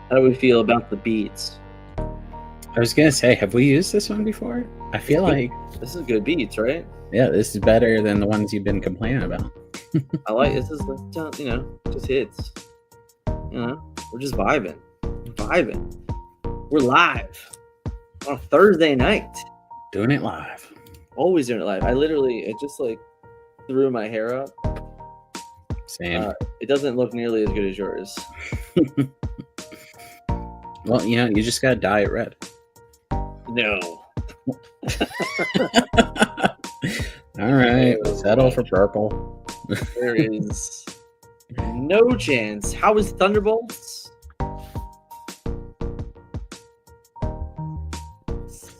How do we feel about the beats? I was gonna say, have we used this one before? I feel like, This is good beats, right? yeah, this is better than the ones you've been complaining about. I like this. Is just hits. We're just vibing. We're live on a Thursday night. Doing it live. Always doing it live. It just like threw my hair up. Same. It doesn't look nearly as good as yours. Well, you just gotta dye it red. No. All right, settle for purple. There is no chance. How is Thunderbolts?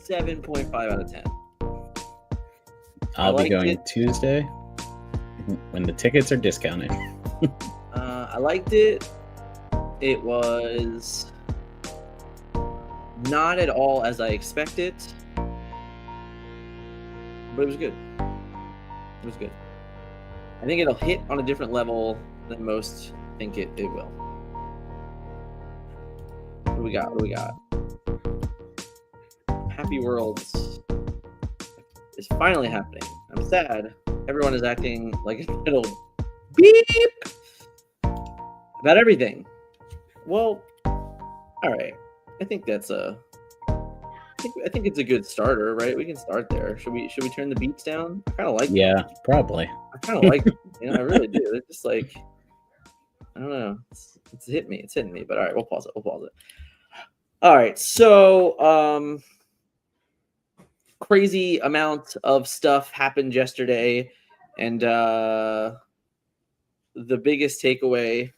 7.5 out of 10. I'll be going Tuesday when the tickets are discounted. I liked it. It was not at all as I expected, but it was good. It was good. I think it'll hit on a different level than most think it will. What do we got? Happy Worlds is finally happening. I'm sad. Everyone is acting like it'll beep about everything. Well, all right. I think that's I think it's a good starter, right? We can start there. Should we turn the beats down? I kind of like. Yeah, probably. I kind of like. I really do. It's just like, I don't know. It's hitting me. It's hitting me. But all right, we'll pause it. All right. So, crazy amount of stuff happened yesterday, and the biggest takeaway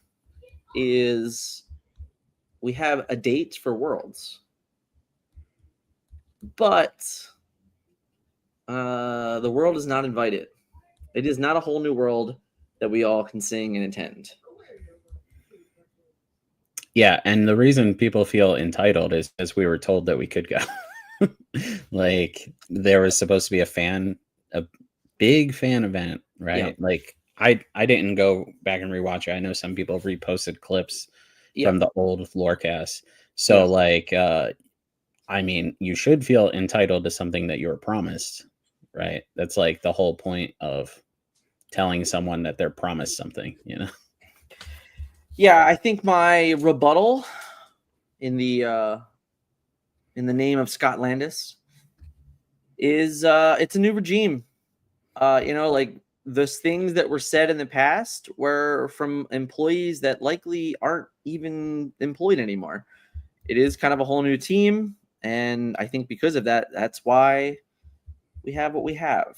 is we have a date for Worlds, but the world is not invited. It is not a whole new world that we all can sing and attend. Yeah, and the reason people feel entitled is because we were told that we could go. Like, there was supposed to be a big fan event, right? Yep. Like, I didn't go back and rewatch it. I know some people reposted clips from the old Lorecast. So, I mean, you should feel entitled to something that you were promised, right? That's like the whole point of telling someone that they're promised something, Yeah, I think my rebuttal in the name of Scott Landis is it's a new regime. Like those things that were said in the past were from employees that likely aren't even employed anymore. It is kind of a whole new team, and I think because of that, that's why we have what we have.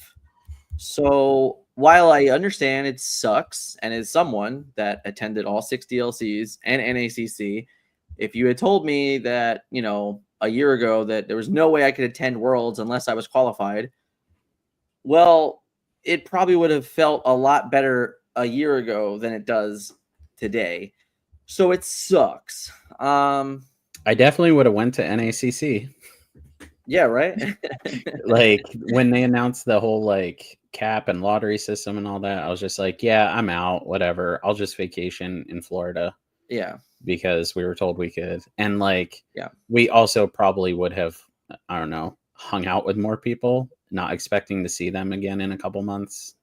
So while I understand it sucks, and as someone that attended all 6 DLCs and NACC, if you had told me that, a year ago that there was no way I could attend Worlds unless I was qualified, well, it probably would have felt a lot better a year ago than it does today. So it sucks. I definitely would have went to NACC. Yeah, right. Like when they announced the whole like cap and lottery system and all that, I was just like, yeah, I'm out, whatever. I'll just vacation in Florida. Yeah. Because we were told we could. And yeah, we also probably would have, I don't know, hung out with more people, not expecting to see them again in a couple months.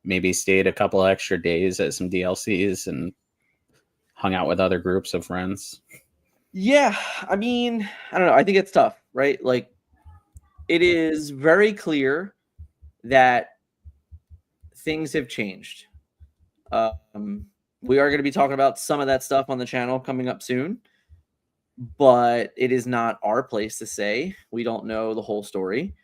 Maybe stayed a couple extra days at some DLCs and hung out with other groups of friends. Yeah, I mean, I don't know. I think it's tough, right? Like, it is very clear that things have changed. We are going to be talking about some of that stuff on the channel coming up soon, but it is not our place to say. We don't know the whole story,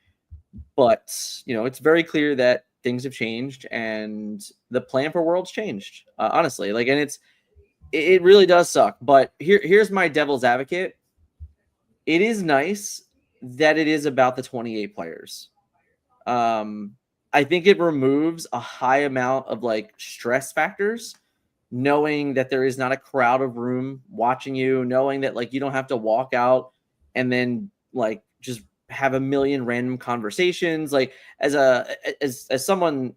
but it's very clear that things have changed and the plan for Worlds changed. Honestly, and it really does suck. But here's my devil's advocate. It is nice that it is about the 28 players. I think it removes a high amount of stress factors, knowing that there is not a crowd of room watching you, knowing that you don't have to walk out and then just have a million random conversations. As someone,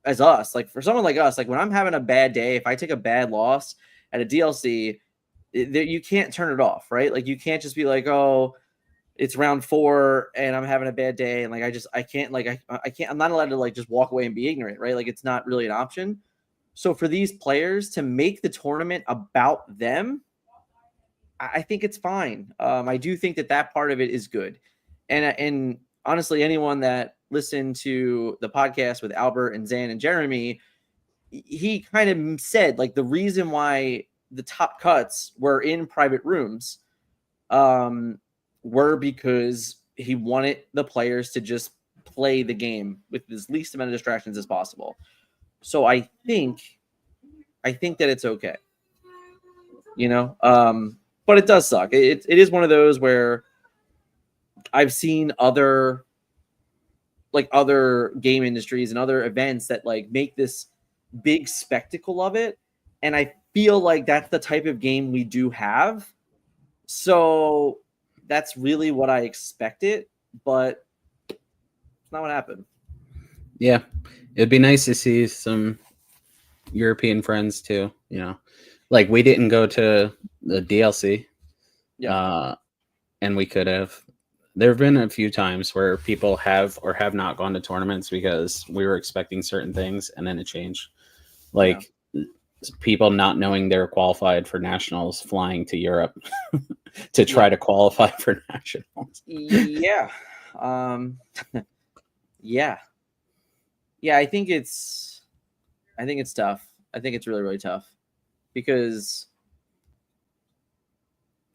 as us, for someone like us, when I'm having a bad day, if I take a bad loss at a DLC, you can't turn it off, right? Like you can't just be like, oh, it's round 4 and I'm having a bad day and like I can't like I can't, I'm not allowed to like just walk away and be ignorant, right? Like it's not really an option. So for these players to make the tournament about them, I think it's fine. I do think that part of it is good, and honestly, anyone that listened to the podcast with Albert and Zan and Jeremy, he kind of said like the reason why the top cuts were in private rooms were because he wanted the players to just play the game with as least amount of distractions as possible. So I think that it's okay, but it does suck. It is one of those where I've seen other game industries and other events that like make this big spectacle of it, and I feel like that's the type of game we do have. So that's really what I expected, but it's not what happened. Yeah, it'd be nice to see some European friends too. Like we didn't go to the DLC, and we could have. There have been a few times where people have or have not gone to tournaments because we were expecting certain things and then it changed. Like people not knowing they're qualified for nationals, flying to Europe to try to qualify for nationals. Yeah. Yeah. I think it's tough. I think it's really, really tough because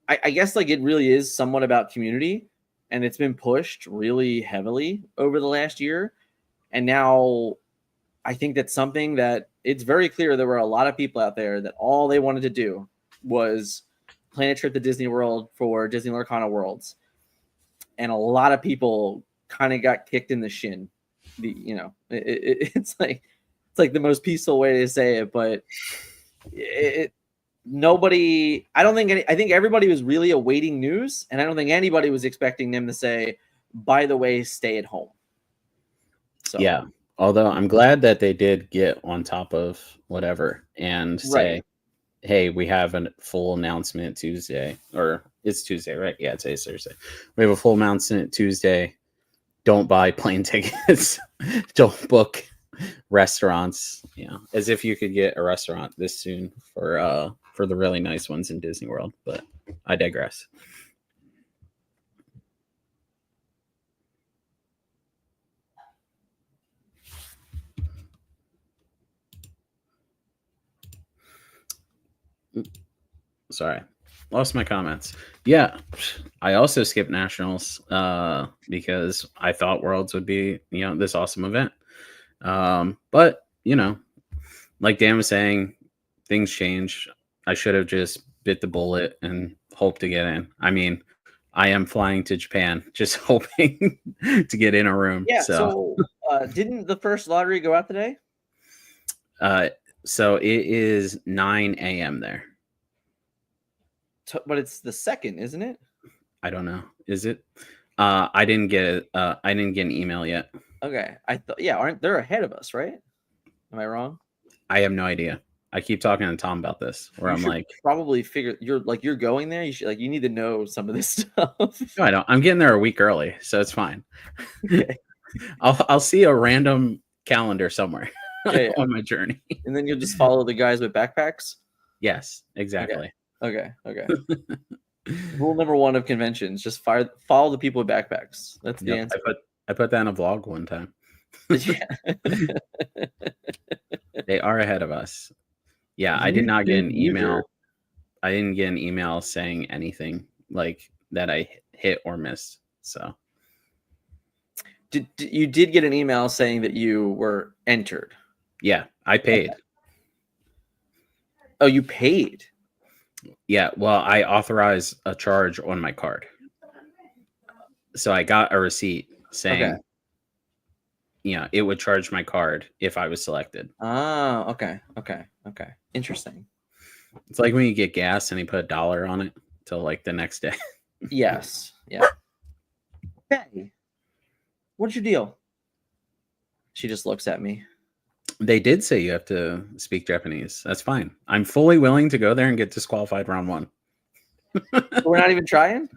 I guess like it really is somewhat about community, and it's been pushed really heavily over the last year. And now I think that's something that it's very clear there were a lot of people out there that all they wanted to do was plan a trip to Disney World for Disney Lorcana Worlds. And a lot of people kind of got kicked in the shin. It's like the most peaceful way to say it, but I think everybody was really awaiting news, and I don't think anybody was expecting them to say, by the way, stay at home. So yeah, although I'm glad that they did get on top of whatever and say, hey, we have a full announcement Tuesday, or it's Tuesday, right? Yeah, today's Thursday. We have a full announcement Tuesday. Don't buy plane tickets. Don't book restaurants. As if you could get a restaurant this soon for the really nice ones in Disney World. But I digress. Sorry, lost my comments. Yeah, I also skipped nationals because I thought Worlds would be this awesome event. But like Dan was saying, things change. I should have just bit the bullet and hoped to get in. I mean, I am flying to Japan, just hoping to get in a room. Yeah. So didn't the first lottery go out today? So it is 9 a.m. there. But it's the second, isn't it? I don't know. Is it? I didn't get it. I didn't get an email yet. Okay. I thought, aren't they ahead of us, right? Am I wrong? I have no idea. I keep talking to Tom about this, where I'm like, probably figure you're going there. You should you need to know some of this stuff. No, I don't. I'm getting there a week early, so it's fine. Okay. I'll see a random calendar somewhere on my journey, and then you'll just follow the guys with backpacks. Yes, exactly. Okay. Rule number 1 of conventions: just follow the people with backpacks. That's the answer. I put that in a vlog one time. They are ahead of us. Yeah, I did not get an email. I didn't get an email saying anything like that I hit or missed. So you did get an email saying that you were entered? Yeah, I paid. Okay. Oh, you paid? Yeah, well, I authorized a charge on my card. So I got a receipt saying, it would charge my card if I was selected. Oh, okay. Interesting. It's like when you get gas and you put $1 on it till like the next day. Yes. Yeah. Okay. What's your deal? She just looks at me. They did say you have to speak Japanese. That's fine. I'm fully willing to go there and get disqualified round 1. We're not even trying.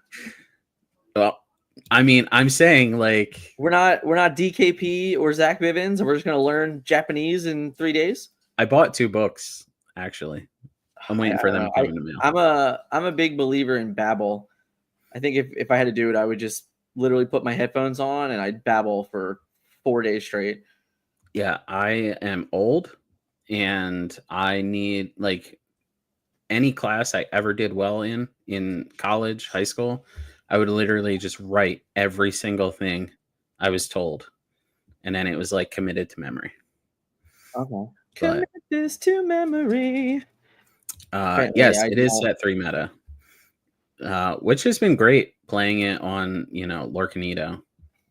Well, I mean, I'm saying like We're not DKP or Zach Bivens, and we're just gonna learn Japanese in 3 days. I bought 2 books actually. I'm waiting for them to come in the mail. I'm a big believer in Babbel. I think if I had to do it, I would just literally put my headphones on and I'd babble for 4 days straight. Yeah, I am old and I need like any class I ever did well in college, high school, I would literally just write every single thing I was told. And then it was like committed to memory. Okay. Commit this to memory. Yes, it is set 3 meta. Which has been great playing it on, Lorcanito.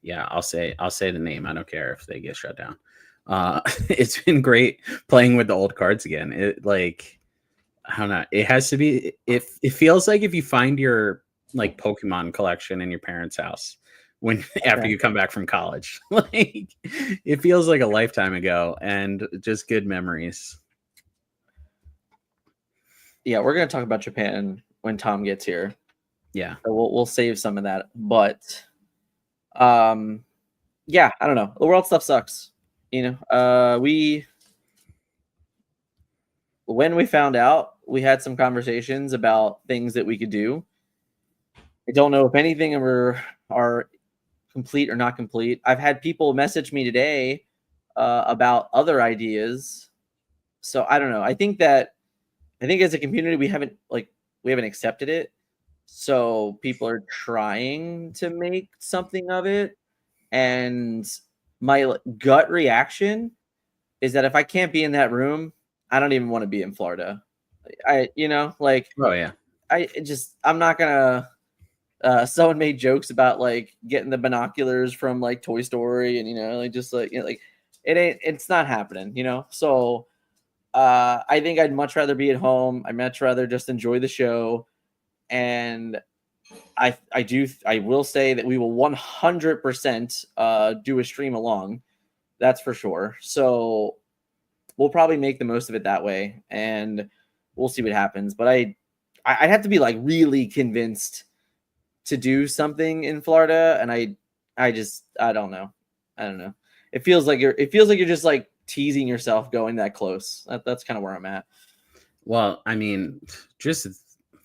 Yeah, I'll say the name. I don't care if they get shut down. It's been great playing with the old cards again. It like I don't know. It has to be. If it feels like if you find your like Pokemon collection in your parents' house after you come back from college, like it feels like a lifetime ago, and just good memories. Yeah, we're gonna talk about Japan when Tom gets here. Yeah, so we'll save some of that, but yeah, I don't know. The world stuff sucks. When we found out, we had some conversations about things that we could do. I don't know if anything are complete or not complete. I've had people message me today about other ideas. So I don't know. I think as a community we haven't accepted it. So people are trying to make something of it. And my gut reaction is that if I can't be in that room, I don't even want to be in Florida. Oh yeah. I'm not gonna. Someone made jokes about like getting the binoculars from like Toy Story, and it's not happening. So I think I'd much rather be at home. I'd much rather just enjoy the show, and I will say that we will 100% do a stream along. That's for sure. So we'll probably make the most of it that way, and we'll see what happens. But I'd have to be like really convinced to do something in Florida, and I don't know. It feels like you're just like teasing yourself going that close. That's kind of where I'm at. Well, I mean, just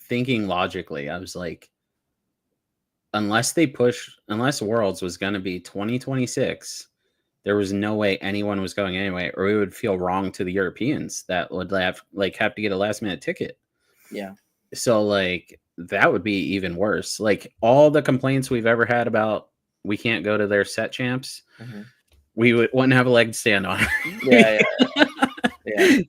thinking logically, I was like, unless Worlds was going to be 2026, there was no way anyone was going anyway, or it would feel wrong to the Europeans that would have to get a last minute ticket. Yeah. So like that would be even worse. Like all the complaints we've ever had about we can't go to their set champs, we wouldn't have a leg to stand on. Yeah.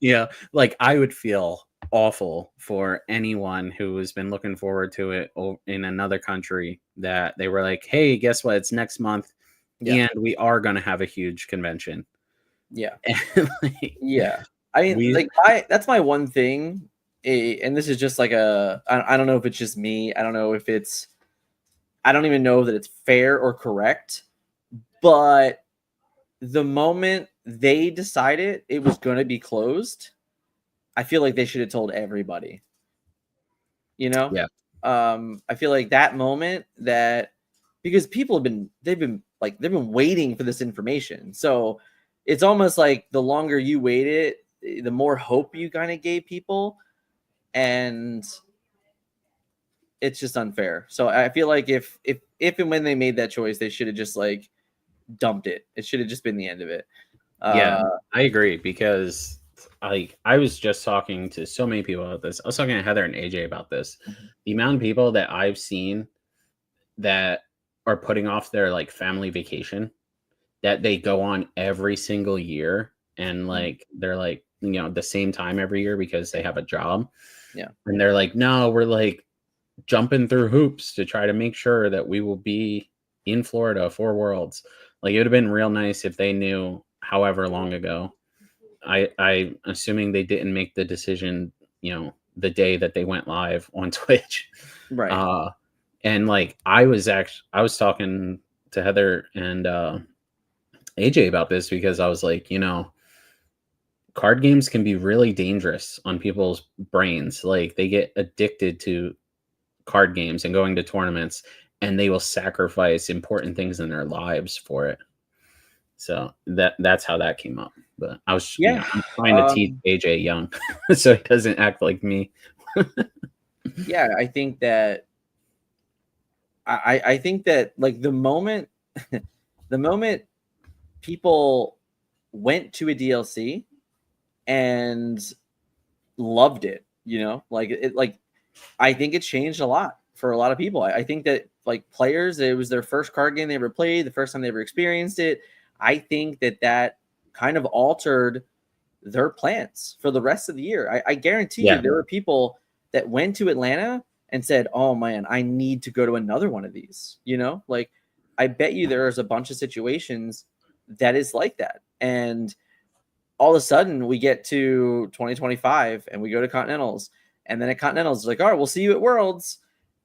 Yeah. Like I would feel awful for anyone who has been looking forward to it in another country that they were like, hey, guess what? It's next month. Yeah. And we are going to have a huge convention. Yeah. Yeah. I mean, that's my one thing. And this is just like I don't know if it's just me. I don't even know that it's fair or correct. But the moment they decided it was going to be closed, I feel like they should have told everybody. Yeah. I feel like that moment because people they've been waiting for this information. So it's almost like the longer you waited, the more hope you kind of gave people. And it's just unfair. So I feel like if and when they made that choice, they should have just like dumped it. It should have just been the end of it. Yeah, I agree, because I was just talking to so many people about this. I was talking to Heather and AJ about this. The amount of people that I've seen that are putting off their like family vacation that they go on every single year, and like they're like, the same time every year because they have a job. Yeah. And they're like, no, we're like jumping through hoops to try to make sure that we will be in Florida for Worlds. Like it would have been real nice if they knew however long ago. I assuming they didn't make the decision, the day that they went live on Twitch. Right. And like I was talking to Heather and AJ about this because I was like, card games can be really dangerous on people's brains. Like they get addicted to card games and going to tournaments, and they will sacrifice important things in their lives for it. So that's how that came up. But I was I'm trying to teach AJ young so he doesn't act like me. Yeah, I think that I think that like the moment people went to a DLC and loved it, like I think it changed a lot for a lot of people. I think that like players, it was their first card game they ever played, the first time they ever experienced it. I think that kind of altered their plans for the rest of the year. I guarantee you there were people that went to Atlanta and said, oh man, I need to go to another one of these, like I bet you there's a bunch of situations that is like that. And all of a sudden we get to 2025 and we go to Continentals, and then at Continentals, like, all right, we'll see you at Worlds.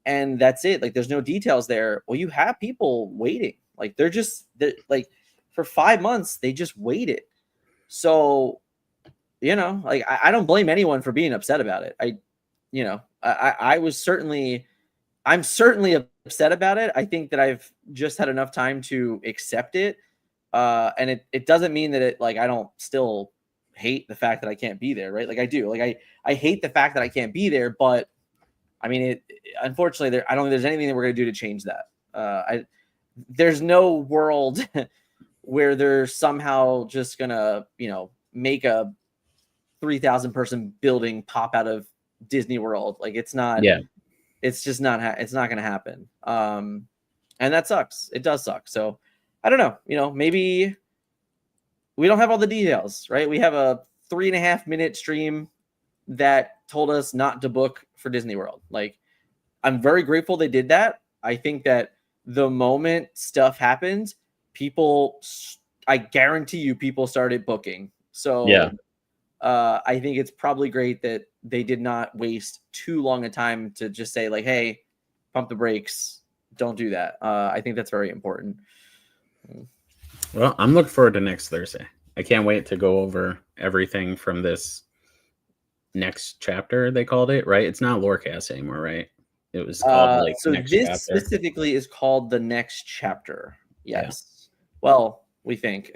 And that's it. Like, there's no details there. Well, you have people waiting. Like, they're like for 5 months, they just waited. So, like, I don't blame anyone for being upset about it. I'm certainly upset about it. I think that I've just had enough time to accept it. And it doesn't mean that I don't still hate the fact that I can't be there, right? Like I do. Like I hate the fact that I can't be there, but I mean, unfortunately, I don't think there's anything that we're going to do to change that. There's no world where they're somehow just going to, make a 3,000 person building pop out of Disney World. Like it's not, it's just not, it's not going to happen. And that sucks. It does suck. So I don't know, maybe we don't have all the details, right? We have a 3.5 minute stream that told us not to book for Disney World. Like, I'm very grateful they did that. I think that the moment stuff happened, I guarantee you people started booking. So I think it's probably great that they did not waste too long a time to just say like, hey, pump the brakes. Don't do that. I think that's very important. Well, I'm looking forward to next Thursday. I can't wait to go over everything from this next chapter, they called it, right? It's not Lorecast anymore, right? It was called so next this chapter. Specifically is called the next chapter. Yes. Yeah. Well, we think.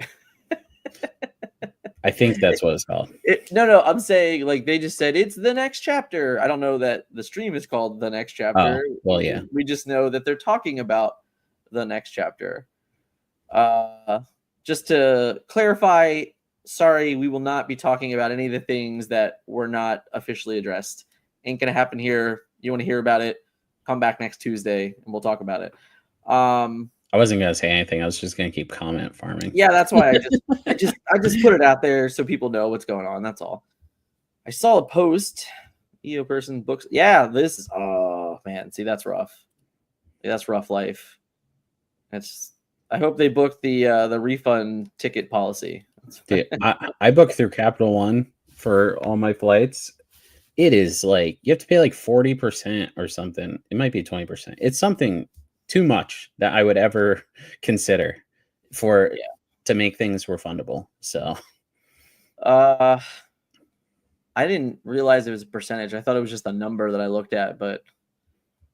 I think that's what it's called. No, I'm saying like they just said it's the next chapter. I don't know that the stream is called the next chapter. Oh, well, yeah. We just know that they're talking about the next chapter. Just to clarify, sorry, we will not be talking about any of the things that were not officially addressed. Ain't gonna happen here. You want to hear about it? Come back next Tuesday and we'll talk about it. I wasn't gonna say anything. I was just gonna keep comment farming. Yeah, that's why I just put it out there so people know what's going on. That's all. I saw a post. EO person books. Yeah, this is. Oh man, see that's rough. Yeah, that's rough life. I hope they booked the refund ticket policy. Dude, I booked through Capital One for all my flights. It is like you have to pay like 40% or something. It might be 20%. It's something too much that I would ever consider to make things refundable. So I didn't realize it was a percentage. I thought it was just a number that I looked at, but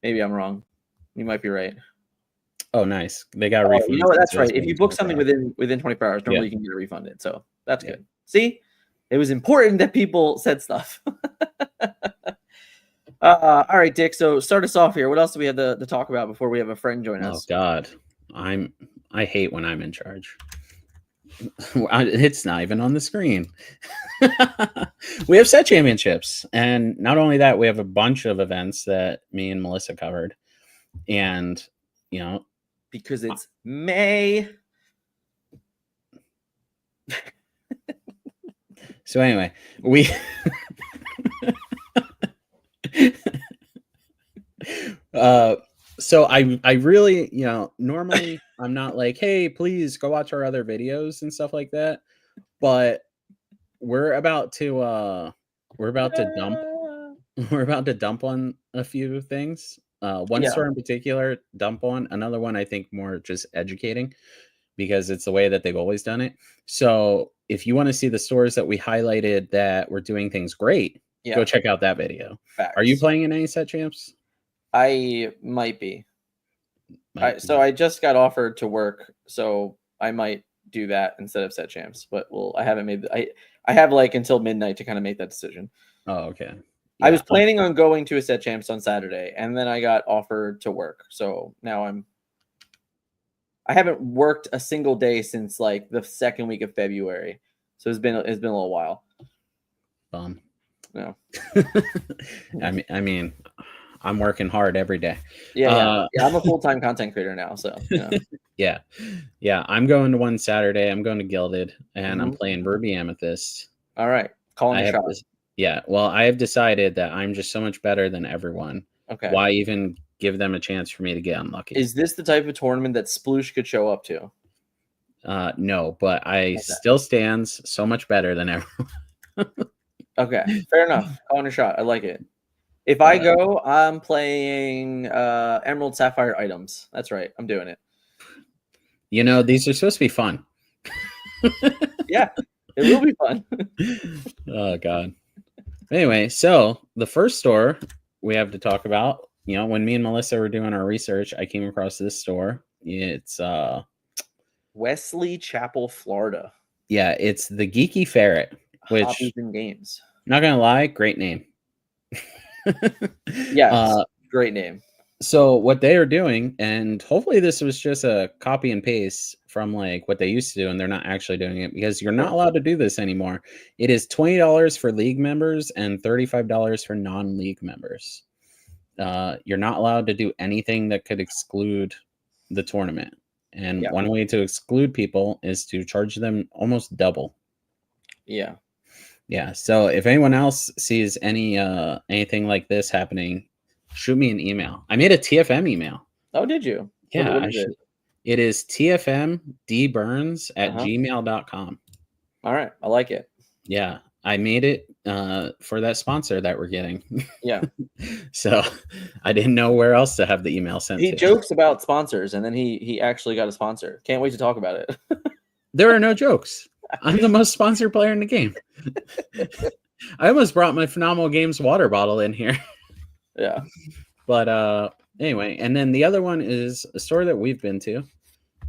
maybe I'm wrong. You might be right. Oh, nice. They got refunds. You know what? That's right. If you book something within 24 hours, normally you can get it refunded. So that's good. See, it was important that people said stuff. All right, Dick. So start us off here. What else do we have to talk about before we have a friend join us? Oh God, I hate when I'm in charge. It's not even on the screen. We have set championships, and not only that, we have a bunch of events that me and Melissa covered, and because it's May. So anyway, we so I really, normally I'm not like, hey, please go watch our other videos and stuff like that. But we're about to dump on a few things. One store in particular, dump on. Another one, I think more just educating because it's the way that they've always done it. So if you want to see the stores that we highlighted that were doing things great, go check out that video. Facts. Are you playing in any set champs? I might be. Might I just got offered to work, so I might do that instead of set champs. But I haven't made. I have like until midnight to kind of make that decision. Oh, okay. I was planning on going to a set champs on Saturday, and then I got offered to work. So now I haven't worked a single day since like the second week of February. So it's been a little while. Bum. No. I mean, I'm working hard every day. Yeah. I'm a full-time content creator now. So yeah. I'm going to one Saturday. I'm going to Gilded, and I'm playing Ruby Amethyst. All right. Calling the shot. Yeah. Well, I have decided that I'm just so much better than everyone. Okay. Why even give them a chance for me to get unlucky? Is this the type of tournament that Sploosh could show up to? No, but I still stands so much better than everyone. Okay. Fair enough. Calling a shot. I like it. If I go, I'm playing Emerald Sapphire items. That's right. I'm doing it. You know, these are supposed to be fun. Yeah, it will be fun. Oh, God. Anyway, so the first store we have to talk about, you know, when me and Melissa were doing our research, I came across this store. It's Wesley Chapel, Florida. Yeah, it's the Geeky Ferret, which Hobbies and Games. Not gonna lie, great name. Yes, great name. So what they are doing, and hopefully this was just a copy and paste from like what they used to do, and they're not actually doing it because you're not allowed to do this anymore. It is $20 for league members and $35 for non-league members. You're not allowed to do anything that could exclude the tournament. And one way to exclude people is to charge them almost double. Yeah. Yeah. So if anyone else sees anything like this happening, shoot me an email. I made a TFM email. Oh, did you? Yeah. It is tfmdburns@gmail.com. All right. I like it. Yeah. I made it for that sponsor that we're getting. Yeah. So I didn't know where else to have the email sent. He jokes about sponsors, and then he actually got a sponsor. Can't wait to talk about it. There are no jokes. I'm the most sponsored player in the game. I almost brought my Phenomenal Games water bottle in here. Yeah. But anyway, and then the other one is a store that we've been to.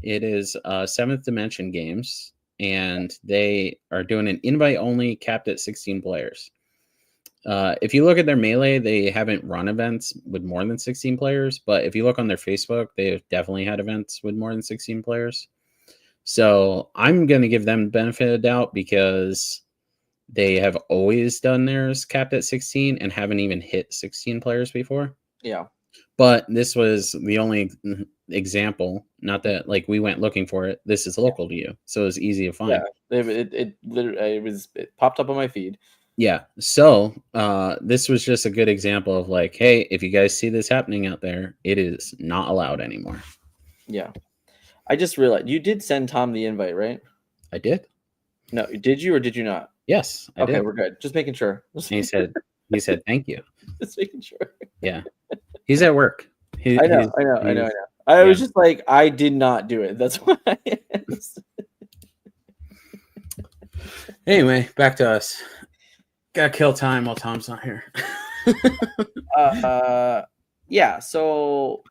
It is Seventh Dimension Games, and they are doing an invite-only capped at 16 players. If you look at their Melee, they haven't run events with more than 16 players, but if you look on their Facebook, they've definitely had events with more than 16 players. So I'm going to give them the benefit of the doubt because they have always done theirs capped at 16 and haven't even hit 16 players before. Yeah. But this was the only example, not that like we went looking for it. This is local to you, so it was easy to find. Yeah, it literally it popped up on my feed. Yeah. So this was just a good example of like, hey, if you guys see this happening out there, it is not allowed anymore. Yeah. I just realized you did send Tom the invite, right? I did. No, did you or did you not? Yes, I did. We're good. Just making sure. And he said, thank you. Just making sure. Yeah. He's at work. I know. I was just like, I did not do it. That's why. Anyway, back to us. Gotta kill time while Tom's not here. Yeah, so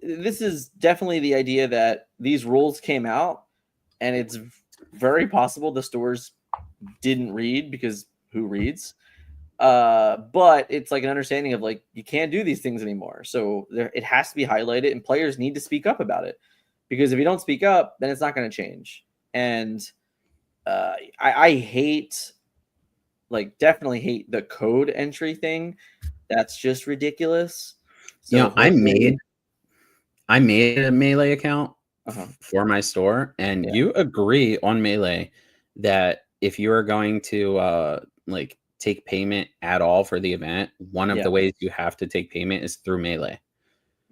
this is definitely the idea that these rules came out, and it's very possible the stores didn't read because who reads? But it's like an understanding of like you can't do these things anymore. So it has to be highlighted, and players need to speak up about it because if you don't speak up, then it's not going to change. And I hate, like, definitely hate the code entry thing. That's just ridiculous. So you know, I made a Melee account for my store, and you agree on Melee that if you are going to like take payment at all for the event, one of the ways you have to take payment is through Melee.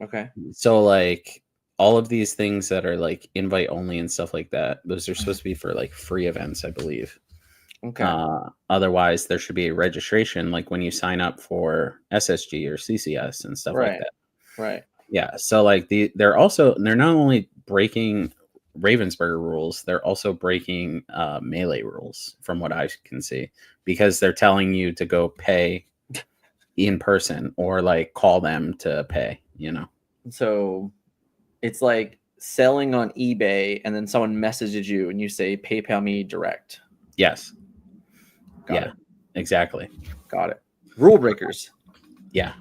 Okay. So like all of these things that are like invite only and stuff like that, those are supposed to be for like free events, I believe. Okay. Otherwise there should be a registration like when you sign up for SSG or CCS and stuff like that. Right. Yeah. So like they're not only breaking Ravensburger rules, they're also breaking Melee rules from what I can see, because they're telling you to go pay in person or like call them to pay, So it's like selling on eBay and then someone messages you and you say, PayPal me direct. Yes. Got it. Exactly. Got it. Rule breakers. Yeah.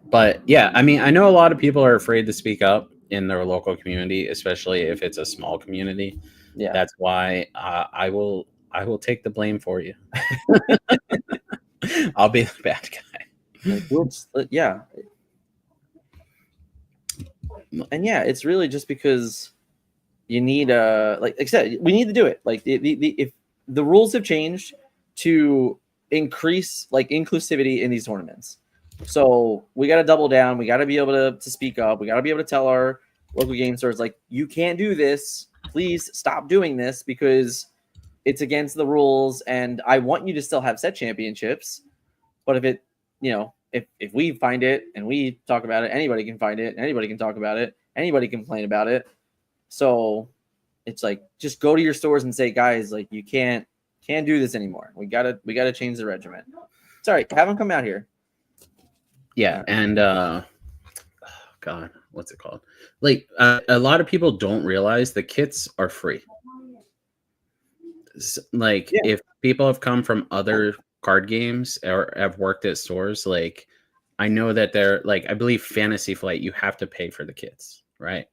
But yeah, I mean, I know a lot of people are afraid to speak up in their local community, especially if it's a small community. Yeah. That's why I will take the blame for you. I'll be the bad guy. Like, yeah. And yeah, it's really just because you need like I said, we need to do it. Like if the rules have changed to increase like inclusivity in these tournaments. So we got to double down. We got to be able to speak up. We got to be able to tell our local game stores, like, you can't do this. Please stop doing this because it's against the rules. And I want you to still have set championships. But if it, if we find it and we talk about it, anybody can find it. Anybody can talk about it. Anybody can complain about it. So it's like, just go to your stores and say, guys, like, you can't do this anymore. We gotta change the regiment. Sorry, have them come out here. Yeah, and God, what's it called? Like a lot of people don't realize the kits are free. Like if people have come from other card games or have worked at stores, like I know that they're like, I believe Fantasy Flight, you have to pay for the kits, right?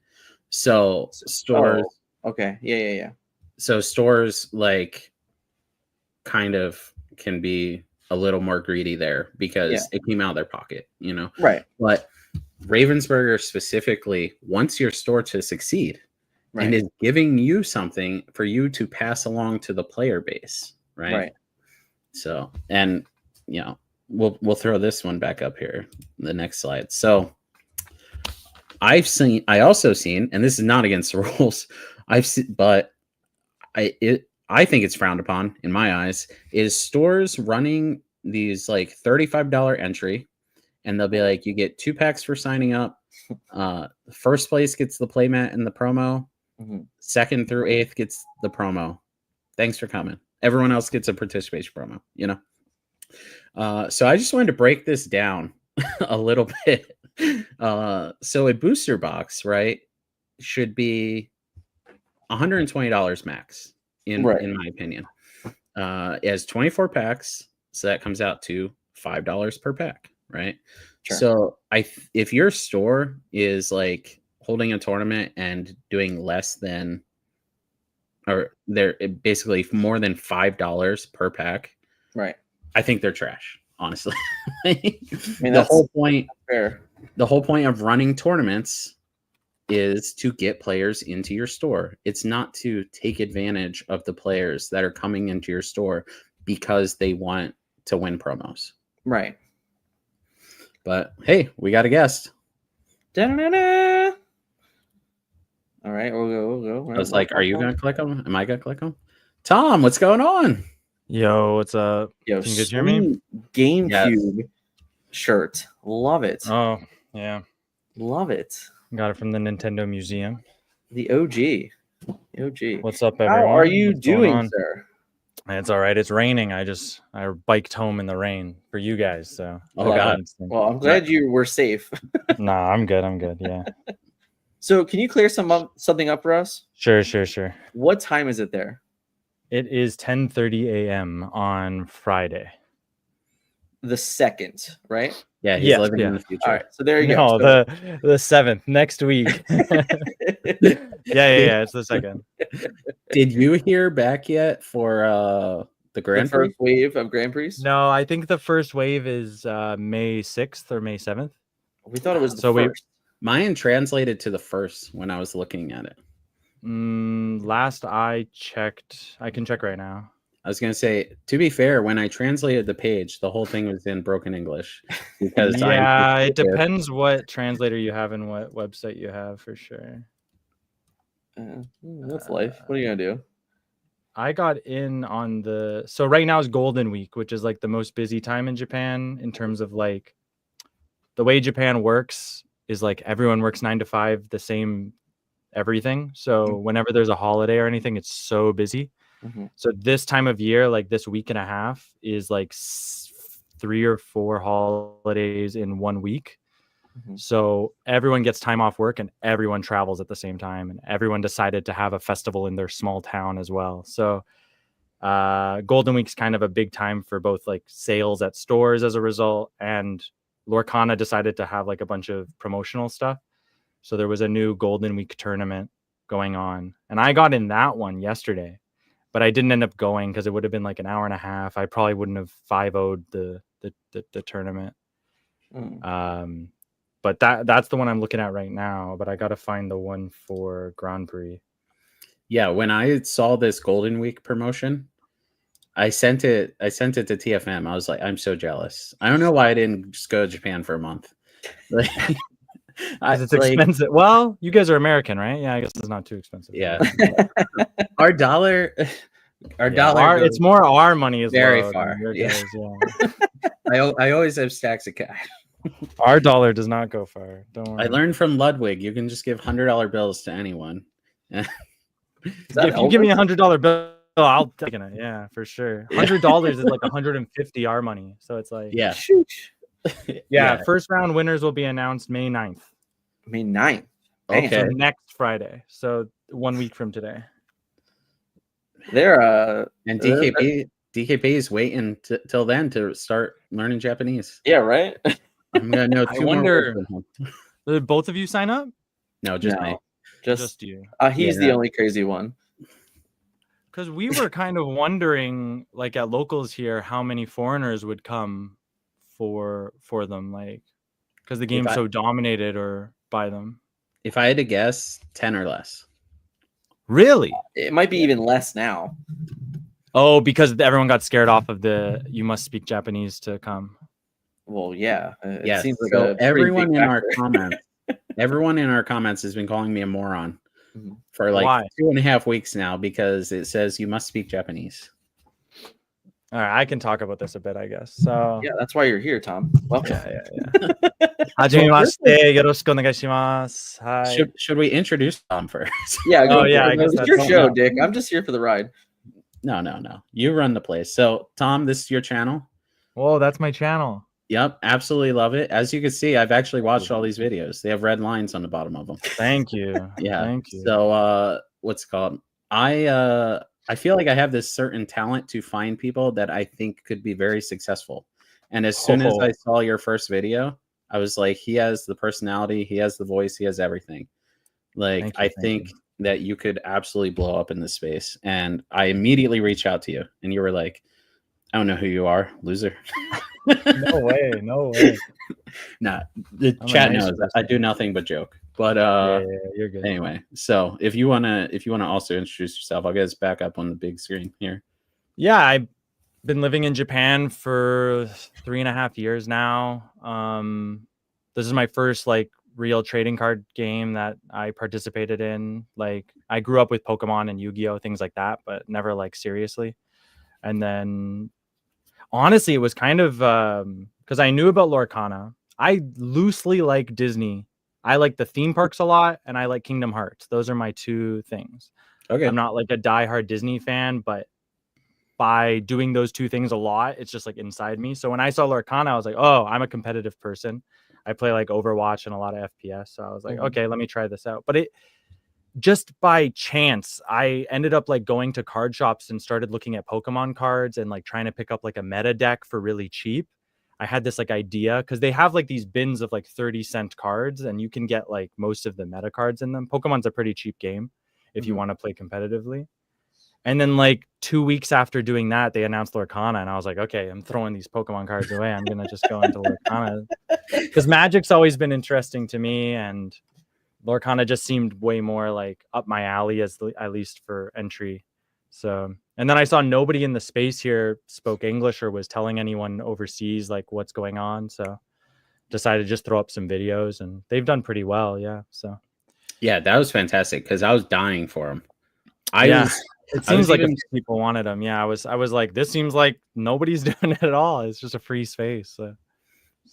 So stores, okay, yeah. So stores like kind of can be a little more greedy there because it came out of their pocket, Right. But Ravensburger specifically wants your store to succeed and is giving you something for you to pass along to the player base, right? So, and we'll throw this one back up here, the next slide. So I also seen, and this is not against the rules, but I think it's frowned upon in my eyes, is stores running these like $35 entry, and they'll be like, you get 2 packs for signing up. First place gets the playmat and the promo. Mm-hmm. 2nd through 8th gets the promo. Thanks for coming. Everyone else gets a participation promo, So I just wanted to break this down a little bit. So a booster box, right, should be $120 max. In my opinion. It has 24 packs, so that comes out to $5 per pack, right? Sure. So if your store is like holding a tournament and doing less than, or they're basically more than $5 per pack, right? I think they're trash, honestly. I mean, the whole point of running tournaments is to get players into your store. It's not to take advantage of the players that are coming into your store because they want to win promos. Right. But hey, we got a guest. Da-da-da-da. All right, we'll go. I was like, are you going to click them? Am I going to click them? Tom, what's going on? Yo, what's up? Yo, can you guys hear me? GameCube shirt. Love it. Oh, yeah. Love it. Got it from the Nintendo Museum. The OG. What's up, everyone? How are you doing, sir? It's all right. It's raining. I biked home in the rain for you guys. So, God. Well, I'm glad you were safe. Nah, I'm good. Yeah. So, can you clear something up for us? Sure. What time is it there? It is 10:30 a.m. on Friday. The 2nd, right? Yeah, he's living in the future. All right, so there you go. No, the 7th next week. Yeah, it's the 2nd. Did you hear back yet for the Grand Prix? First wave of Grand Prix? No, I think the first wave is May 6th or May 7th. We thought it was the first. Mine translated to the 1st when I was looking at it. Last I checked, I can check right now. I was going to say, to be fair, when I translated the page, the whole thing was in broken English. Because it depends what translator you have and what website you have for sure. That's life. What are you going to do? I got in on so right now is Golden Week, which is like the most busy time in Japan in terms of like the way Japan works is like everyone works 9 to 5, the same everything. So whenever there's a holiday or anything, it's so busy. So this time of year, like this week and a half, is like 3 or 4 holidays in 1 week. Mhm. So everyone gets time off work and everyone travels at the same time, and everyone decided to have a festival in their small town as well. So Golden Week's kind of a big time for both like sales at stores as a result, and Lorcana decided to have like a bunch of promotional stuff. So there was a new Golden Week tournament going on, and I got in that one yesterday, but I didn't end up going because it would have been like an hour and a half. I probably wouldn't have 5-0'd the tournament. But that's the one I'm looking at right now. But I got to find the one for Grand Prix. Yeah, when I saw this Golden Week promotion, I sent it to TFM. I was like, I'm so jealous. I don't know why I didn't just go to Japan for a month. Like, because it's expensive. Well, you guys are American, right? Yeah, I guess it's not too expensive. Yeah. Our dollar it's more our money is very low far. than your Yeah. guys', yeah. I always have stacks of cash. Our dollar does not go far. Don't worry. I learned from Ludwig, you can just give $100 bills to anyone. If you give me $100 bill, I'll take it. Yeah, for sure. $100 is like 150 our money. So it's like, Yeah. yeah. First round winners will be announced May 9th. May 9th. Okay. So next Friday. So 1 week from today. They're And DKP is waiting till then to start learning Japanese. yeah, right. I'm gonna know I two more wonder- words than him. Did both of you sign up? No, just No. me. Just you. he's the only crazy one. Because we were kind of wondering, like at locals here, how many foreigners would come for them, like because the game's so dominated or by them. If I had to guess, 10 or less. Really? It might be even less now. Oh, because everyone got scared off of the you must speak Japanese to come. Well, yeah. It Yes. seems like So a pretty everyone big in our factor. comments, everyone in our comments has been calling me a moron Mhm. for like Why? 2.5 weeks now because it says you must speak Japanese. All right, I can talk about this a bit, I guess. So Yeah, that's why you're here, Tom. Welcome. Hajimemashite, yoroshiku onegaishimasu. Hi. Should we introduce Tom first? Yeah, go Oh, for yeah, it. I guess It's that's your all show, now. Dick. I'm just here for the ride. No. You run the place. So, Tom, this is your channel. Whoa, that's my channel. Yep, absolutely love it. As you can see, I've actually watched all these videos. They have red lines on the bottom of them. Thank you. Yeah. Thank you. So, what's it called? I feel like I have this certain talent to find people that I think could be very successful. And as soon as I saw your first video, I was like, he has the personality, he has the voice, he has everything. Like, I think that you could absolutely blow up in this space. And I immediately reached out to you, and you were like, I don't know who you are, loser. No way. Nah, the I'm a chat nice knows person. I do nothing but joke. But Yeah, you're good. anyway, so if you wanna also introduce yourself, I'll get us back up on the big screen here. Yeah, I've been living in Japan for 3.5 years now. This is my first like real trading card game that I participated in. Like I grew up with Pokemon and Yu-Gi-Oh, things like that, but never like seriously. And then honestly, it was kind of because I knew about Lorcana. I loosely like Disney. I like the theme parks a lot, and I like Kingdom Hearts. Those are my two things. Okay. I'm not like a diehard Disney fan, but by doing those two things a lot, it's just like inside me. So when I saw Lorcana, I was like, oh, I'm a competitive person. I play like Overwatch and a lot of FPS. So I was like, okay, let me try this out. But it just by chance, I ended up like going to card shops and started looking at Pokemon cards and like trying to pick up like a meta deck for really cheap. I had this like idea because they have like these bins of like 30-cent cards and you can get like most of the meta cards in them. Pokemon's a pretty cheap game if you want to play competitively. And then like 2 weeks after doing that, they announced Lorcana, and I was like, okay, I'm throwing these Pokemon cards away. I'm gonna just go into Lorcana because Magic's always been interesting to me, and Lorcana just seemed way more like up my alley at least for entry. So, and then I saw nobody in the space here spoke English or was telling anyone overseas like what's going on. So, decided to just throw up some videos, and they've done pretty well. Yeah. So. Yeah, that was fantastic because I was dying for them. It seems like a few people wanted them. Yeah, I was like, this seems like nobody's doing it at all. It's just a free space. So.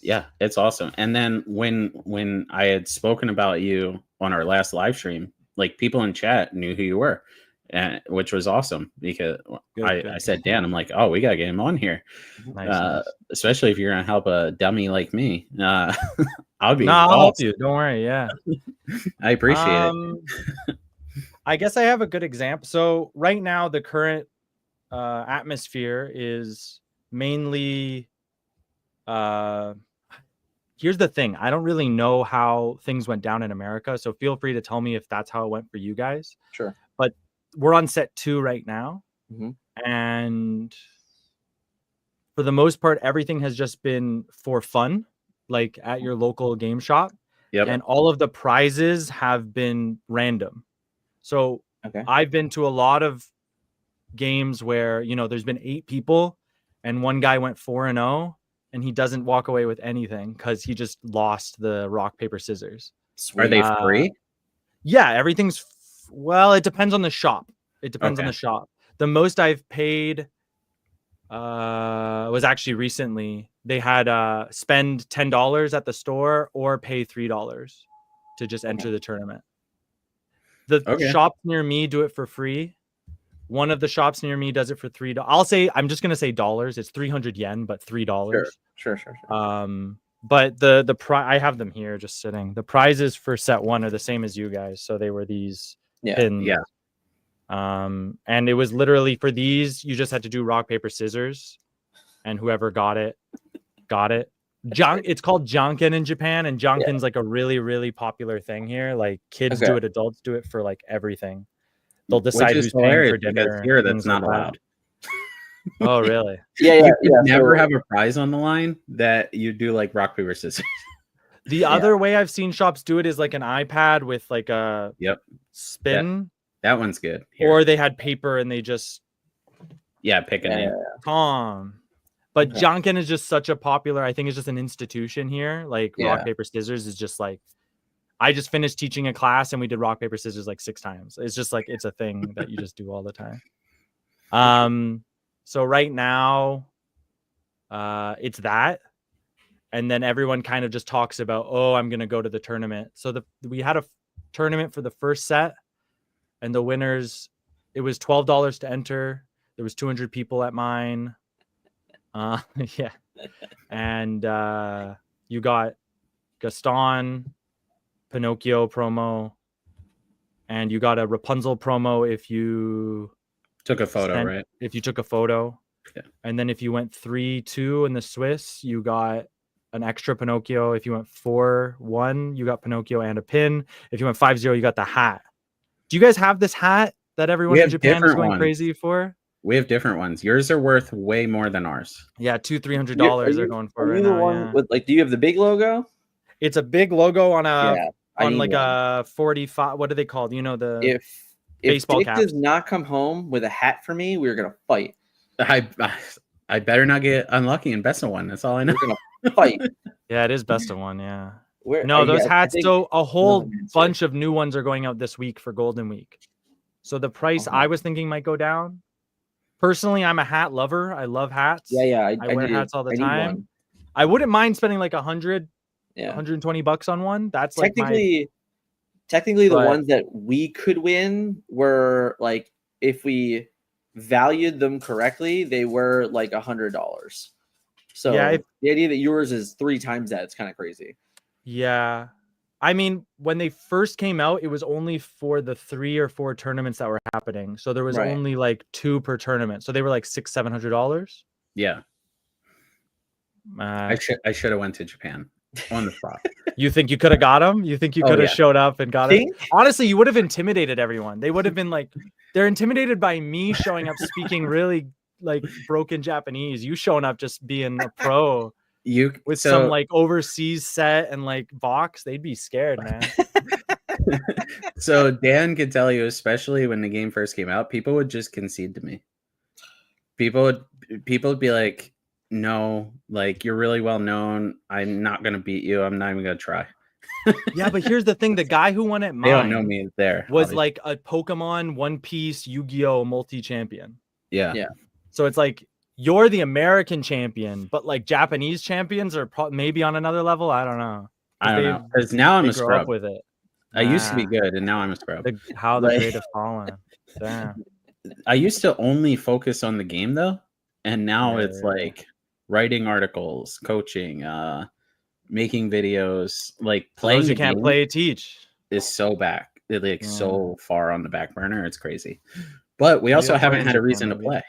Yeah, it's awesome. And then when I had spoken about you on our last live stream, like people in chat knew who you were. and which was awesome because Good, I said, Dan, I'm like, oh, we gotta get him on here. Nice. Especially if you're gonna help a dummy like me. I'll be. No, I'll help you. Don't worry. Yeah, I appreciate it. I guess I have a good example. So right now, the current atmosphere is mainly. Here's the thing. I don't really know how things went down in America, so feel free to tell me if that's how it went for you guys. Sure. But we're on set 2 right now, Mm-hmm. and for the most part, everything has just been for fun, like at your local game shop. Yep. And all of the prizes have been random. So I've been to a lot of games where, you know, there's been 8 people and one guy went 4-0 and he doesn't walk away with anything because he just lost the rock, paper, scissors. Sweet. Are they free? Yeah, everything's well, it depends on the shop. It depends on the shop. The most I've paid was actually recently. They had spend $10 at the store or pay $3 to just enter the tournament. The shops near me do it for free. One of the shops near me does it for $3. I'm just gonna say dollars. It's 300 yen, but $3. Sure. But the I have them here just sitting. The prizes for set 1 are the same as you guys. So they were these pins. Yeah. And it was literally for these, you just had to do rock, paper, scissors, and whoever got it. It's called Janken in Japan, and Janken's like a really, really popular thing here. Like kids do it, adults do it for like everything. They'll decide who's paying for dinner. Here, that's not allowed. Oh, really? Yeah. Never have a prize on the line that you do like rock, paper, scissors. The other way I've seen shops do it is like an iPad with like a spin. That one's good. Here. Or they had paper and they just pick a name. Tom. But Janken is just such a popular, I think it's just an institution here. Like rock, paper, scissors is just like, I just finished teaching a class and we did rock, paper, scissors like 6 times. It's just like, it's a thing that you just do all the time. So right now, it's that. And then everyone kind of just talks about, oh, I'm going to go to the tournament. So we had a tournament for the first set and the winners, it was $12 to enter. There was 200 people at mine. And you got Gaston, Pinocchio promo, and you got a Rapunzel promo if you took a photo, right? If you took a photo. Yeah. And then if you went 3-2 in the Swiss, you got an extra Pinocchio. If you went 4-1, you got Pinocchio and a pin. If you went 5-0, you got the hat. Do you guys have this hat that everyone in Japan is going crazy for? We have different ones. Yours are worth way more than ours. Yeah, $200-$300 they're going for right now. With, like, do you have the big logo? It's a big logo on a 45. What are they called? You know, the if baseball Dick caps. does not come home with a hat for me, we're gonna fight. I better not get unlucky and best of one. That's all I know. We're gonna fight. Yeah, it is best of one. Yeah. No, those hats. So a whole bunch of new ones are going out this week for Golden Week. So the price I was thinking might go down. Personally, I'm a hat lover. I love hats. Yeah. I wear hats all the time. I wouldn't mind spending like $100, $120 on one. That's technically the ones that we could win were like, if we valued them correctly, they were like $100. So the idea that yours is 3 times that, it's kind of crazy. Yeah. I mean, when they first came out, it was only for the 3 or 4 tournaments that were happening. So there was only like 2 per tournament. So they were like $600-$700. Yeah. I should have went to Japan on the spot. You think you could have got them? You think you could have showed up and got it? Honestly, you would have intimidated everyone. They would have been like, they're intimidated by me showing up speaking really like broken Japanese. You showing up just being a pro. With some like overseas set and like box, they'd be scared, man. So Dan could tell you, especially when the game first came out, people would just concede to me. People would be like, no, like, you're really well known. I'm not gonna beat you. I'm not even gonna try. Yeah, but here's the thing: the guy who won at mine, they don't know me there, was obviously like a Pokemon, One Piece, Yu-Gi-Oh multi-champion. Yeah. So it's like, you're the American champion, but like Japanese champions are maybe on another level. I don't know. Because now I'm a scrub with it. I used to be good, and now I'm a scrub. How the great have fallen. Damn. I used to only focus on the game though, and now Yeah, it's yeah. like writing articles, coaching, making videos, like For playing those who the can't game play, teach. is so back, like Yeah. so far on the back burner. It's crazy. But we Maybe also I'll play haven't in had a Japan, reason to maybe. play.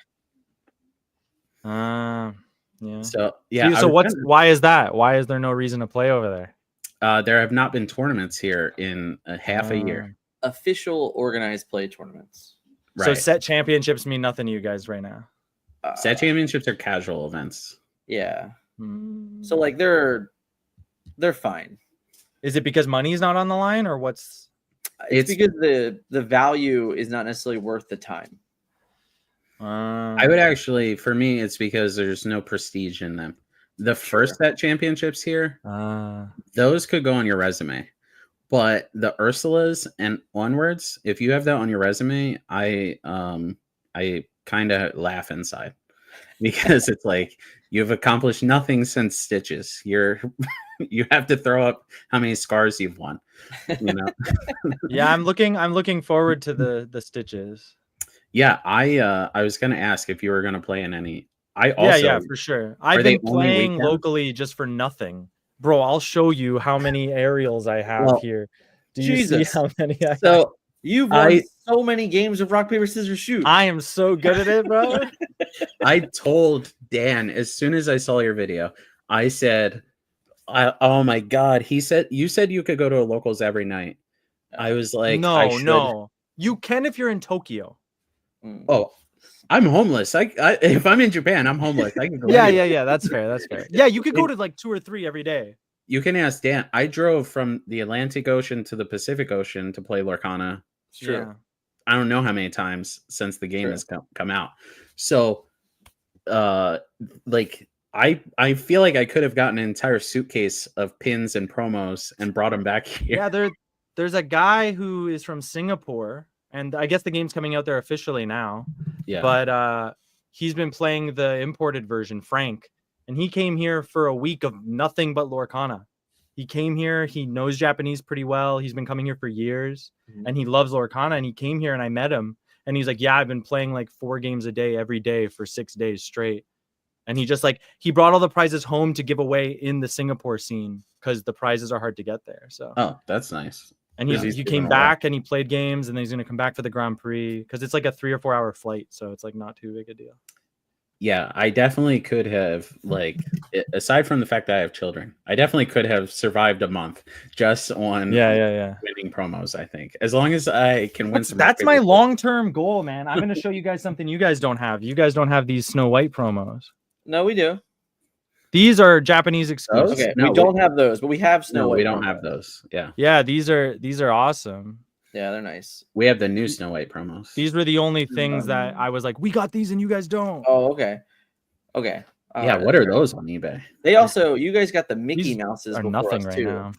Yeah. So yeah, So why is that? Why is there no reason to play over there? there have not been tournaments here in half a year. Official organized play tournaments. So Right. set championships mean nothing to you guys right now. Set championships are casual events. Yeah. Hmm. So like they're fine. Is it because money's not on the line, or what's? It's because the value is not necessarily worth the time. I would actually, for me, it's because there's no prestige in them. The first set championships here, those could go on your resume. But the Ursulas and onwards, if you have that on your resume, I kind of laugh inside because it's like you've accomplished nothing since Stitches. You have to throw up how many scars you've won. You know? Yeah, I'm looking forward to the Stitches. Yeah, I was gonna ask if you were gonna play in any. I also yeah, for sure. I've been playing locally just for nothing, bro. I'll show you how many aerials I have here. Do you see how many? So you've won so many games of rock paper scissors shoot. I am so good at it, bro. I told Dan as soon as I saw your video, I said, "Oh my god!" He said, "You said you could go to a locals every night." I was like, "No, you can if you're in Tokyo." Oh, I'm homeless. If I'm in Japan, I'm homeless. I can go. Yeah. That's fair. Yeah, you could go to like 2 or 3 every day. You can ask Dan. I drove from the Atlantic Ocean to the Pacific Ocean to play Lorcana. Sure. I don't know how many times since the game has come out. So, like I feel like I could have gotten an entire suitcase of pins and promos and brought them back here. Yeah, there's a guy who is from Singapore. And I guess the game's coming out there officially now. Yeah. But he's been playing the imported version, Frank. And he came here for a week of nothing but Lorcana. He came here. He knows Japanese pretty well. He's been coming here for years. And he loves Lorcana. And he came here and I met him. And he's like, yeah, I've been playing like 4 games a day every day for 6 days straight. And he just he brought all the prizes home to give away in the Singapore scene because the prizes are hard to get there. So that's nice. And he came back and he played games, and then he's going to come back for the Grand Prix because it's like a 3 or 4 hour flight. So it's like not too big a deal. Yeah, I definitely could have, like, aside from the fact that I have children, I definitely could have survived a month just on winning promos, I think. As long as I can win some. That's my long-term goal, man. I'm going to show you guys something you guys don't have. You guys don't have these Snow White promos. No, we do. These are Japanese exclusives. Okay, we don't have those, but we have Snow White. We don't have those. Yeah. Yeah, these are awesome. Yeah, they're nice. We have the new Snow White promos. These were the only things that I was like, we got these and you guys don't. Oh, okay. Okay. Yeah, what are those on eBay? They also, you guys got the Mickey Mouses are before nothing us right too. now.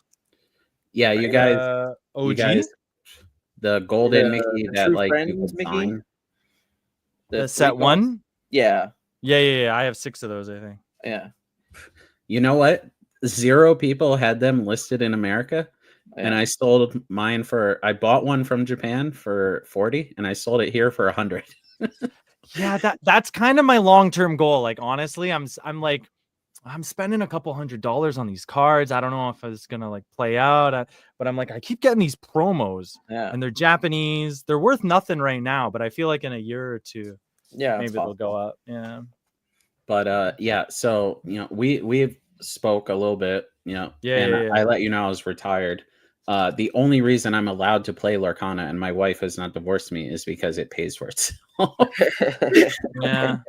Yeah, you guys. OG? You guys, the golden Mickey that True like Friends people Mickey? sign. The set one? Yeah. Yeah. I have 6 of those, I think. Yeah. You know what? 0 people had them listed in America. Yeah. And I sold mine I bought one from Japan for 40 and I sold it here for 100. Yeah, that's kind of my long-term goal. Like, honestly, I'm spending a couple $100 on these cards. I don't know if it's gonna like play out, but I'm like, I keep getting these promos, and they're Japanese. They're worth nothing right now, but I feel like in a year or two, maybe they'll go up. Yeah. But so we've spoke a little bit, I let you know I was retired. The only reason I'm allowed to play Lorcana and my wife has not divorced me is because it pays for itself. Yeah.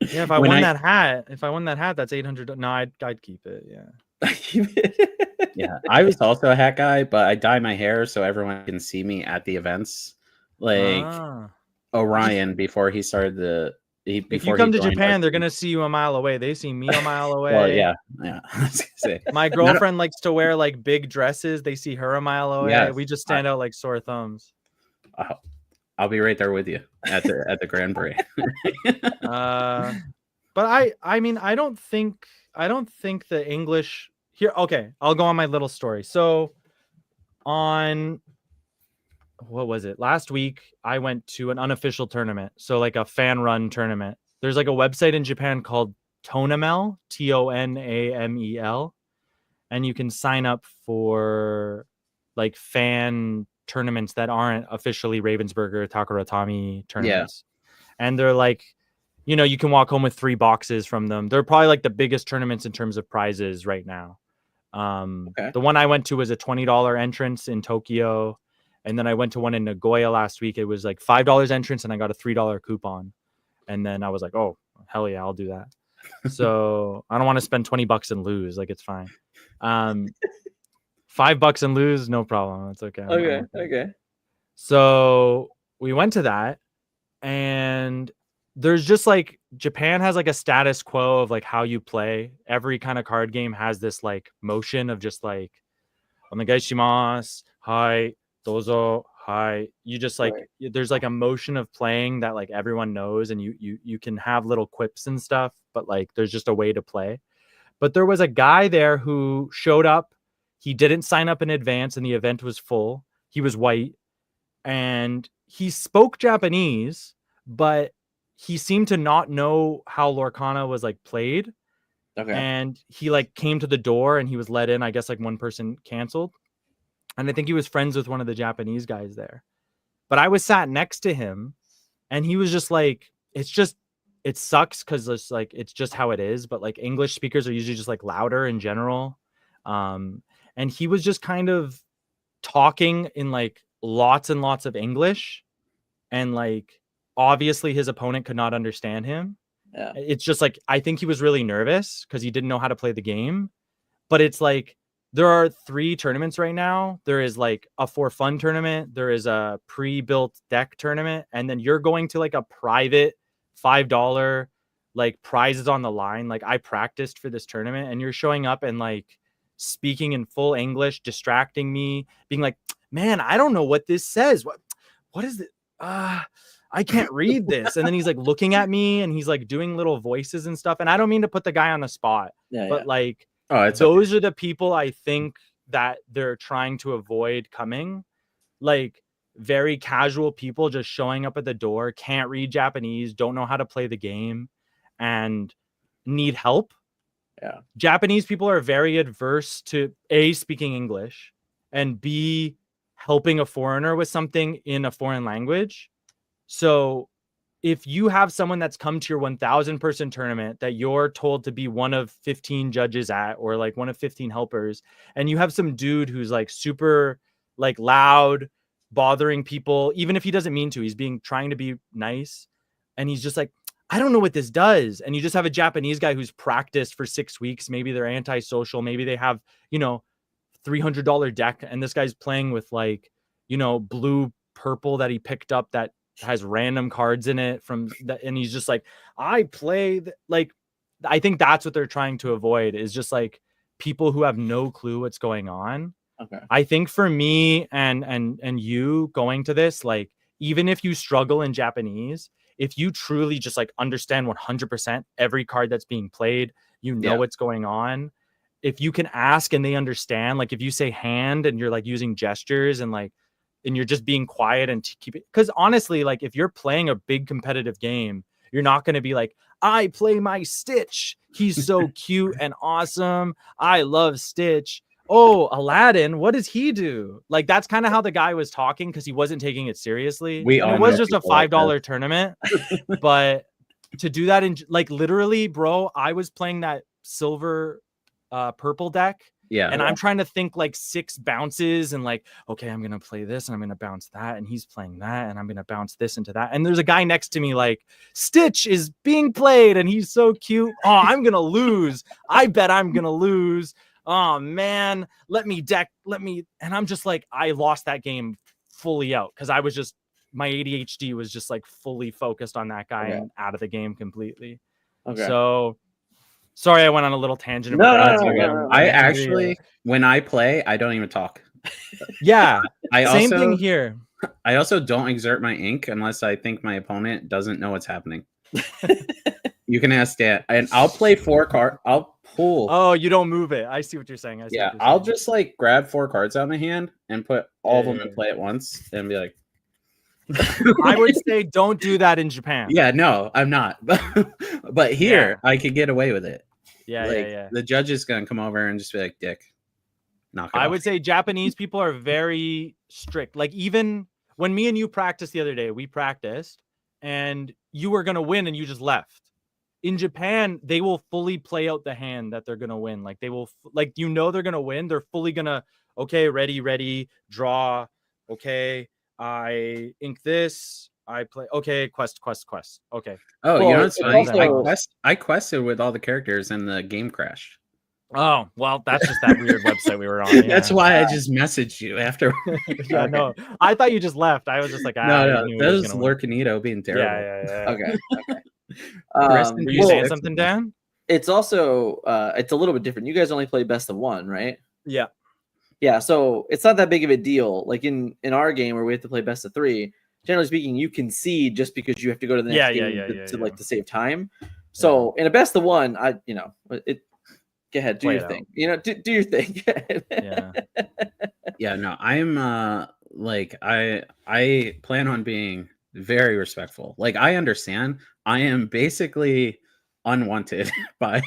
If I won that hat, that's $800. No, I'd keep it. Yeah. Yeah. I was also a hat guy, but I dye my hair so everyone can see me at the events. Like Orion before he started if you come to Japan, they're gonna see you a mile away. They see me a mile away. Well, yeah. My girlfriend likes to wear like big dresses. They see her a mile away. Yes. We just stand out like sore thumbs. I'll be right there with you at the Grand Prix. But I mean, I don't think the English here. Okay, I'll go on my little story. So on what was it? Last week, I went to an unofficial tournament. So like a fan run tournament. There's like a website in Japan called Tonamel, Tonamel. And you can sign up for like fan tournaments that aren't officially Ravensburger, Takuratami tournaments. And they're like, you know, you can walk home with 3 boxes from them. They're probably like the biggest tournaments in terms of prizes right now. The one I went to was a $20 entrance in Tokyo. And then I went to one in Nagoya last week. It was like $5 entrance and I got a $3 coupon. And then I was like, oh, hell yeah, I'll do that. So I don't want to spend $20 and lose. Like, it's fine. $5 and lose, no problem. It's okay. Okay. So we went to that, and there's just like, Japan has like a status quo of like how you play. Every kind of card game has this like motion of just like, onegai shimasu, hi, dozo, hi. You just like, there's like a motion of playing that like everyone knows, and you can have little quips and stuff, but like there's just a way to play. But there was a guy there who showed up. He didn't sign up in advance, and the event was full. He was white, and he spoke Japanese, but he seemed to not know how Lorcana was like played. And he like came to the door and he was let in. I guess like one person canceled. And I think he was friends with one of the Japanese guys there. But I was sat next to him, and he was just like, it sucks because it's like, it's just how it is. But like English speakers are usually just like louder in general. And he was just kind of talking in like lots and lots of English, and like obviously his opponent could not understand him. It's just like, I think he was really nervous because he didn't know how to play the game. But it's like, there are 3 tournaments right now. There is like a for fun tournament, there is a pre-built deck tournament, and then you're going to like a private $5 like prizes on the line. Like, I practiced for this tournament, and you're showing up and like speaking in full English, distracting me, being like, man, I don't know what this says. What is it? I can't read this. And then he's like looking at me, and he's like doing little voices and stuff. And I don't mean to put the guy on the spot, but like, those are the people I think that they're trying to avoid coming. Like, very casual people just showing up at the door, can't read Japanese, don't know how to play the game, and need help. Japanese people are very adverse to A, speaking English, and B, helping a foreigner with something in a foreign language. So if you have someone that's come to your 1,000 person tournament that you're told to be one of 15 judges at, or like one of 15 helpers, and you have some dude who's like super like loud, bothering people, even if he doesn't mean to, he's trying to be nice, and he's just like, I don't know what this does. And you just have a Japanese guy who's practiced for 6 weeks. Maybe they're antisocial. Maybe they have, you know, $300 deck, and this guy's playing with like, you know, blue purple that he picked up that has random cards in it from that, and he's just like, I play like, I think that's what they're trying to avoid, is just like people who have no clue what's going on. I think for me and you going to this, like, even if you struggle in Japanese, if you truly just like understand 100% every card that's being played, you know what's going on. If you can ask and they understand, like if you say hand and you're like using gestures and like, and you're just being quiet and to keep it, because honestly, like if you're playing a big competitive game, you're not going to be like, I play my Stitch, he's so cute and awesome, I love Stitch. Oh, Aladdin, what does he do? Like, that's kind of how the guy was talking, because he wasn't taking it seriously. It was just a $5 tournament. But to do that in like, literally, bro, I was playing that silver purple deck. And I'm trying to think like 6 bounces and like, okay, I'm going to play this and I'm going to bounce that. And he's playing that and I'm going to bounce this into that. And there's a guy next to me like, Stitch is being played and he's so cute. Oh, I'm going to lose. I bet I'm going to lose. Oh man, let me. And I'm just like, I lost that game fully out because I was just, my ADHD was just like fully focused on that guy and out of the game completely. So sorry, I went on a little tangent. No. I actually, when I play, I don't even talk. Same thing here. I also don't exert my ink unless I think my opponent doesn't know what's happening. You can ask Dan, and I'll play 4 cards. I'll Oh, you don't move it. I see what you're saying. Yeah, I'll just like grab 4 cards out of my hand and put all of them in play at once and be like. I would say don't do that in Japan. Yeah, no, I'm not. But here I could get away with it. Yeah, like, the judge is gonna come over and just be like, "Dick, knock it off." I would say Japanese people are very strict. Like even when me and you practiced the other day, we practiced and you were gonna win and you just left. In Japan, they will fully play out the hand that they're gonna win. Like they will, like they're gonna win. They're fully gonna ready, draw. Okay, I ink this. I play. Okay, quest. Okay. Oh, cool. You know what's funny? I quested with all the characters and the game crashed. Oh, well, that's just that weird website we were on. Yeah. That's why I just messaged you after. Yeah, no, I thought you just left. I was just like, no, that was Lorcanito being terrible. Yeah. Okay. Were you saying something, Dan? It's also it's a little bit different. You guys only play best of 1, right? Yeah. So it's not that big of a deal. Like in our game where we have to play best of 3, generally speaking, you concede just because you have to go to the next game to save time. So in a best of 1, go ahead, do your thing. Do your thing. Yeah, no, I'm I plan on being very respectful. Like I understand I am basically unwanted by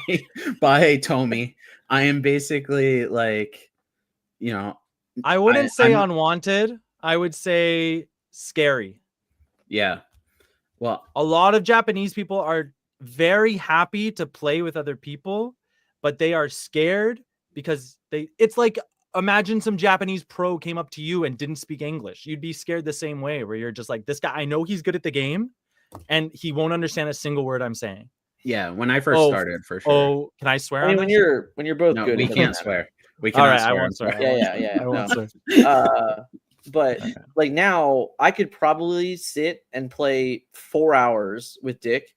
Tomy. I am basically like, I wouldn't say unwanted. I would say scary. Yeah. Well, a lot of Japanese people are very happy to play with other people, but they are scared because it's like, imagine some Japanese pro came up to you and didn't speak English. You'd be scared the same way, where you're just like, this guy, I know he's good at the game and he won't understand a single word I'm saying. Yeah, when I first started, for sure. Oh, can I swear? I mean, when you're both good, we can't swear. We can't. All right, swear. I won't swear. Yeah. I won't swear. But like now, I could probably sit and play 4 hours with Dick,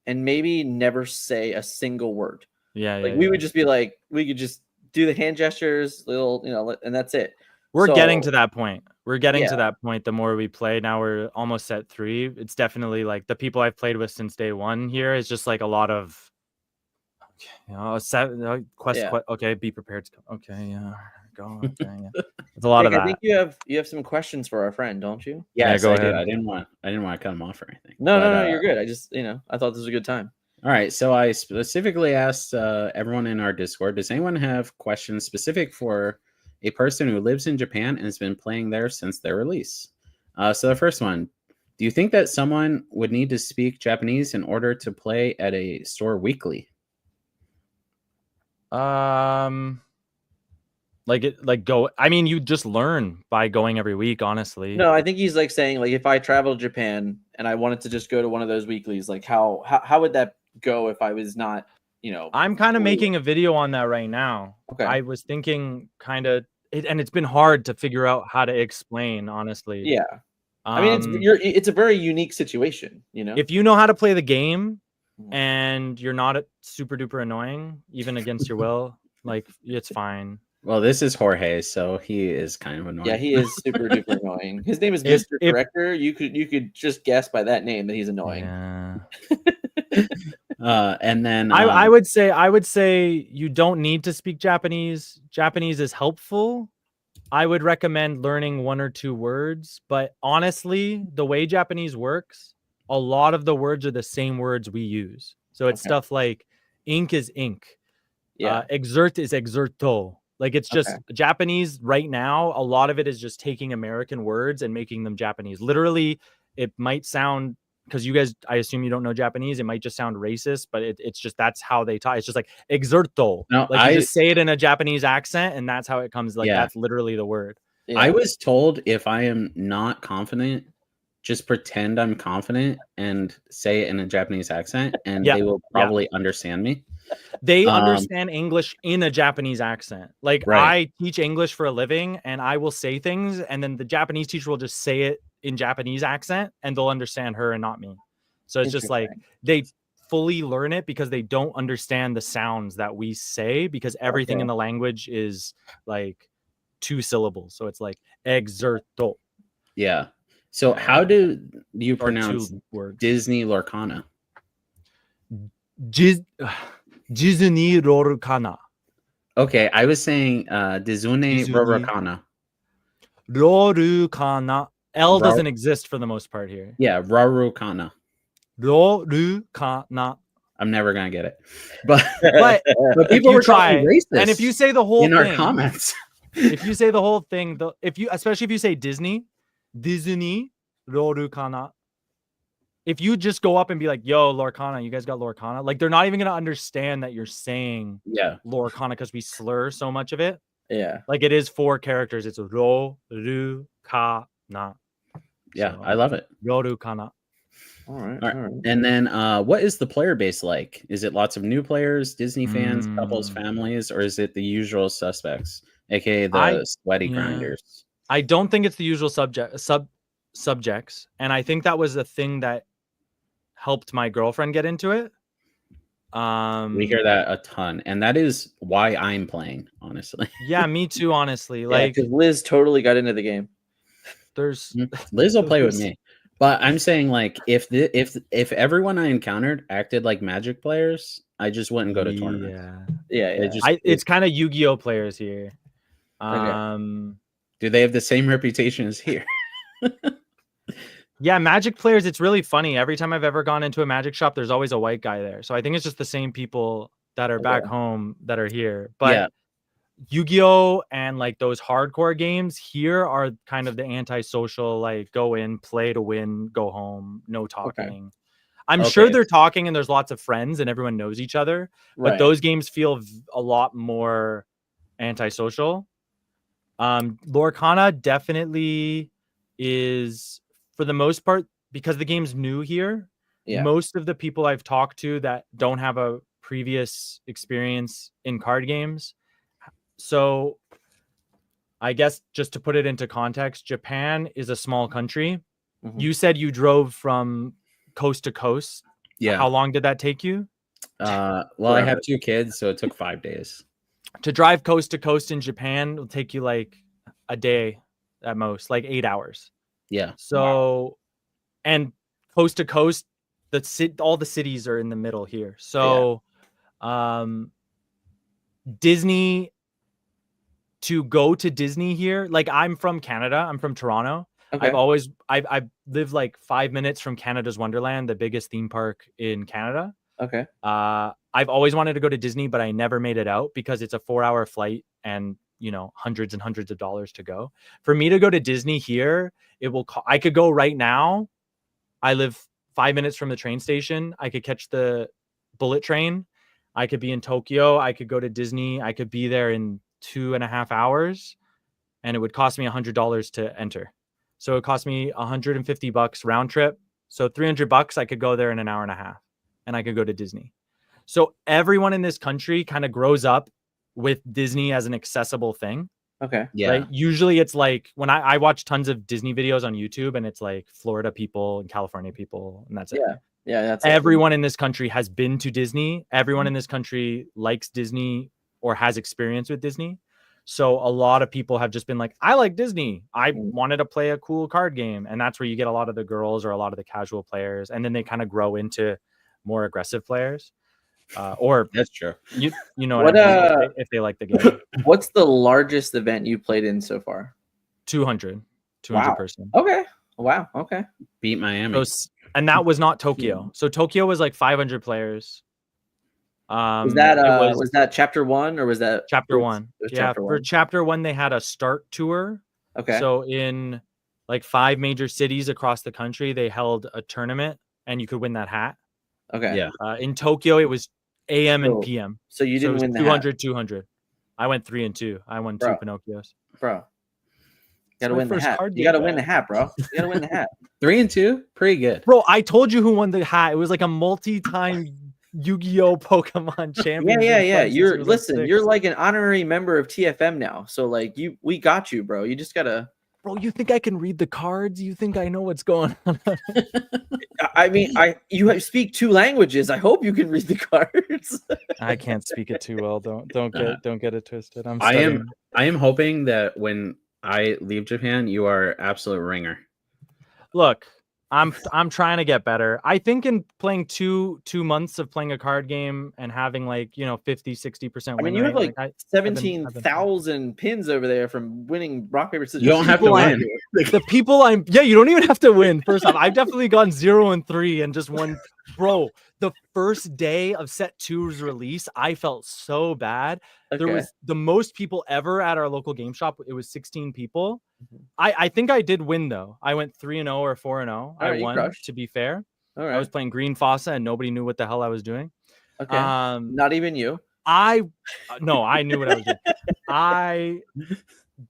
and maybe never say a single word. We would just be like, we could just do the hand gestures, and that's it. We're getting to that point. We're getting to that point. The more we play, now we're almost at 3. It's definitely like the people I've played with since day 1 here is just like a lot of, quest. Okay, be prepared to come. Okay, yeah, go. Okay, yeah. It's a lot of that. I think you have some questions for our friend, don't you? Yeah, go ahead. I didn't want to cut him off or anything. No, you're good. I just I thought this was a good time. All right, so I specifically asked everyone in our Discord, does anyone have questions specific for a person who lives in Japan and has been playing there since their release? So the first one, do you think that someone would need to speak Japanese in order to play at a store weekly? I mean, you just learn by going every week, honestly. No, I think he's like saying, like, if I travel to Japan and I wanted to just go to one of those weeklies, like how would that go if I was not, I'm kind of making a video on that right now. Okay. I was thinking and it's been hard to figure out how to explain, honestly. Yeah. I mean, it's a very unique situation, If you know how to play the game and you're not super duper annoying, even against your will, like, it's fine. Well, this is Jorge, so he is kind of annoying. Yeah, he is super duper annoying. His name is Mr. Director. You could just guess by that name that he's annoying. Yeah. And then I would say you don't need to speak Japanese. Japanese is helpful. I would recommend learning 1 or 2 words, but honestly, the way Japanese works, a lot of the words are the same words we use. So it's stuff like ink is ink. Exert is exerto. Like, it's just Japanese right now. A lot of it is just taking American words and making them Japanese. Literally, it might sound, because you guys, I assume you don't know Japanese, it might just sound racist, but it's just, that's how they talk. It's just like exerto. No, you just say it in a Japanese accent, and that's how it comes. Like, that's literally the word. Yeah. I was told if I am not confident, just pretend I'm confident and say it in a Japanese accent, and they will probably understand me. They understand English in a Japanese accent. Like, I teach English for a living, and I will say things, and then the Japanese teacher will just say it in Japanese accent, and they'll understand her and not me. So it's just like they fully learn it because they don't understand the sounds that we say, because everything in the language is like 2 syllables. So it's like exerto. Yeah. So how do you pronounce Disney Lorcana? Disney Lorcana. Okay, I was saying Disney Disney. Lorcana. Lorcana. L doesn't exist for the most part here. Yeah, Lorcana. Lorcana. I'm never gonna get it, but But people you were try, calling me racist. and if you say the whole in thing, our comments, if you say the whole thing, especially if you say Disney Lorcana. If you just go up and be like, "Yo, Lorcana, you guys got Lorcana," like they're not even gonna understand that you're saying Lorcana because we slur so much of it. Yeah, like it is 4 characters. It's ro ru ka na. Yeah, So, I love it. Ro ru kana. All right. And then what is the player base like? Is it lots of new players, Disney fans, couples, families, or is it the usual suspects, aka the sweaty grinders? I don't think it's the usual subjects, and I think that was the thing that helped my girlfriend get into it. We hear that a ton, and that is why I'm playing, honestly. Yeah, me too, honestly. Yeah, like because Liz totally got into the game. There's Liz will play with me. But I'm saying, like, if everyone I encountered acted like Magic players, I just wouldn't go to tournaments. Yeah. It's kind of Yu-Gi-Oh players here. Do they have the same reputation as here? Yeah, Magic players, it's really funny. Every time I've ever gone into a Magic shop, there's always a white guy there. So I think it's just the same people that are back home that are here. But Yu-Gi-Oh and like those hardcore games here are kind of the antisocial, like go in, play to win, go home, no talking. I'm sure they're talking and there's lots of friends and everyone knows each other, but those games feel a lot more antisocial. Lorcana definitely is, for the most part, because the game's new here. Most of the people I've talked to that don't have a previous experience in card games. So I guess just to put it into context, Japan is a small country. You said you drove from coast to coast. Yeah. How long did that take you? Well, I have 2 kids, so it took 5 days. To drive coast to coast in Japan will take you like a day at most, like 8 hours. Yeah. So, and coast to coast, all the cities are in the middle here. So, Disney, to go to Disney here, like I'm from Canada, I'm from Toronto. I've lived like 5 minutes from Canada's Wonderland, the biggest theme park in Canada. I've always wanted to go to Disney, but I never made it out because it's a 4-hour flight and, you know, hundreds and hundreds of dollars to go. For me to go to Disney here, I could go right now. I live 5 minutes from the train station. I could catch the bullet train. I could be in Tokyo. I could go to Disney. I could be there in 2.5 hours, and it would cost me $100 to enter. So it cost me $150 round trip. So $300, I could go there in an hour and a half, and I could go to Disney. So everyone in this country kind of grows up with Disney as an accessible thing. Yeah. Right? Usually it's like when I watch tons of Disney videos on YouTube, and it's like Florida people and California people, and that's it. Yeah, that's everyone in this country has been to Disney. Everyone in this country likes Disney or has experience with Disney. So a lot of people have just been like, I like Disney. I wanted to play a cool card game. And that's where you get a lot of the girls or a lot of the casual players. And then they kind of grow into more aggressive players. Or that's true. You know what I mean, if they like the game. What's the largest event you played in so far? 200 wow. person. Okay. Wow. Okay. Beat Miami. So, and that was not Tokyo. So Tokyo was like 500 players. Was that chapter 1 or was that chapter 1? Chapter 1. For chapter 1, they had a start tour. Okay. So in like 5 major cities across the country, they held a tournament and you could win that hat. Okay. Yeah. In Tokyo, it was AM and PM. So you didn't win the 200. I went 3 and 2. I won 2 Pinocchios. Bro. You gotta win the hat. You gotta win the hat, bro. You gotta win the hat. 3 and 2? Pretty good. Bro, I told you who won the hat. It was like a multi-time Yu-Gi-Oh Pokemon champion. Yeah. You're like an honorary member of TFM now. So like we got you, bro. You just gotta. Bro, you think I can read the cards? You think I know what's going on? I mean, you speak 2 languages. I hope you can read the cards. I can't speak it too well. Don't get it twisted. I am hoping that when I leave Japan, you are absolute ringer. Look, I'm trying to get better. I think in playing two months of playing a card game and having like 50-60% I mean, win you have rate, like I've been 17,000 pins over there from winning rock paper scissors. You don't have to win. The people you don't even have to win. First off, I've definitely gone 0-3 and just won. Bro, the first day of set 2's release, I felt so bad. Okay. There was the most people ever at our local game shop. It was 16 people. I think I did win though. I went 3-0 or 4-0. I won, crushed. to be fair. All right. I was playing Green Fossa and nobody knew what the hell I was doing. Okay. Not even you. No, I knew what I was doing. I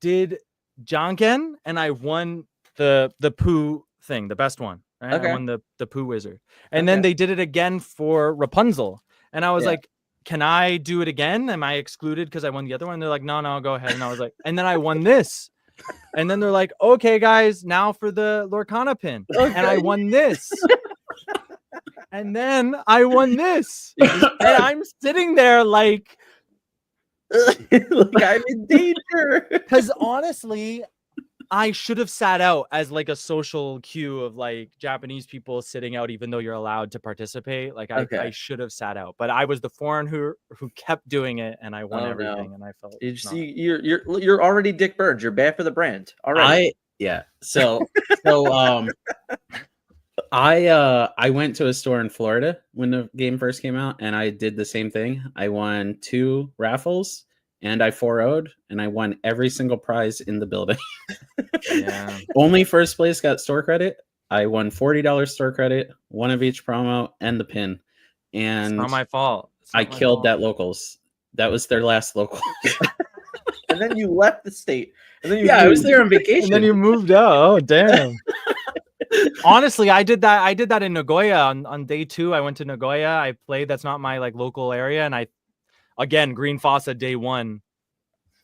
did Jonken and I won the poo thing, the best one. Right? Okay. I won the poo wizard. And then they did it again for Rapunzel. And I was like, can I do it again? Am I excluded because I won the other one? And they're like, no, go ahead. And I was like, and then I won this. And then they're like, okay, guys, now for the Lorcana pin. Okay. And I won this. And then I won this. And I'm sitting there like I'm in danger. Because honestly, I should have sat out as like a social cue of like Japanese people sitting out, even though you're allowed to participate. Like I should have sat out, but I was the foreigner who kept doing it, and I won everything. No. And I felt you're already Dick Burge. You're bad for the brand. All right. So I went to a store in Florida when the game first came out, and I did the same thing. I won 2 raffles. And I 4-0'd, and I won every single prize in the building. Yeah. Only first place got store credit. I won $40 store credit, one of each promo, and the pin. And it's not my fault. I killed that locals. That was their last local. And then you left the state. And then I was there on vacation. And then you moved out. Oh, damn. Honestly, I did that in Nagoya on day 2. I went to Nagoya. I played. That's not my like local area, and Again, Green Fossa day 1,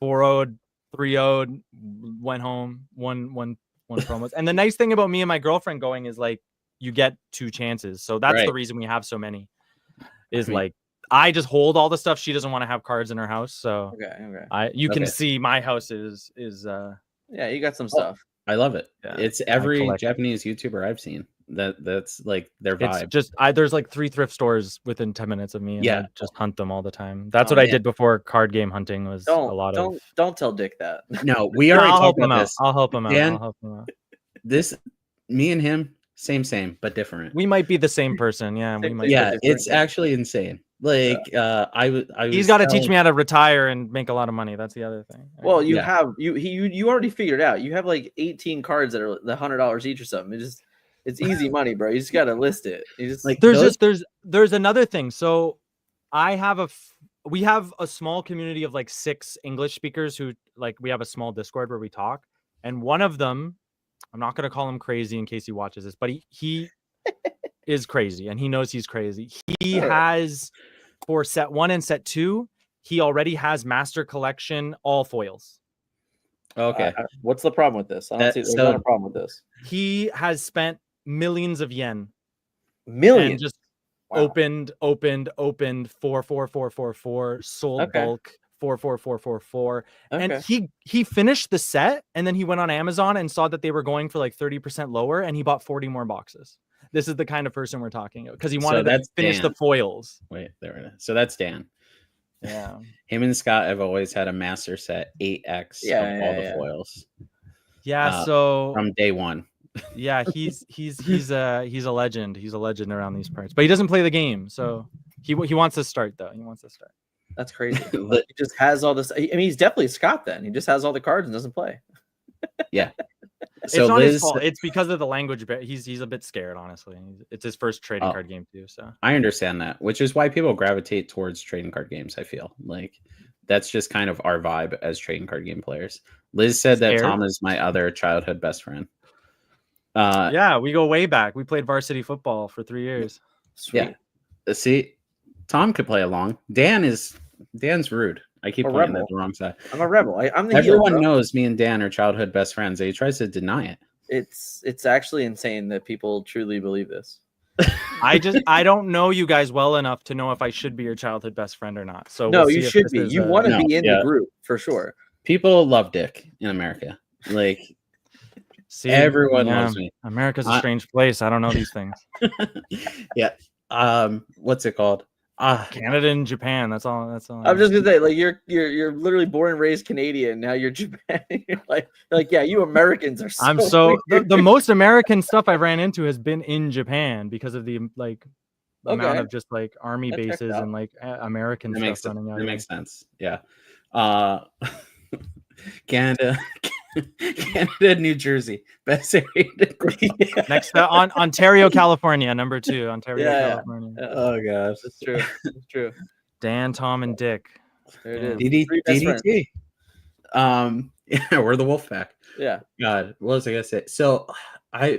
4-0'd, 3-0'd, went home, won promos. And the nice thing about me and my girlfriend going is like you get 2 chances. So that's the reason we have so many. Like I just hold all the stuff. She doesn't want to have cards in her house. So you can see my house is you got some stuff. I love it. Yeah. It's every Japanese YouTuber I've seen. That's like their vibe. It's just there's like 3 thrift stores within 10 minutes of me, and I just hunt them all the time. That's what I did before card game hunting was don't tell Dick that. No, we already talked about this. I'll help him out. This me and him same but different. We might be the same person. Yeah, we might. Yeah, it's actually insane. Like he's got to teach me how to retire and make a lot of money. That's the other thing. Well, you already figured out. You have like 18 cards that are the $100 each or something. It's easy money, bro. You just got to list it. You just like there's another thing. So we have a small community of like 6 English speakers who like we have a small Discord where we talk, and one of them, I'm not going to call him crazy in case he watches this, but he is crazy and he knows he's crazy. He has for set 1 and set 2, he already has Master Collection all foils. Okay. What's the problem with this? I don't see there's not a problem with this. He has spent millions of yen. Millions. And just opened 4 sold bulk 4. And he finished the set, and then he went on Amazon and saw that they were going for like 30% lower, and he bought 40 more boxes. This is the kind of person we're talking about because he wanted to finish the foils. Wait, there it is. So that's Dan. Yeah. Him and Scott have always had a master set 8x of all the foils. Yeah, so from day 1. Yeah, he's a legend. He's a legend around these parts. But he doesn't play the game, so he wants to start though. He wants to start. That's crazy. He just has all this. I mean, he's definitely Scott then. He just has all the cards and doesn't play. Yeah. So it's not his fault. It's because of the language. He's a bit scared, honestly. It's his first trading card game too. So I understand that, which is why people gravitate towards trading card games. I feel like that's just kind of our vibe as trading card game players. Liz said that Tom is my other childhood best friend. Yeah, we go way back. We played varsity football for 3 years. Sweet. Yeah. See, Tom could play along. Dan's rude. I keep pointing at the wrong side. I'm a rebel. Everyone knows me and Dan are childhood best friends. He tries to deny it. It's actually insane that people truly believe this. I don't know you guys well enough to know if I should be your childhood best friend or not. So no, you should be. You want to be in the group for sure. People love Dick in America. Like See, Everyone loves me. America's a strange place. I don't know these things. Yeah. What's it called? Canada and Japan. That's all. I'm just gonna say, like, you're literally born and raised Canadian. Now you're Japan. You're like, yeah, you Americans are. The most American stuff I've ran into has been in Japan because of the amount of just like army bases and like American stuff running out. That makes sense. Yeah. Canada, New Jersey, best area. Next on Ontario, California, number 2. Ontario, California. Yeah. Oh gosh, that's true. That's true. Dan, Tom, and Dick. There it is. DDT. Yeah, we're the wolf pack. Yeah. God, what was I gonna say? So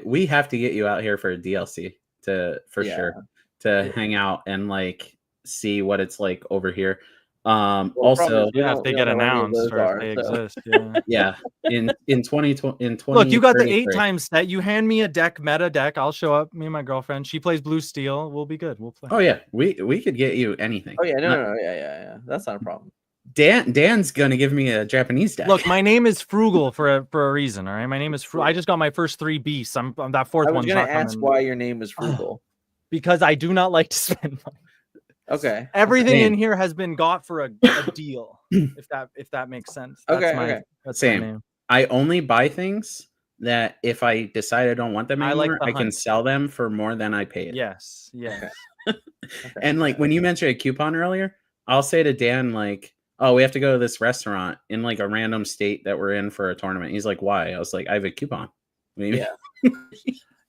we have to get you out here for a DLC for sure to hang out and like see what it's like over here. Also, if they get announced or if they exist. Yeah. In 2020, look, you got the 8-time set. You hand me a meta deck. I'll show up. Me and my girlfriend. She plays blue steel. We'll be good. We'll play. Oh yeah, we could get you anything. Oh yeah, no, yeah. That's not a problem. Dan's gonna give me a Japanese deck. Look, my name is Frugal for a reason. All right, my name is Frugal. I just got my first 3 beasts. I'm that fourth one. I was gonna ask why your name is Frugal. Because I do not like to spend money. Okay. Everything in here has been got for a deal. if that makes sense. That's my name. I only buy things that if I decide I don't want them anymore, I can sell them for more than I paid. Yes. And like when you mentioned a coupon earlier, I'll say to Dan like, "Oh, we have to go to this restaurant in like a random state that we're in for a tournament." He's like, "Why?" I was like, "I have a coupon." Yeah.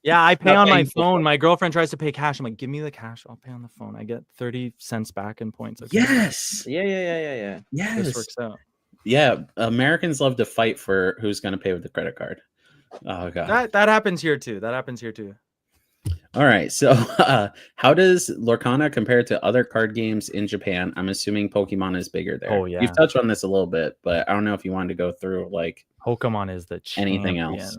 Yeah, I pay on my phone. My girlfriend tries to pay cash. I'm like, give me the cash. I'll pay on the phone. I get 30 cents back in points. Okay. Yes. Yeah. Yes. This works out. Yeah. Americans love to fight for who's going to pay with the credit card. Oh, God. That happens here, too. All right. So how does Lorcana compare to other card games in Japan? I'm assuming Pokemon is bigger there. Oh, yeah. You've touched on this a little bit, but I don't know if you wanted to go through like Pokemon is the anything else.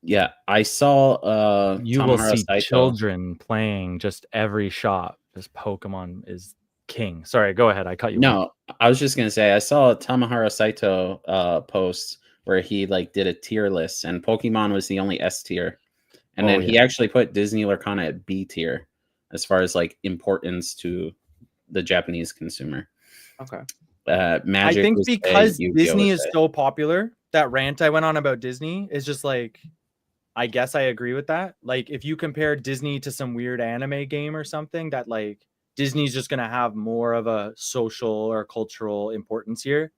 Yeah, I saw you will see children playing just every shop. This Pokemon is king. Sorry, go ahead. I cut you. No, I was just gonna say I saw Tamahara Saito post where he like did a tier list and Pokemon was the only S tier. And then he actually put Disney Lorcana at B tier as far as like importance to the Japanese consumer. Okay. Magic. I think because Disney is so popular, that rant I went on about Disney is just like, I guess I agree with that. Like, if you compare Disney to some weird anime game or something, that like Disney's just going to have more of a social or cultural importance here.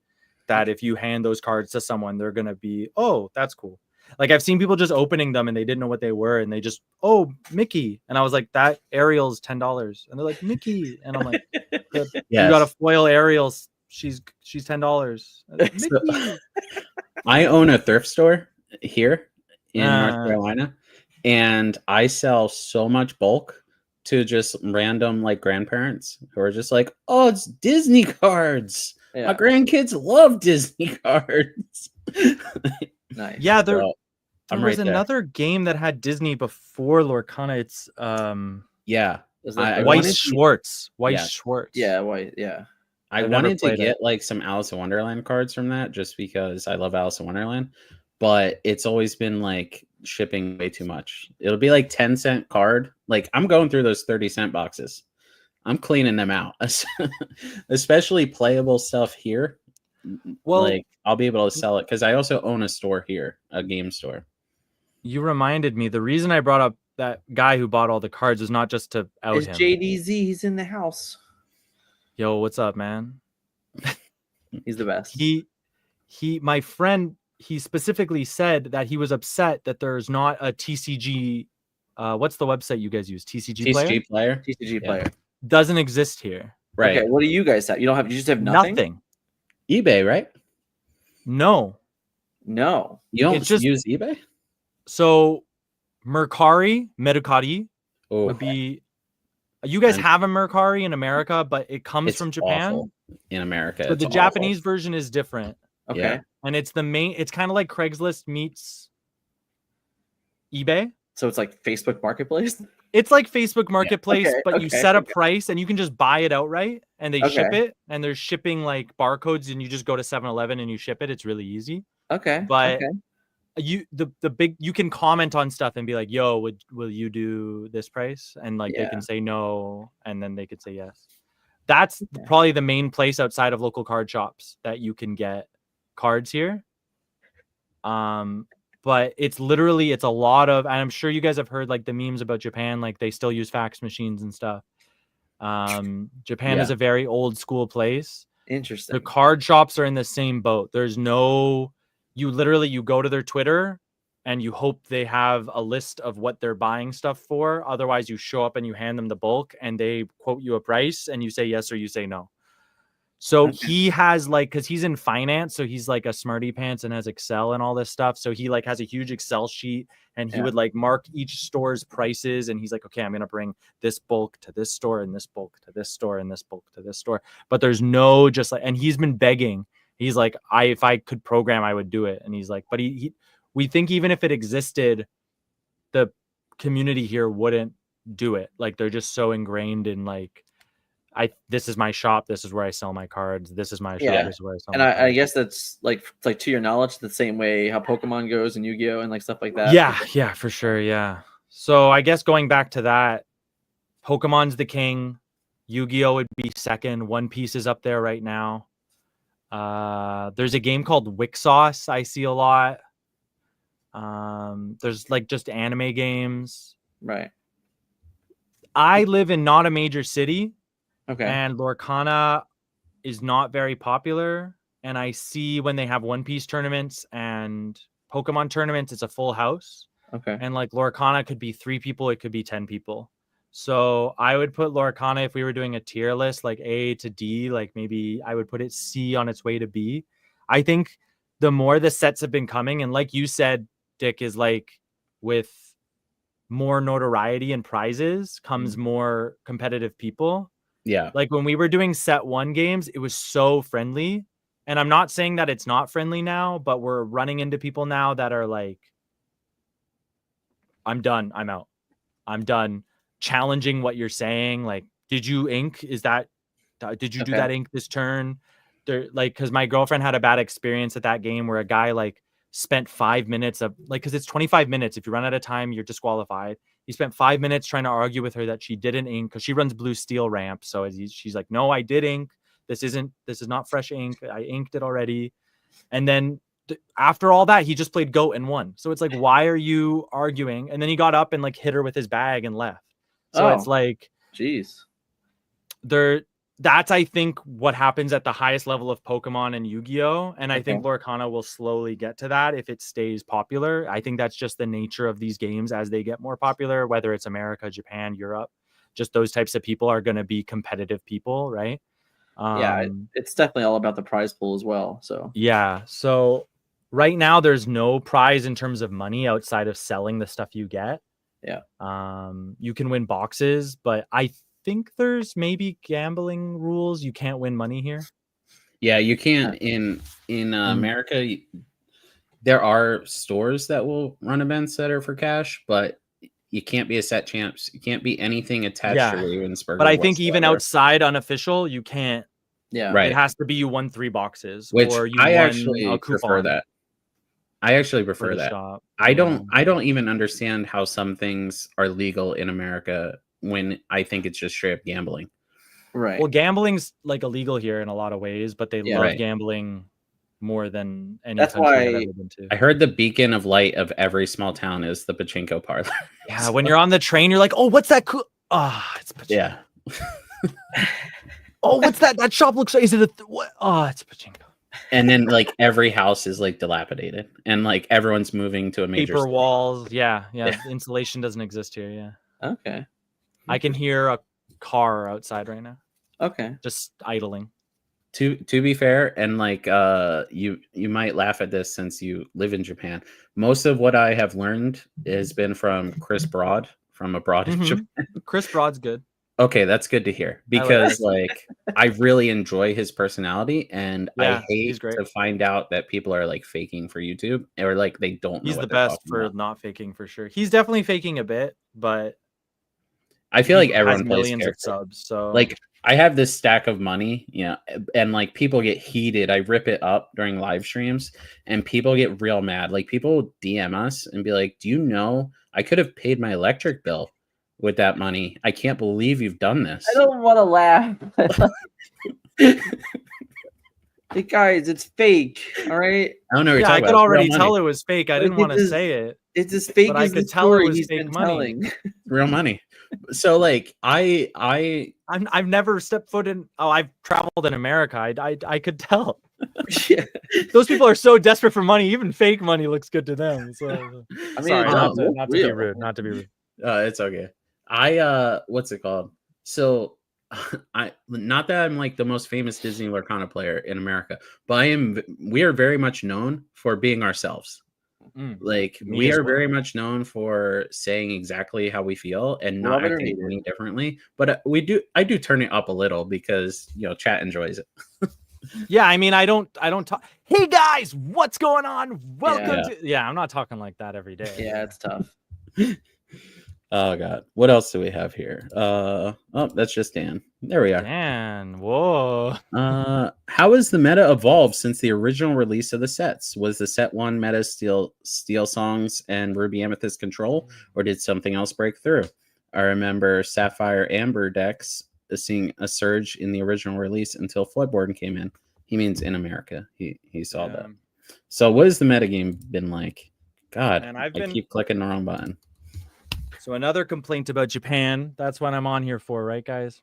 That if you hand those cards to someone, they're going to be, oh, that's cool. Like, I've seen people just opening them and they didn't know what they were. And they just, oh, Mickey. And I was like, that Ariel's $10. And they're like, Mickey. And I'm like, you got a foil Ariel. She's $10. Like, Mickey. I own a thrift store here in North Carolina, and I sell so much bulk to just random like grandparents who are just like, oh, it's Disney cards. My grandkids love Disney cards. Nice. Yeah, there was another game that had Disney before Lorcana. It's White Schwartz. Yeah, White. Yeah. I wanted to get like some Alice in Wonderland cards from that just because I love Alice in Wonderland. But it's always been like shipping way too much. It'll be like 10-cent card. Like I'm going through those 30-cent boxes. I'm cleaning them out, especially playable stuff here. Well, like I'll be able to sell it because I also own a store here, a game store. You reminded me. The reason I brought up that guy who bought all the cards was not just to out him. JDZ. He's in the house. Yo, what's up, man? He's the best. My friend. He specifically said that he was upset that there's not a TCG. What's the website you guys use? TCG Player? TCG Player. Doesn't exist here. Right. Okay, what do you guys have? You just have nothing? Nothing. eBay, right? No. You don't use eBay? So Mercari would be... You guys have a Mercari in America, but it comes from Japan? In America. So the Japanese version is different. Okay. Yeah. And it's kind of like Craigslist meets eBay. So it's like Facebook Marketplace? It's like Facebook Marketplace, but you set a price and you can just buy it outright and they ship it. And there's shipping like barcodes and you just go to 7-Eleven and you ship it. It's really easy. Okay. But the big, you can comment on stuff and be like, yo, will you do this price? And like they can say no, and then they could say yes. That's probably the main place outside of local card shops that you can get cards here. But it's a lot of, and I'm sure you guys have heard like the memes about Japan, like they still use fax machines and stuff. Japan is a very old school place. Interesting. The card shops are in the same boat. There's no, you go to their Twitter and you hope they have a list of what they're buying stuff for. Otherwise, you show up and you hand them the bulk and they quote you a price and you say yes or you say no. So he has like, because he's in finance, so he's like a smarty pants and has Excel and all this stuff. So he like has a huge Excel sheet and he would like mark each store's prices. And he's like, okay, I'm going to bring this bulk to this store and this bulk to this store and this bulk to this store. But there's no just like, and he's been begging. He's like, if I could program, I would do it. And he's like, but we think even if it existed, the community here wouldn't do it. Like they're just so ingrained in like, this is my shop. This is where I sell my cards. This is my shop. This is where I sell my cards. I guess that's like to your knowledge, the same way how Pokemon goes and Yu-Gi-Oh and like stuff like that. Yeah, for sure. Yeah. So I guess going back to that, Pokemon's the king. Yu-Gi-Oh would be second. One Piece is up there right now. There's a game called Wixos I see a lot. There's like just anime games. Right. I live in not a major city. Okay. And Lorcana is not very popular. And I see when they have One Piece tournaments and Pokemon tournaments, it's a full house. Okay. And like Lorcana could be 3 people, it could be 10 people. So I would put Lorcana, if we were doing a tier list, like A to D, like maybe I would put it C on its way to B. I think the more the sets have been coming, and like you said, Dick, is like with more notoriety and prizes comes more competitive people. Yeah. Like when we were doing set 1 games, it was so friendly. And I'm not saying that it's not friendly now, but we're running into people now that are like, I'm done. I'm out. I'm done challenging what you're saying. Like, did you ink? Did you do that ink this turn? There, like, because my girlfriend had a bad experience at that game where a guy like spent 5 minutes of like, because it's 25 minutes. If you run out of time, you're disqualified. He spent 5 minutes trying to argue with her that she didn't ink because she runs blue steel ramp. So she's like, no, I did ink. This is not fresh ink. I inked it already. And then after all that, he just played GOAT and won. So it's like, why are you arguing? And then he got up and like hit her with his bag and left. So it's like, jeez, that's, I think, what happens at the highest level of Pokemon and Yu-Gi-Oh! And I think Lorcana will slowly get to that if it stays popular. I think that's just the nature of these games as they get more popular, whether it's America, Japan, Europe. Just those types of people are going to be competitive people, right? It's definitely all about the prize pool as well. So yeah. So right now, there's no prize in terms of money outside of selling the stuff you get. Yeah. You can win boxes, but I think there's maybe gambling rules. You can't win money here. Yeah, you can't in America. There are stores that will run events that are for cash, but you can't be a set champs. You can't be anything attached to Ravensburger. But I think even outside unofficial, you can't. Yeah, right. It has to be you won 3 boxes, which or you I won actually a prefer that. I actually prefer that. Shop. I don't even understand how some things are legal in America when I think it's just straight up gambling. Right. Well, gambling's like illegal here in a lot of ways, but they love gambling more than any country I've ever been to. I heard the beacon of light of every small town is the pachinko parlor. Yeah, when you're on the train, you're like, oh, what's that cool? It's pachinko. Yeah. Oh, what's that? That shop looks like, is it what? Oh, it's pachinko. And then like every house is like dilapidated and like everyone's moving to a major paper city. walls. Yeah. Insulation doesn't exist here. Yeah. Okay. I can hear a car outside right now. Okay. Just idling. To be fair, and like you might laugh at this since you live in Japan. Most of what I have learned has been from Chris Broad from abroad in Japan. Chris Broad's good. Okay, that's good to hear because like I really enjoy his personality, and I hate to find out that people are like faking for YouTube or like they don't know. He's the best for not faking for sure. He's definitely faking a bit, but I feel like has everyone plays millions of character. subs. So Like I have this stack of money, and like people get heated. I rip it up during live streams, and people get real mad. Like people DM us and be like, "Do you know I could have paid my electric bill with that money? I can't believe you've done this." I don't want to laugh. Hey guys, it's fake. All right. I don't know what you're yeah, I talking could about. It's real already money. tell it was fake. I Like, didn't want to it's say it. It's as fake But I as the could tell it story was he's fake been money. telling. Real money. So like I've never stepped foot in. Oh, I've traveled in America. I could tell. Yeah. Those people are so desperate for money. Even fake money looks good to them. So I mean, sorry, it's not to be real. rude. Not to be rude. it's okay. What's it called? So I not that I'm like the most famous Disney Lorcana player in America, but we are very much known for being ourselves. Like Me we as are well. very much known for saying exactly how we feel and not Love it or acting hate it. any differently. But I do turn it up a little because chat enjoys it. Yeah, I mean, I don't talk. Hey guys, what's going on? Welcome Yeah. to. Yeah, I'm not talking like that every day. Yeah, it's tough. Oh god, what else do we have here? Oh, that's just Dan. There we are. Dan, whoa. How has the meta evolved since the original release of the sets? Was the set one meta Steel Songs and Ruby Amethyst Control, or did something else break through? I remember Sapphire Amber decks seeing a surge in the original release until Floodborn came in. He means in America. He saw that. So what has the metagame been like? God, And I keep clicking the wrong button. So another complaint about Japan. That's what I'm on here for, right, guys?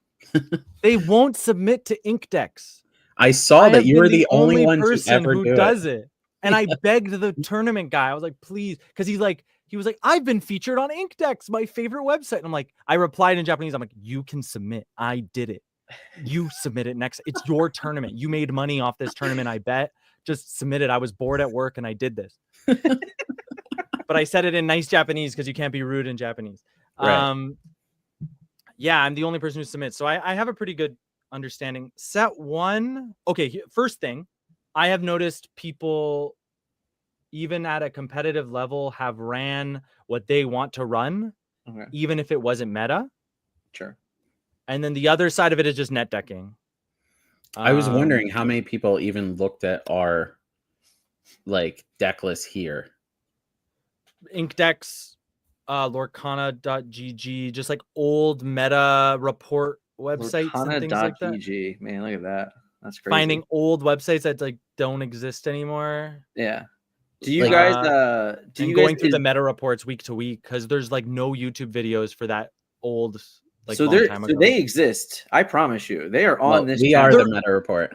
They won't submit to ink decks. I saw that you were the only one to person ever who do does it. it. And I begged the tournament guy. I was like, please, because he was like, I've been featured on Ink Decks, my favorite website. And I'm like, I replied in Japanese. I'm like, you can submit. I did it. You submit it next. It's your tournament. You made money off this tournament. I bet. Just submit it. I was bored at work and I did this. But I said it in nice Japanese because you can't be rude in Japanese. Right. Yeah, I'm the only person who submits. So I have a pretty good understanding. Set one. Okay, first thing, I have noticed people, even at a competitive level, have ran what they want to run, even if it wasn't meta. Sure. And then the other side of it is just net decking. I was wondering how many people even looked at our like deck list here. Ink decks, Lorcana.gg, just like old meta report websites and things like that. Lorcana.gg, man, look at that. That's crazy. Finding old websites that like don't exist anymore. Yeah. Do you guys going through the meta reports week to week because there's like no YouTube videos for that old like so long time ago. They exist. I promise you. They are on this. We are the meta report.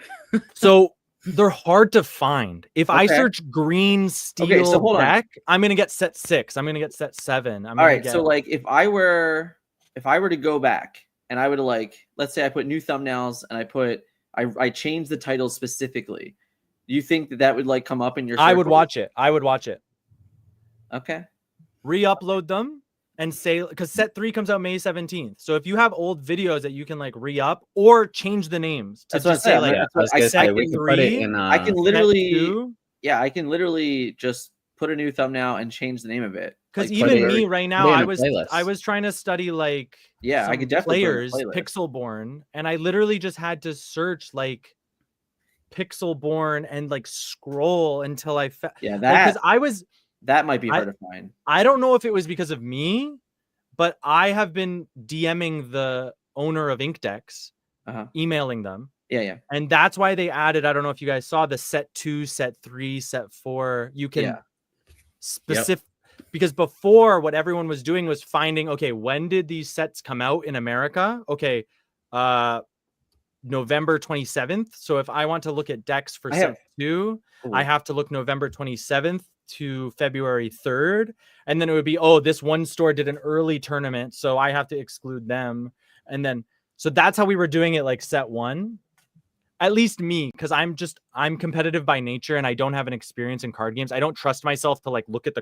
So they're hard to find. If I search green steel deck, I'm gonna get set 6. I'm gonna get set 7. All right. So like if I were to go back and I would like, let's say I put new thumbnails and I changed the title specifically. Do you think that would like come up in your circle? I would watch it. Okay. Re-upload them and say, because set 3 comes out May 17th. So if you have old videos that you can like re-up or change the names to just say like I can literally just put a new thumbnail and change the name of it. Because like, even me right now, I was trying to study like I could definitely players Pixelborn, and I literally just had to search like Pixelborn and like scroll until I found that might be hard to find. I don't know if it was because of me, but I have been DMing the owner of Ink Decks, emailing them. Yeah. And that's why they added, I don't know if you guys saw the set 2, set 3, set 4. You can because before what everyone was doing was finding, okay, when did these sets come out in America? Okay, November 27th. So if I want to look at decks for set 2, I have to look November 27th to February 3rd. And then it would be, this one store did an early tournament, so I have to exclude them. And then, so that's how we were doing it like set 1. At least me, because I'm competitive by nature and I don't have an experience in card games. I don't trust myself to like look at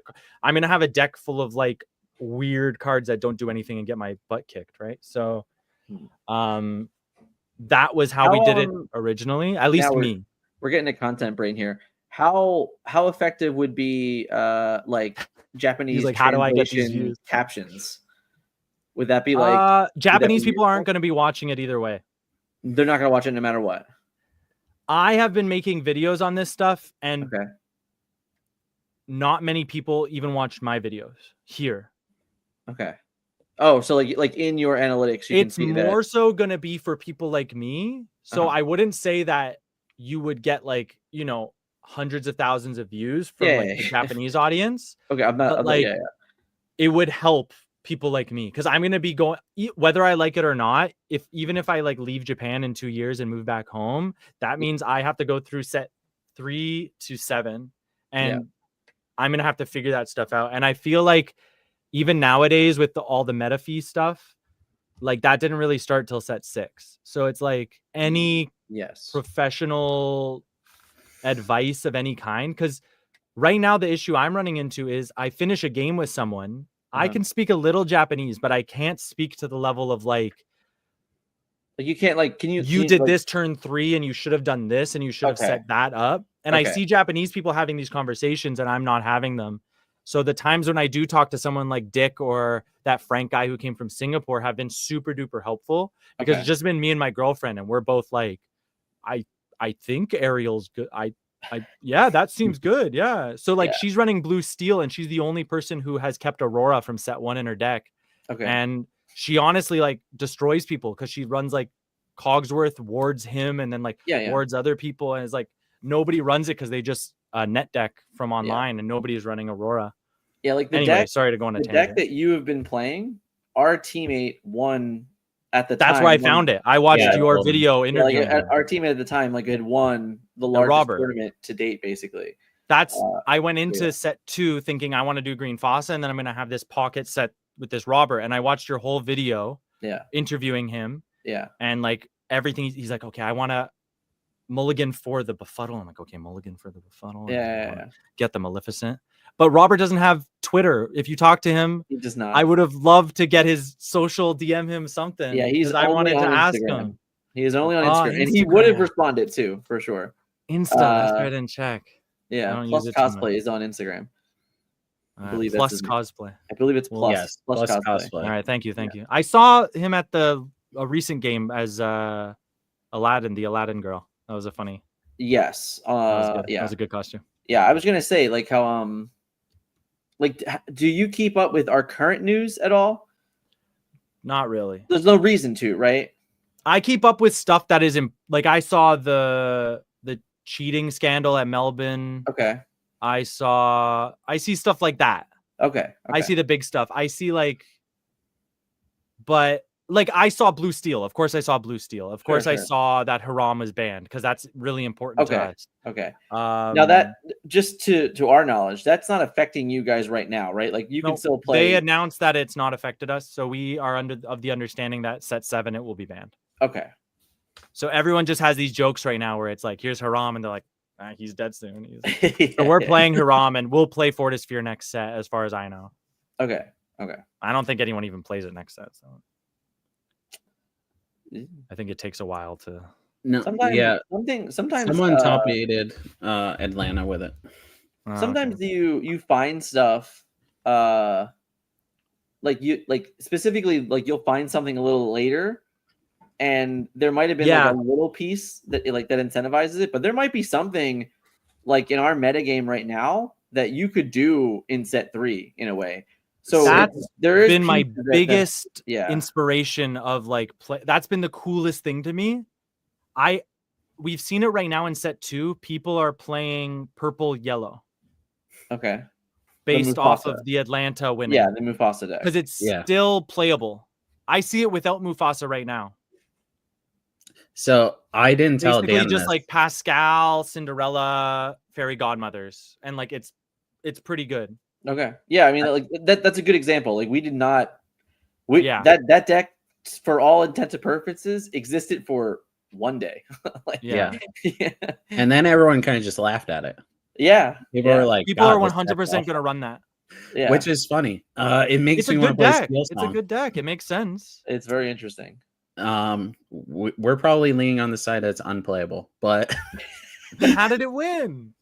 I'm going to have a deck full of like weird cards that don't do anything and get my butt kicked. Right. So, that was how we did it originally, at least me. We're getting a content brain here. How effective would be like Japanese like how do I get these views? Captions? Would that be like Japanese be people aren't going to be watching it either way. They're not going to watch it no matter what. I have been making videos on this stuff, and Okay. not many people even watched my videos here. Okay. Oh, so like in your analytics, you can It's see more that. so going to be for people like me. So I wouldn't say that you would get like, you know, hundreds of thousands of views from like the Japanese audience. Okay, but like it would help people like me, because I'm going to be going, whether I like it or not, even if I like leave Japan in 2 years and move back home, that means I have to go through set 3 to 7, and I'm going to have to figure that stuff out. And I feel like even nowadays with all the meta fee stuff, like that didn't really start till set 6. So it's like any professional advice of any kind, because right now the issue I'm running into is I finish a game with someone, I can speak a little Japanese, but I can't speak to the level of like you can't like, you did like, this turn 3 and you should have done this and you should have set that up. And I see Japanese people having these conversations and I'm not having them. So the times when I do talk to someone like Dick or that Frank guy who came from Singapore have been super duper helpful, because it's just been me and my girlfriend, and we're both like, I think Ariel's good. Yeah, that seems good. Yeah. So like she's running Blue Steel, and she's the only person who has kept Aurora from set 1 in her deck. Okay. And she honestly like destroys people because she runs like Cogsworth wards him and then like wards other people. And it's like nobody runs it because they just net deck from online and nobody is running Aurora. Yeah, like the anyway, deck, sorry to go on a the tangent. deck that you have been playing, our teammate won at the time. That's where I found it. I watched your video interviewing like, our teammate at the time like had won the largest tournament to date, basically. That's I went into set 2 thinking I want to do Green Fossa, and then I'm going to have this pocket set with this Robert. And I watched your whole video interviewing him. Yeah. And like everything, he's like, okay, I want to mulligan for the befuddle. I'm like, okay, mulligan for the befuddle. Get the Maleficent. But Robert doesn't have Twitter. If you talk to him, he does not. I would have loved to get his social, DM him something. Yeah, I wanted to ask him. He is only on Instagram, and he would have responded too, for sure. Insta, that's why I didn't check. Yeah, Plus Cosplay is on Instagram. I believe Plus Cosplay. I believe it's Plus. Yes, Plus Cosplay. All right, thank you. I saw him at a recent game as Aladdin, the Aladdin girl. That was a funny. Yes. That was a good costume. Yeah, I was gonna say like how like, do you keep up with our current news at all? Not really. There's no reason to, right? I keep up with stuff that is like I saw the cheating scandal at Melbourne. Okay. I see stuff like that. Okay. I see the big stuff. I see but like I saw Blue Steel. Of course I saw Blue Steel. Of course I saw that Haram was banned, because that's really important to us. Okay. Now that, just to our knowledge, that's not affecting you guys right now, right? Like you can still play. They announced that it's not affected us, so we are of the understanding that set 7 it will be banned. Okay. So everyone just has these jokes right now where it's like, here's Haram, and they're like, he's dead soon. So we're playing Haram, and we'll play Fortisphere next set, as far as I know. Okay. I don't think anyone even plays it next set, so I think it takes a while to. No, sometimes someone top 8'd Atlanta with it. Sometimes you find stuff like specifically like you'll find something a little later, and there might have been like a little piece that incentivizes it, but there might be something like in our metagame right now that you could do in set 3 in a way. So that's been my biggest inspiration of like play. That's been the coolest thing to me. We've seen it right now in set 2. People are playing purple yellow. Okay. Based off of the Atlanta winning. Yeah, the Mufasa deck. Because it's still playable. I see it without Mufasa right now. So I didn't tell Dan just this. like Pascal, Cinderella, Fairy Godmothers, and like it's pretty good. Okay. Yeah, I mean like that's a good example. Like we did not that deck for all intents and purposes existed for one day. And then everyone kind of just laughed at it. Yeah. People are 100% going to run that. Yeah. Which is funny. It makes me want to play Steel Song. It's a good deck. It makes sense. It's very interesting. We're probably leaning on the side that's unplayable, but how did it win?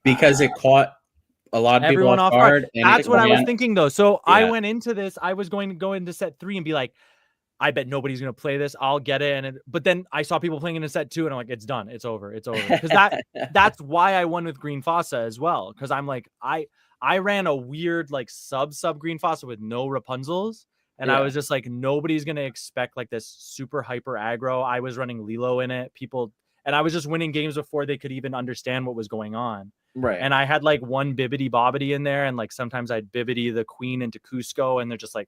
Because it caught a lot of people Everyone off off guard. guard. And That's it what I was ran- thinking though. So I Yeah. went into this. I was going to go into set 3 and be like, I bet nobody's gonna play this. I'll get it. But then I saw people playing in set 2, and I'm like, it's done. It's over. It's over. Because that's why I won with Green Fossa as well. Because I'm like, I ran a weird like sub Green Fossa with no Rapunzels. And I was just like, nobody's gonna expect like this super hyper aggro. I was running Lilo in it. And I was just winning games before they could even understand what was going on. Right. And I had like one Bibbidi Bobbidi in there, and like sometimes I'd Bibbidi the queen into Cusco, and they're just like,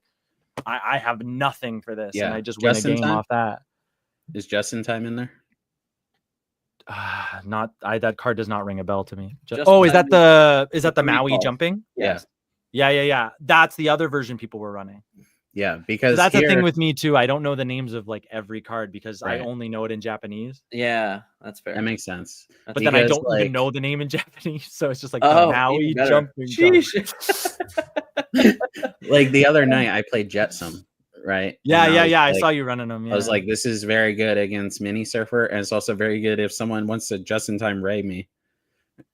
I have nothing for this, and I just win a game off that. Is Just in Time in there? That card does not ring a bell to me. Is that the Maui jumping? Yes. Yeah. That's the other version people were running. Yeah, because that's the thing with me too. I don't know the names of like every card because I Right. only know it in Japanese. Yeah, that's fair. That makes sense. But then I don't even know the name in Japanese, so it's just like the Maui even better. jumping. Like the other night, I played Jetsam, right? Yeah. And I saw you running them. Yeah. I was like, this is very good against Mini Surfer, and it's also very good if someone wants to just in time raid me.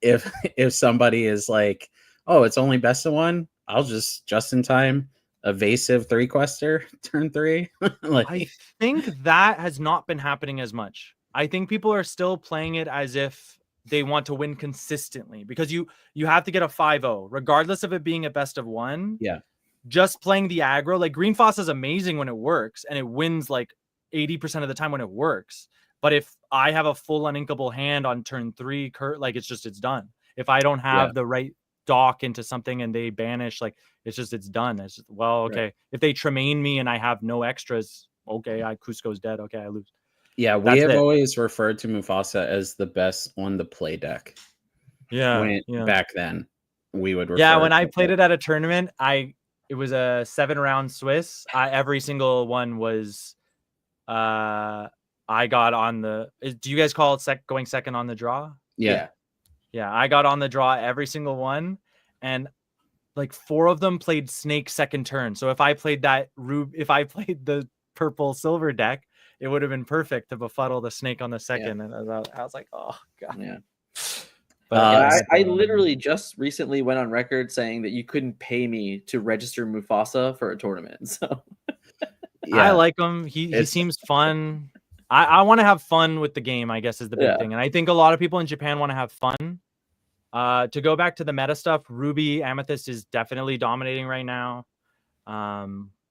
If somebody is like, oh, it's only best of one, I'll just in time evasive 3-quester turn 3. Like, I think that has not been happening as much. I think people are still playing it as if they want to win consistently, because you have to get a 5-0 regardless of it being a best of one. Yeah. Just playing the aggro, like Green Foss is amazing when it works, and it wins like 80% of the time when it works. But if I have a full uninkable hand on turn 3, like it's done. If I don't have the right dock into something and they banish, like it's done. It's just, well, okay. Right. If they Tremaine me and I have no extras, okay, Cusco's dead. Okay, I lose. Yeah, we have always referred to Mufasa as the best on the play deck. Yeah, back then we would. When I played it at a tournament, it was a 7-round Swiss. Every single one was, I got on the. Do you guys call it going second on the draw? Yeah. Yeah, I got on the draw every single one, and like 4 of them played Snake second turn. So if I played the purple silver deck, it would have been perfect to befuddle the Snake on the second. And I was like, oh god. Yeah. But I literally just recently went on record saying that you couldn't pay me to register Mufasa for a tournament. So I like him. He seems fun. I want to have fun with the game, I guess, is the big thing. And I think a lot of people in Japan want to have fun. To go back to the meta stuff, Ruby Amethyst is definitely dominating right now.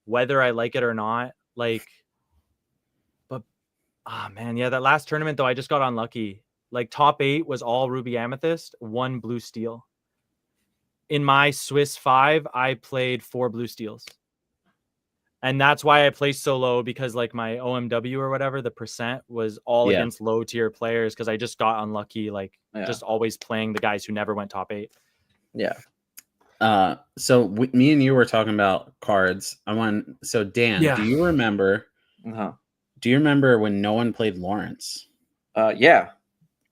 Whether I like it or not, that last tournament though, I just got unlucky. Like top 8 was all Ruby Amethyst, 1 blue steel. In my Swiss 5, I played 4 blue steels. And that's why I placed so low, because like my OMW or whatever, the percent was all against low tier players, because I just got unlucky, just always playing the guys who never went top 8. Yeah. So me and you were talking about cards. So Dan, do you remember? Do you remember when no one played Lawrence? Yeah,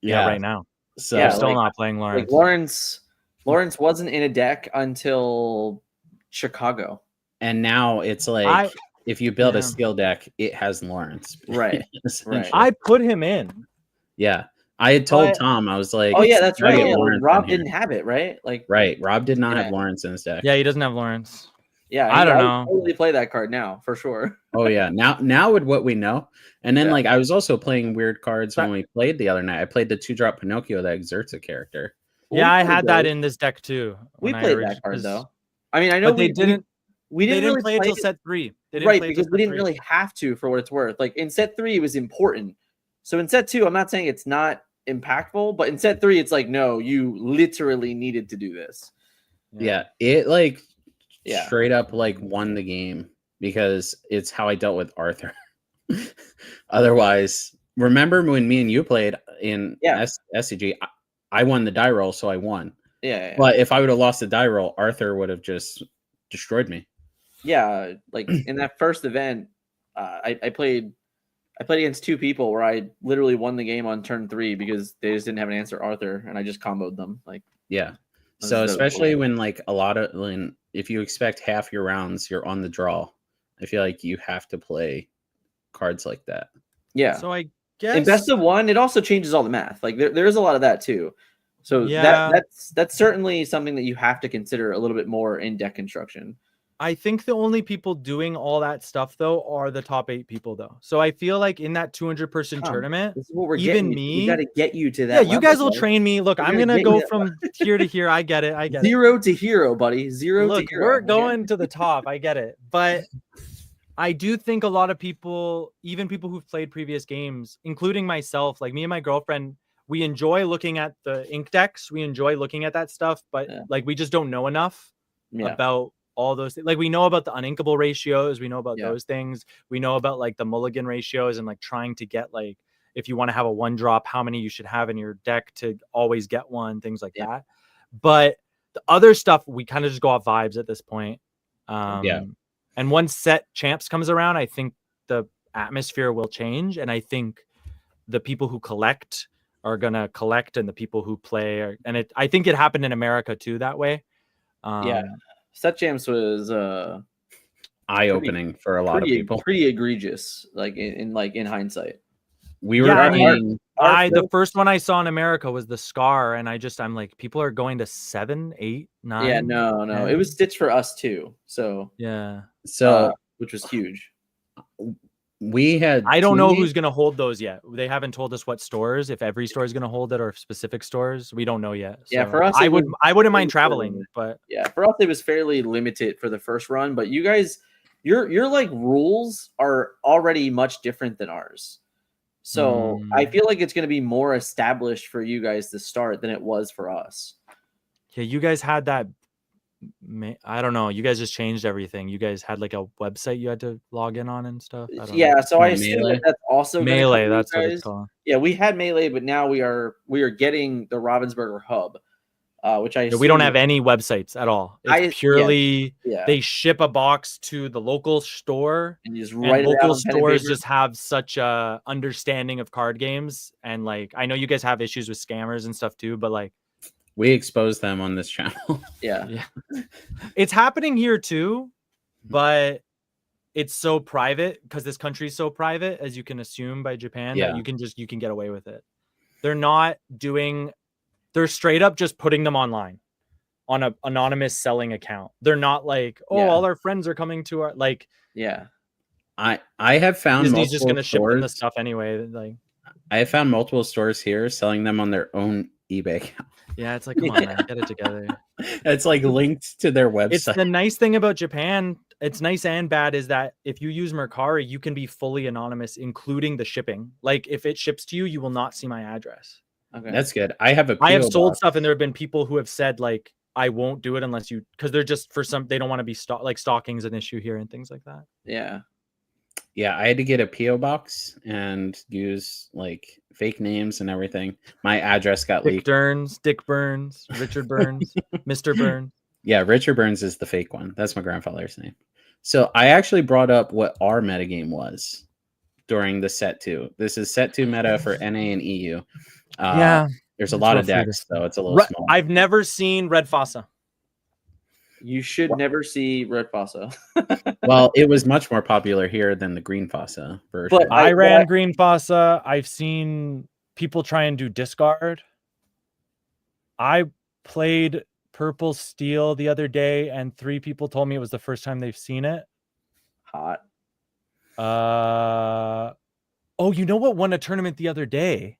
right now. So I'm still not playing Lawrence. Lawrence wasn't in a deck until Chicago. And now it's like if you build a skill deck, it has Lawrence. Right. I put him in. Yeah. I had told Tom, I was like, oh yeah, that's right. Yeah, Rob didn't have it, right? Right. Rob did not have Lawrence in his deck. Yeah, he doesn't have Lawrence. Yeah, I don't know. Totally play that card now for sure. Oh yeah, now with what we know, and then I was also playing weird cards when we played the other night. I played the 2-drop Pinocchio that exerts a character. Yeah, I had that in this deck too. We played that card though. I mean, I know they didn't. We didn't really play until set 3. Right, because we didn't really have to, for what it's worth. Like in set 3, it was important. So in set 2, I'm not saying it's not impactful, but in set 3, it's like, no, you literally needed to do this. Yeah, it straight up won the game, because it's how I dealt with Arthur. Otherwise, remember when me and you played in SCG, I won the die roll, so I won. Yeah. But if I would have lost the die roll, Arthur would have just destroyed me. Yeah, like in that first event, I played against 2 people where I literally won the game on turn 3 because they just didn't have an answer Arthur, and I just comboed them. So especially when if you expect half your rounds, you're on the draw. I feel like you have to play cards like that. Yeah. So I guess in best of one, it also changes all the math. Like there is a lot of that too. So Yeah. that's certainly something that you have to consider a little bit more in deck construction. I think the only people doing all that stuff though are the top 8 people though. So I feel like in that 200-person tournament, This is what we're even getting. me, we got to get you to that. yeah, you level, guys will bro. train me. Look, I'm gonna go from here to here. I get it. I get it. 0 to hero, buddy. 0 Look, to hero. we're going to the top. I get it. But I do think a lot of people, even people who've played previous games, including myself, like me and my girlfriend, we enjoy looking at the ink decks. We enjoy looking at that stuff, but like we just don't know enough about all those things. Like we know about the uninkable ratios. We know about those things. We know about like the mulligan ratios and like trying to get like, if you want to have a 1-drop, how many you should have in your deck to always get one, things like that. But the other stuff, we kind of just go off vibes at this point. And once set champs comes around, I think the atmosphere will change. And I think the people who collect are going to collect and the people who play are, and I think it happened in America too, that way. Set champs was eye-opening for a lot of people. Pretty egregious, like in hindsight. We were the first one I saw in America was the Scar, and I'm like, people are going to 7, 8, 9. Yeah, no, 10. It was stitched for us too. So which was huge. We had. I don't know who's going to hold those yet. They haven't told us what stores, if every store is going to hold it or specific stores. We don't know yet. So yeah, for us, I wouldn't mind traveling, but yeah, for us it was fairly limited for the first run. But you guys, your like rules are already much different than ours. So I feel like it's going to be more established for you guys to start than it was for us. Yeah, you guys had that. I don't know. You guys just changed everything. You guys had like a website you had to log in on and stuff. Yeah, so I assume that's also Melee. That's what it's called. Yeah, we had Melee, but now we are getting the Ravensburger hub, which I we don't have any websites at all. It's purely they ship a box to the local store, and you just write local stores just have such a understanding of card games. And like, I know you guys have issues with scammers and stuff too, but like, we expose them on this channel. Yeah. It's happening here too, but it's so private because this country is so private, as you can assume by Japan, that you can get away with it. They're straight up just putting them online on an anonymous selling account. They're not like, all our friends are coming to our I have found Disney's just going to ship them the stuff anyway. Like, I have found multiple stores here selling them on their own eBay account. Yeah, it's like, come on, man, get it together. It's like linked to their website. It's the nice thing about Japan. It's nice and bad is that if you use Mercari, you can be fully anonymous, including the shipping. Like if it ships to you, you will not see my address. Okay, that's good. I have sold stuff, and there have been people who have said like, I won't do it unless you, because they're just they don't want to be like stalking's an issue here and things like that. Yeah, I had to get a PO box and use like fake names and everything. My address got leaked. Dick Burns, Richard Burns, Mr. Burns. Yeah, Richard Burns is the fake one. That's my grandfather's name. So I actually brought up what our metagame was during the set 2. This is set 2 meta for NA and EU. There's a lot of decks, so it's a little small. I've never seen Red Fossa. You should never see Red Fossa. Well, it was much more popular here than the Green Fossa version. But I ran Green Fossa. I've seen people try and do discard. I played Purple Steel the other day, and 3 people told me it was the first time they've seen it. Hot. You know what won a tournament the other day?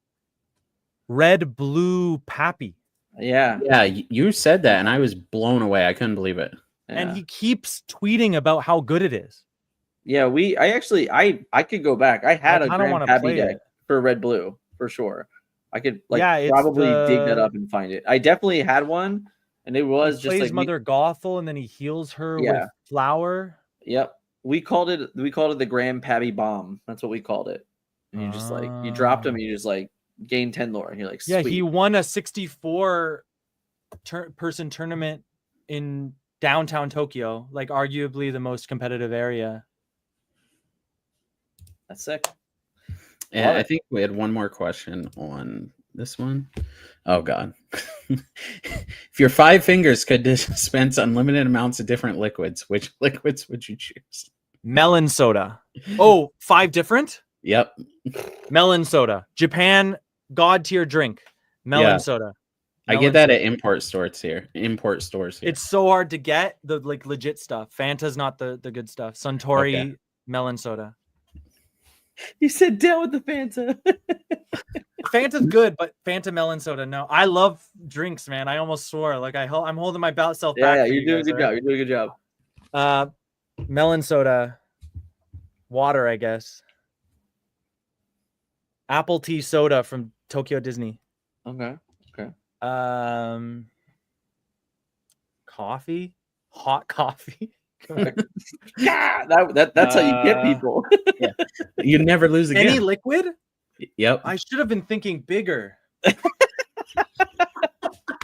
Red Blue Pappy. Yeah, you said that, and I was blown away. I couldn't believe it. Yeah. And he keeps tweeting about how good it is. Yeah, I could go back. I had a Grand Pappy deck for Red Blue for sure. I could probably dig that up and find it. I definitely had one, and it was just like Mother Gothel, and then he heals her with flower. Yep, we called it the Grand Pappy Bomb. That's what we called it. And you just like you dropped him, and you just like gain 10 lore, and you're like, sweet. Yeah, he won a 64 person tournament in downtown Tokyo, like arguably the most competitive area. That's sick. And I think we had one more question on this one. Oh god. If your 5 fingers could dispense unlimited amounts of different liquids, which liquids would you choose? Melon soda. 5 different? Yep. Melon soda. Japan God tier drink. Melon soda. I get that at import stores here. Import stores here. It's so hard to get the like legit stuff. Fanta's not the good stuff. Suntory melon soda. You said down with the Fanta. Fanta's good, but Fanta melon soda, no. I love drinks, man. I almost swore. Like I'm holding my self back. Yeah, you're doing a good job. You're doing a good job. Melon soda, water, I guess. Apple tea soda from Tokyo Disney. Okay. Coffee, hot coffee. Yeah, that's how you get people. Yeah. You never lose again. Any liquid? Yep. I should have been thinking bigger.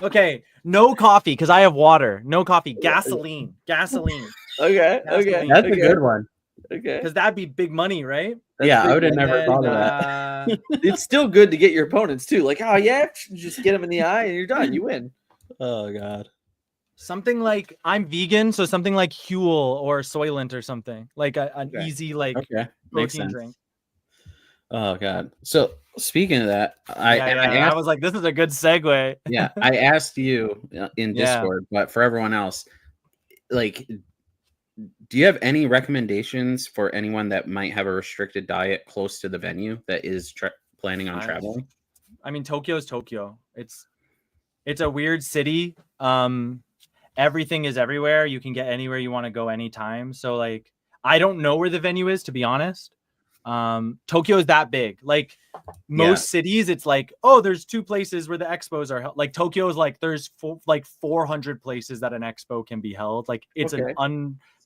Okay, no coffee because I have water. No coffee. Gasoline. Okay. That's a good one. Okay. Because that'd be big money, right? Yeah, I would have never thought of that. It's still good to get your opponents too. Like, oh yeah, just get them in the eye and you're done. You win. Oh god. Something like I'm vegan, so something like Huel or Soylent or something like an easy protein drink. Oh god. So speaking of that, I was like, this is a good segue. Yeah, I asked you in Discord, but for everyone else, like, do you have any recommendations for anyone that might have a restricted diet close to the venue that is planning on traveling? I mean, Tokyo is Tokyo. It's a weird city. Everything is everywhere. You can get anywhere you want to go anytime. So like, I don't know where the venue is, to be honest. Tokyo is that big. Like most cities, it's like, oh, there's 2 places where the expos are held. Like Tokyo is like there's 400 places that an expo can be held. Like it's an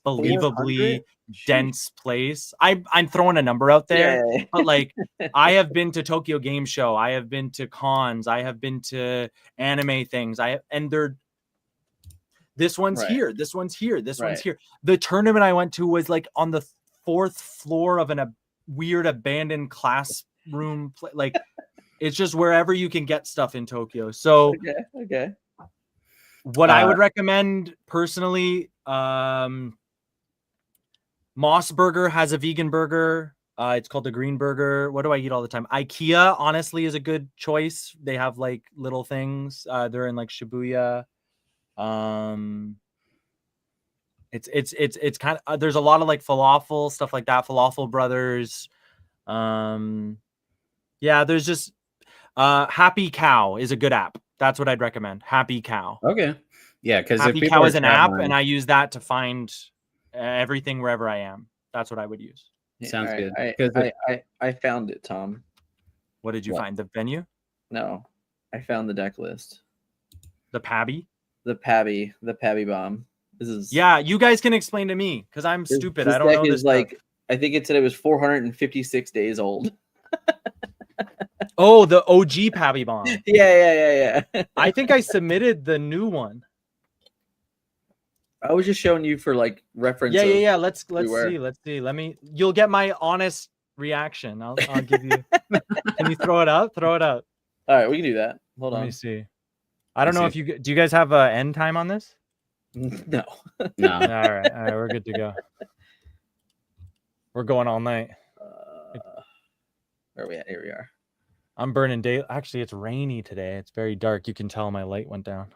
unbelievably dense place. I'm throwing a number out there, but like I have been to Tokyo Game Show, I have been to cons, I have been to anime things. This one's here, this one's here, this one's here. The tournament I went to was like on the 4th floor of a weird abandoned classroom. Like it's just wherever you can get stuff in Tokyo. So what I would recommend personally, Moss Burger has a vegan burger. It's called the Green Burger. What do I eat all the time? IKEA honestly is a good choice. They have like little things. They're in like Shibuya. It's kind of there's a lot of like falafel stuff like that. Falafel Brothers. There's just Happy Cow is a good app. That's what I'd recommend. Happy Cow. Okay. Yeah, because Happy Cow is an app, and I use that to find everything wherever I am. That's what I would use. Sounds good. I found it, Tom. What did you find? The venue? No, I found the deck list. The Pabby? The Pabby bomb. This is you guys can explain to me because I'm stupid. I don't know this. Like I think it said it was 456 days old. Oh, the OG Pabby bomb. Yeah. I think I submitted the new one. I was just showing you for like reference. Yeah. Let's see. You'll get my honest reaction. I'll give you. Can you throw it up? Throw it up. All right, we can do that. Hold on. Let me see. I don't know if you do. You guys have an end time on this? No. All right, we're good to go. We're going all night. Where are we at? Here we are. I'm burning day. Actually, it's rainy today. It's very dark. You can tell my light went down.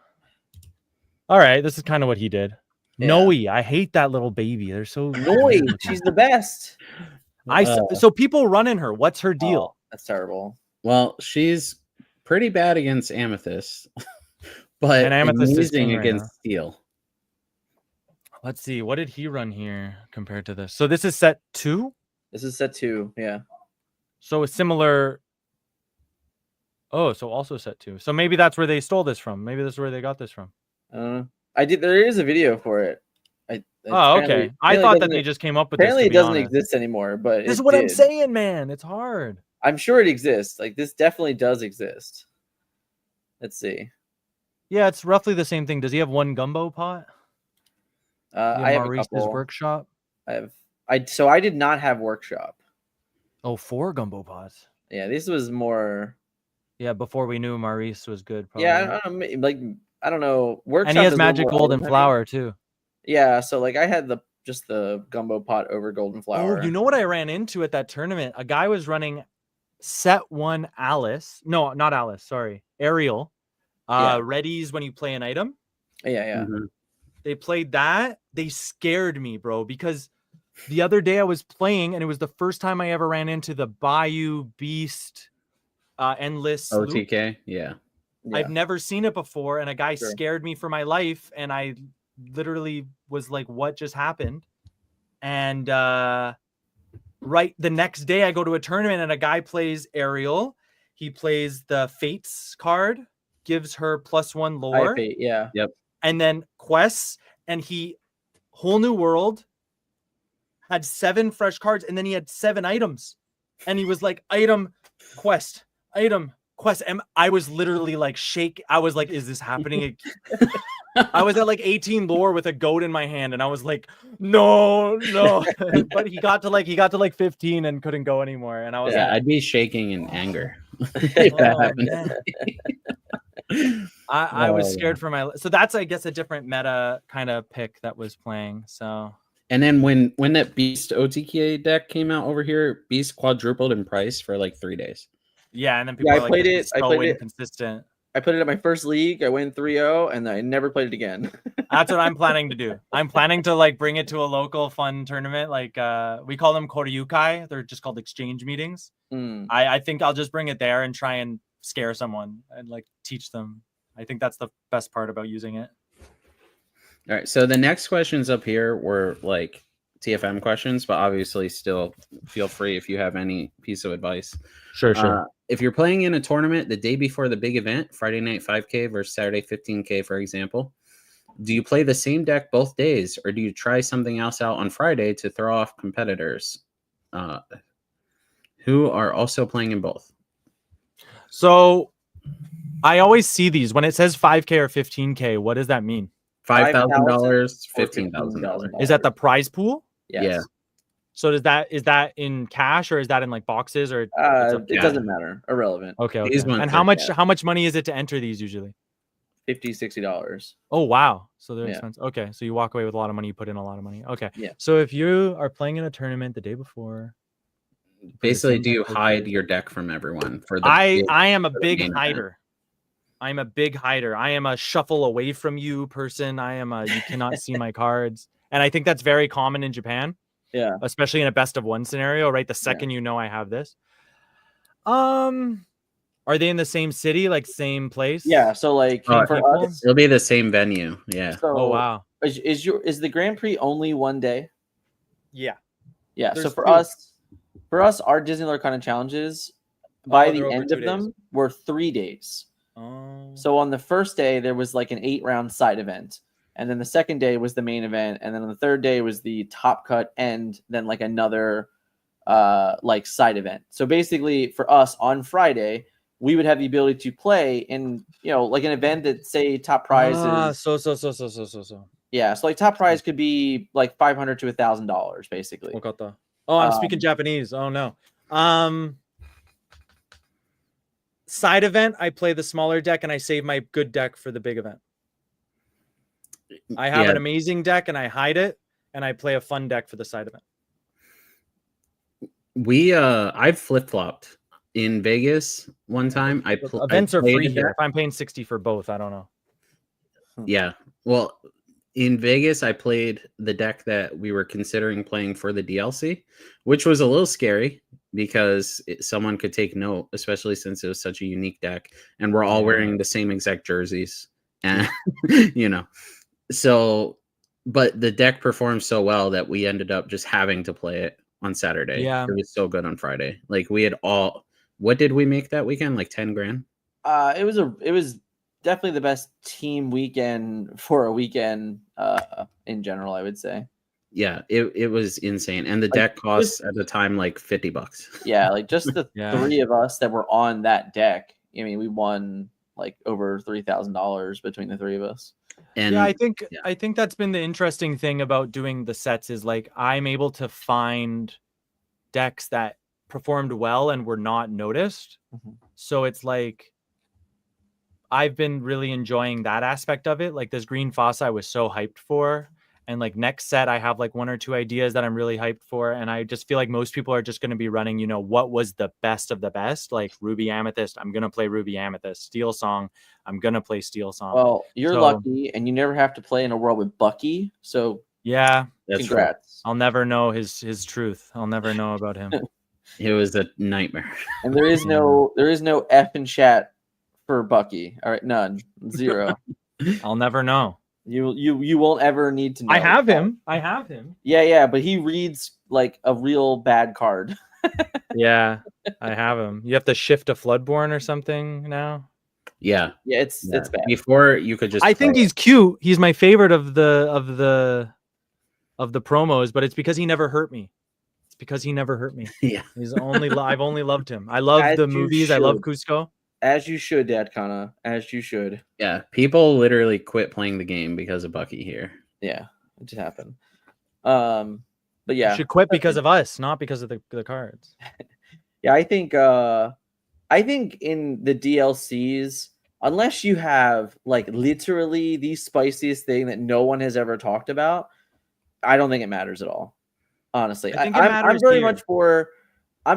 All right, this is kind of what he did. Yeah. Noe, I hate that little baby. They're so Noe. She's the best. So people running her. What's her deal? Oh, that's terrible. Well, she's pretty bad against Amethyst, but Amethyst amazing against Steel. Let's see. What did he run here compared to this? So this is set 2? This is set 2, yeah. So a similar... Oh, so also set 2. So maybe that's where they stole this from. Maybe this is where they got this from. There is a video for it. Okay. I thought that they just came up with apparently this. Apparently it doesn't exist anymore, but this is what I'm saying, man. It's hard. I'm sure it exists. Like this definitely does exist. Let's see. Yeah, it's roughly the same thing. Does he have one gumbo pot? I have Maurice's a couple. Workshop. So I did not have Workshop. Oh, 4 gumbo pots. Yeah, this was more. Yeah, before we knew Maurice was good. Probably. Yeah, I don't know. Workshop, and he has Magic Golden Flower too. Yeah, so like I had just the gumbo pot over Golden Flower. Oh, you know what I ran into at that tournament? A guy was running set 1 Alice. No, not Alice. Sorry, Ariel. Readies when you play an item. Yeah. They played that. They scared me, bro, because the other day I was playing and it was the first time I ever ran into the Bayou Beast endless loop. OTK, yeah. I've never seen it before, and a guy scared me for my life, and I literally was like, what just happened? And right the next day I go to a tournament and a guy plays Ariel. He plays the Fates card, gives her +1 lore. Fate, yeah. Yep. And then quests, and he whole new world had 7 fresh cards, and then he had 7 items. And he was like, item, quest. And I was literally like I was like, is this happening? I was at like 18 lore with a goat in my hand, and I was like, no. But he got to like 15 and couldn't go anymore. And I was I'd be shaking in anger if that happened. I was scared for my. So that's, I guess, a different meta kind of pick that was playing. So. And then when that Beast OTK deck came out over here, Beast quadrupled in price for like 3 days. Yeah, and then people I played it. Inconsistent. I played it at my first league. I went 3-0, and I never played it again. That's what I'm planning to do. I'm planning to like bring it to a local fun tournament. Like we call them koryukai. They're just called exchange meetings. I think I'll just bring it there and try and scare someone and like teach them. I think that's the best part about using it. All right. So the next questions up here were like TFM questions, but obviously still feel free if you have any piece of advice. Sure. If you're playing in a tournament the day before the big event, Friday night 5K versus Saturday 15K, for example, do you play the same deck both days, or do you try something else out on Friday to throw off competitors who are also playing in both? So I always see these when it says 5K or 15K. What does that mean? $5,000, $15,000. Is that the prize pool? Yes. Yeah. So is that in cash, or is that in like boxes, or it doesn't matter. Irrelevant. Okay. These ones And are- how much money is it to enter these usually? $50-$60. Oh wow. So they're Yeah. expensive. Okay. So you walk away with a lot of money, you put in a lot of money. Okay. Yeah. So if you are playing in a tournament the day before, Basically, do you hide your deck from everyone for the I am a for the big main event? hider. I'm a big hider. I am a shuffle away from you person. I am you cannot see my cards. And I think that's very common in Japan. Yeah. Especially in a best of one scenario, right? The second you know I have this. Are they in the same city, like same place? Yeah. So like for us, It'll be the same venue. Yeah. so Oh wow. Is the Grand Prix only one day? Yeah. Yeah. So There's for two. us, our Disney Lorcana challenges by they're the over end 2 of them were 3 days. Oh. So on the first day there was like an 8-round side event, and then the second day was the main event, and then on the third day was the top cut, and then like another like side event. So basically for us on Friday, we would have the ability to play in, like an event that say top prize is So. yeah, so like top prize could be like $500 to $1,000 basically. Oh, I'm speaking Japanese. Oh no. Side event, I play the smaller deck and I save my good deck for the big event. I have an amazing deck and I hide it, and I play a fun deck for the side event. I've flip-flopped in Vegas one time. Events are free here. If I'm paying 60 for both, I don't know. Yeah. Well, in Vegas, I played the deck that we were considering playing for the DLC, which was a little scary because someone could take note, especially since it was such a unique deck, and we're all wearing the same exact jerseys, and so, but the deck performed so well that we ended up just having to play it on Saturday. Yeah, it was so good on Friday. Like we had what did we make that weekend? Like 10 grand. It was definitely the best team weekend for a weekend in general, I would say. Yeah, it was insane, and the deck costs at the time like $50. Yeah, like just the 3 of us that were on that deck. I mean, we won like over $3,000 between the 3 of us. And I think that's been the interesting thing about doing the sets is like I'm able to find decks that performed well and were not noticed. Mm-hmm. So it's like I've been really enjoying that aspect of it. Like this green fossa I was so hyped for, And like next set, I have like 1 or 2 ideas that I'm really hyped for. And I just feel like most people are just going to be running, what was the best of the best? Like Ruby Amethyst, I'm going to play Ruby Amethyst. Steel Song, I'm going to play Steel Song. Well, you're lucky, and you never have to play in a world with Bucky. So yeah, that's congrats. True. I'll never know his truth. I'll never know about him. It was a nightmare. And there is no F in chat for Bucky. All right, none, 0. I'll never know. You won't ever need to know. I have him. Yeah, but he reads like a real bad card. Yeah, I have him. You have to shift a Floodborn or something now. Yeah, it's bad. Before you could just. I think he's cute. He's my favorite of the promos, but it's because he never hurt me. Yeah, I've only loved him. I love the movies. I love Cusco. As you should, Dad Kana. As you should. Yeah, people literally quit playing the game because of Bucky here. Yeah, it just happened. But yeah, you should quit because of us, not because of the cards. Yeah, I think in the DLCs, unless you have like literally the spiciest thing that no one has ever talked about, I don't think it matters at all. Honestly, I'm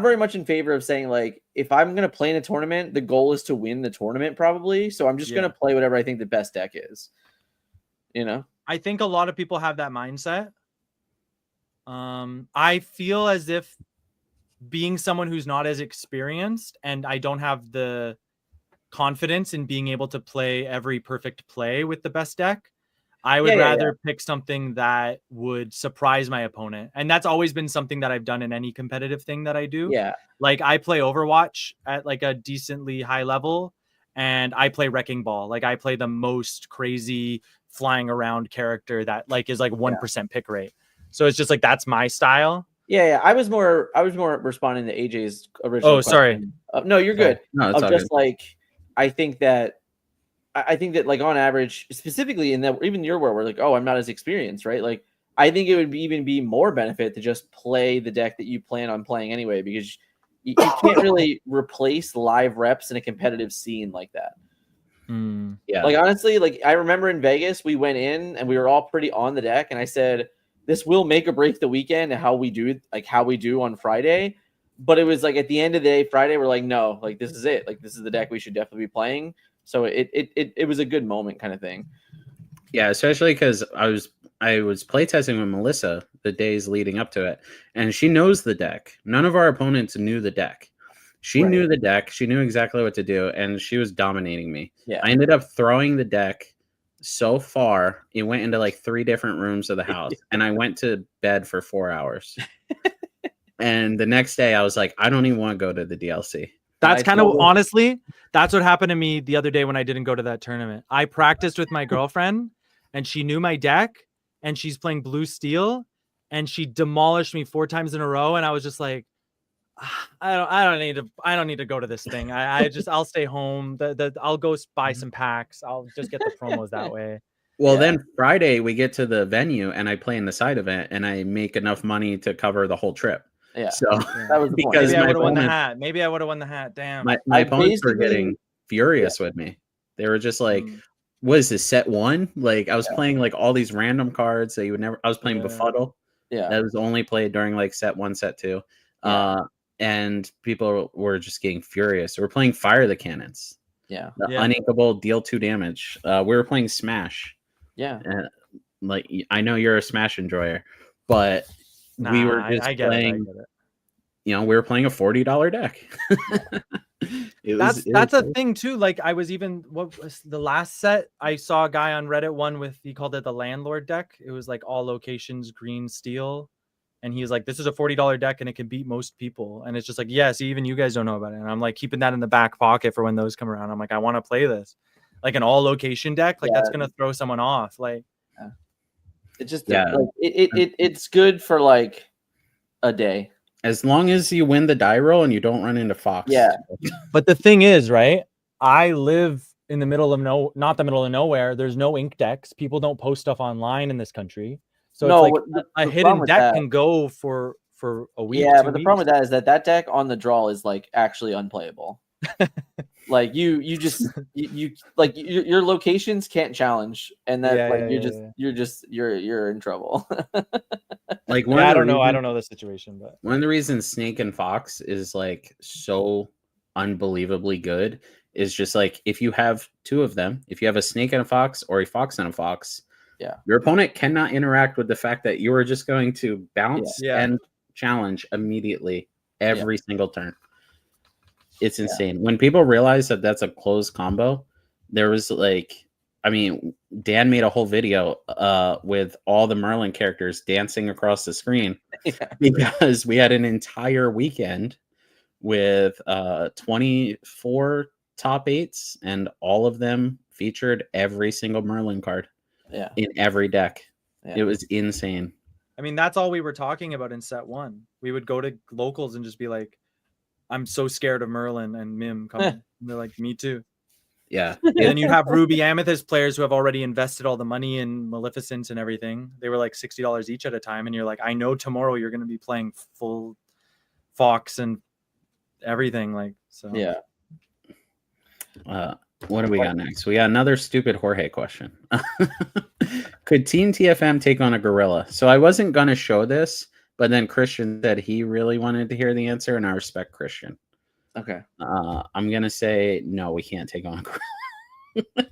very much in favor of saying, like, if I'm going to play in a tournament, the goal is to win the tournament probably. So I'm just going to play whatever I think the best deck is, I think a lot of people have that mindset. I feel as if being someone who's not as experienced and I don't have the confidence in being able to play every perfect play with the best deck, I would rather pick something that would surprise my opponent. And that's always been something that I've done in any competitive thing that I do. Yeah. Like I play Overwatch at like a decently high level and I play Wrecking Ball. Like I play the most crazy flying around character that like is like 1% pick rate. So it's just like, that's my style. Yeah. I was more responding to AJ's original question. Sorry. No, you're good. No, it's just good. Like, I think that like on average, specifically in that even your world, we're like, oh, I'm not as experienced, right? Like, I think it would even be more benefit to just play the deck that you plan on playing anyway, because you can't really replace live reps in a competitive scene like that. Yeah. Like, honestly, like I remember in Vegas, we went in and we were all pretty on the deck, and I said, this will make or break the weekend and how we do on Friday. But it was like at the end of the day, Friday, we're like, no, like this is it. Like this is the deck we should definitely be playing. So it was a good moment kind of thing. Yeah, especially because I was playtesting with Melissa the days leading up to it, and she knows the deck. None of our opponents knew the deck. She knew the deck. She knew exactly what to do, and she was dominating me. Yeah. I ended up throwing the deck so far, it went into like 3 different rooms of the house, and I went to bed for 4 hours. And the next day, I was like, I don't even want to go to the DLC. That's kind of honestly, that's what happened to me the other day when I didn't go to that tournament. I practiced with my girlfriend and she knew my deck and she's playing blue steel and she demolished me 4 times in a row. And I was just like, I don't need to go to this thing. I'll stay home. I'll go buy some packs. I'll just get the promos that way. Well, then Friday we get to the venue and I play in the side event and I make enough money to cover the whole trip. Yeah. So that was because maybe I would have won the hat. Maybe I would have won the hat. Damn. My opponents were getting furious with me. They were just like, what is this, set 1? Like I was playing like all these random cards that you would never. I was playing Befuddle. Yeah. That was only played during like set 1, set 2. And people were just getting furious. We're playing Fire the Cannons. Yeah. The uninkable deal 2 damage. We were playing Smash. Yeah. Like I know you're a Smash enjoyer, but we were just playing. We were playing a $40 deck. That's a thing too. Like I was what was the last set? I saw a guy on Reddit he called it the Landlord deck. It was like all locations, green steel. And he's like, this is a $40 deck and it can beat most people. And it's just like, yes, even you guys don't know about it. And I'm like keeping that in the back pocket for when those come around. I'm like, I want to play this. Like an all location deck. Like that's going to throw someone off. Like, it just, it's good for like a day. As long as you win the die roll and you don't run into Fox. Yeah. But the thing is, right? I live in the middle of not the middle of nowhere. There's no ink decks. People don't post stuff online in this country. So it's like a hidden deck can go for a week. Yeah, but the problem with that is that deck on the draw is like actually unplayable. Like you just you like your locations can't challenge, and that you're in trouble. Like I don't know the situation, but one of the reasons Snake and Fox is like so unbelievably good is just like if you have two of them, if you have a snake and a fox or a fox and a fox, your opponent cannot interact with the fact that you are just going to bounce and challenge immediately every single turn. It's insane. When people realize that that's a closed combo, there was like, I mean, Dan made a whole video with all the Merlin characters dancing across the screen because we had an entire weekend with 24 top 8s, and all of them featured every single Merlin card in every deck. It was insane. I mean, that's all we were talking about in set 1. We would go to locals and just be like, I'm so scared of Merlin and Mim coming. And they're like, me too. Yeah. And then you have Ruby Amethyst players who have already invested all the money in Maleficent and everything. They were like $60 each at a time. And you're like, I know tomorrow you're going to be playing full Fox and everything. Like, so. Yeah. What do we got next? We got another stupid Jorge question. Could Team TFM take on a gorilla? So I wasn't going to show this, but then Christian said he really wanted to hear the answer, and I respect Christian. Okay. I'm going to say, no, we can't take on a gorilla.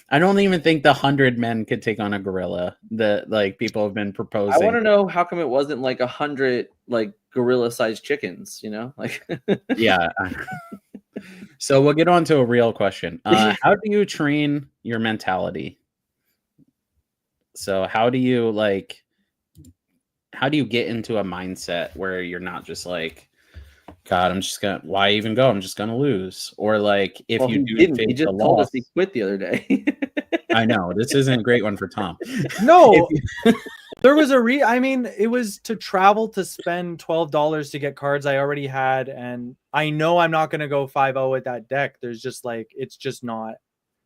I don't even think the 100 men could take on a gorilla that like people have been proposing. I want to know how come it wasn't like 100 like gorilla-sized chickens, you know? Like yeah. So we'll get on to a real question. How do you train your mentality? So how do you get into a mindset where you're not just like, God, why even go? I'm just gonna lose. Or like if you do, he just told us he quit the other day. I know this isn't a great one for Tom. No, there was I mean, it was to travel to spend $12 to get cards I already had, and I know I'm not gonna go 5-0 with that deck. There's just like it's just not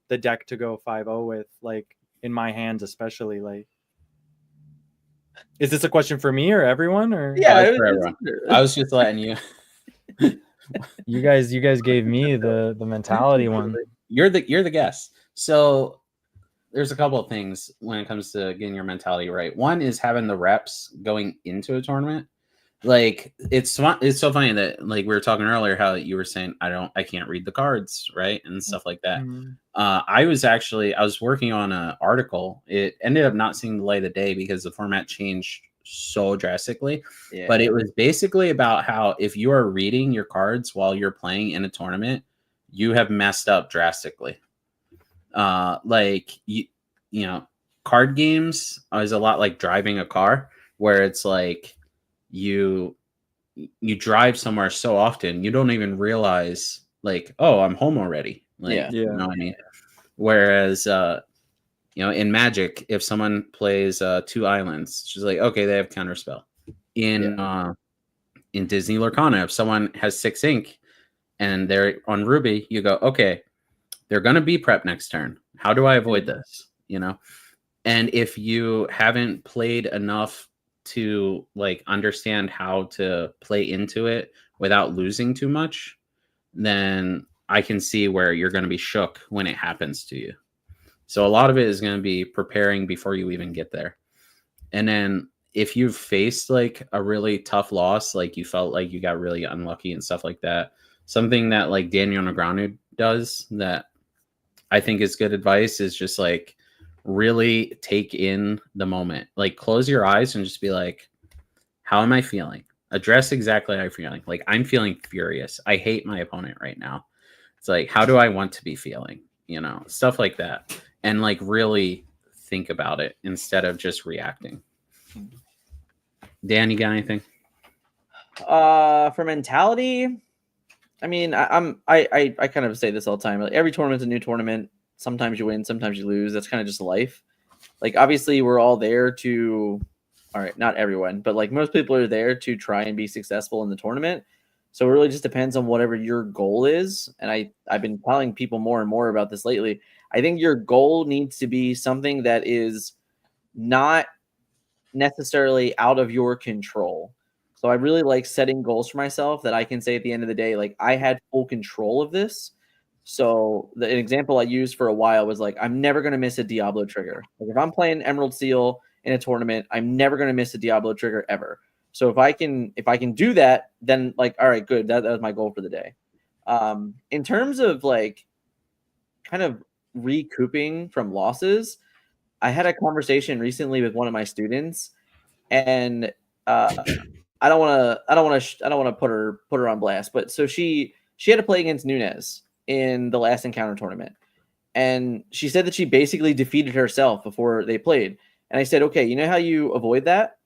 the deck to go 5-0 with, like in my hands, especially. Like, is this a question for me or everyone? Or for everyone. I was just letting you. You guys gave me the mentality one. You're the guest. So there's a couple of things when it comes to getting your mentality right. One is having the reps going into a tournament. Like it's so funny that like we were talking earlier how you were saying I can't read the cards, right, and stuff like that. Mm-hmm. I was working on an article. It ended up not seeing the light of day because the format changed so drastically. But it was basically about how if you are reading your cards while you're playing in a tournament, you have messed up drastically. Like you know, card games is a lot like driving a car, where it's like you drive somewhere so often you don't even realize like, oh, I'm home already. Like, you know what I mean? Whereas you know, in Magic, if someone plays 2 islands, she's like, okay, they have counterspell. In Disney Lorcana, if someone has 6 ink and they're on Ruby, you go, okay, they're gonna be prep next turn. How do I avoid this? You know? And if you haven't played enough to like understand how to play into it without losing too much, then I can see where you're going to be shook when it happens to you. So a lot of it is going to be preparing before you even get there. And then if you've faced like a really tough loss, like you felt like you got really unlucky and stuff like that, something that like Daniel Negreanu does that I think is good advice is just like really take in the moment. Like close your eyes and just be like, how am I feeling? Address exactly how you're feeling. Like, I'm feeling furious. I hate my opponent right now. It's like, how do I want to be feeling? You know, stuff like that. And like really think about it instead of just reacting. Dan, you got anything? For mentality, I mean, I kind of say this all the time. Like, every tournament's a new tournament. Sometimes you win, sometimes you lose. That's kind of just life. Like, obviously, we're all there to, all right, not everyone, but like most people are there to try and be successful in the tournament. So it really just depends on whatever your goal is. And I've been telling people more and more about this lately. I think your goal needs to be something that is not necessarily out of your control. So I really like setting goals for myself that I can say at the end of the day, like I had full control of this. So an example I used for a while was like, I'm never going to miss a Diablo trigger. Like if I'm playing Emerald Seal in a tournament, I'm never going to miss a Diablo trigger ever. So if I can do that, then like, all right, good. That was my goal for the day. In terms of like kind of recouping from losses, I had a conversation recently with one of my students, and I don't want to put her on blast, but so she had to play against Nunez in the last encounter tournament, and she said that she basically defeated herself before they played. And I said, okay, you know how you avoid that?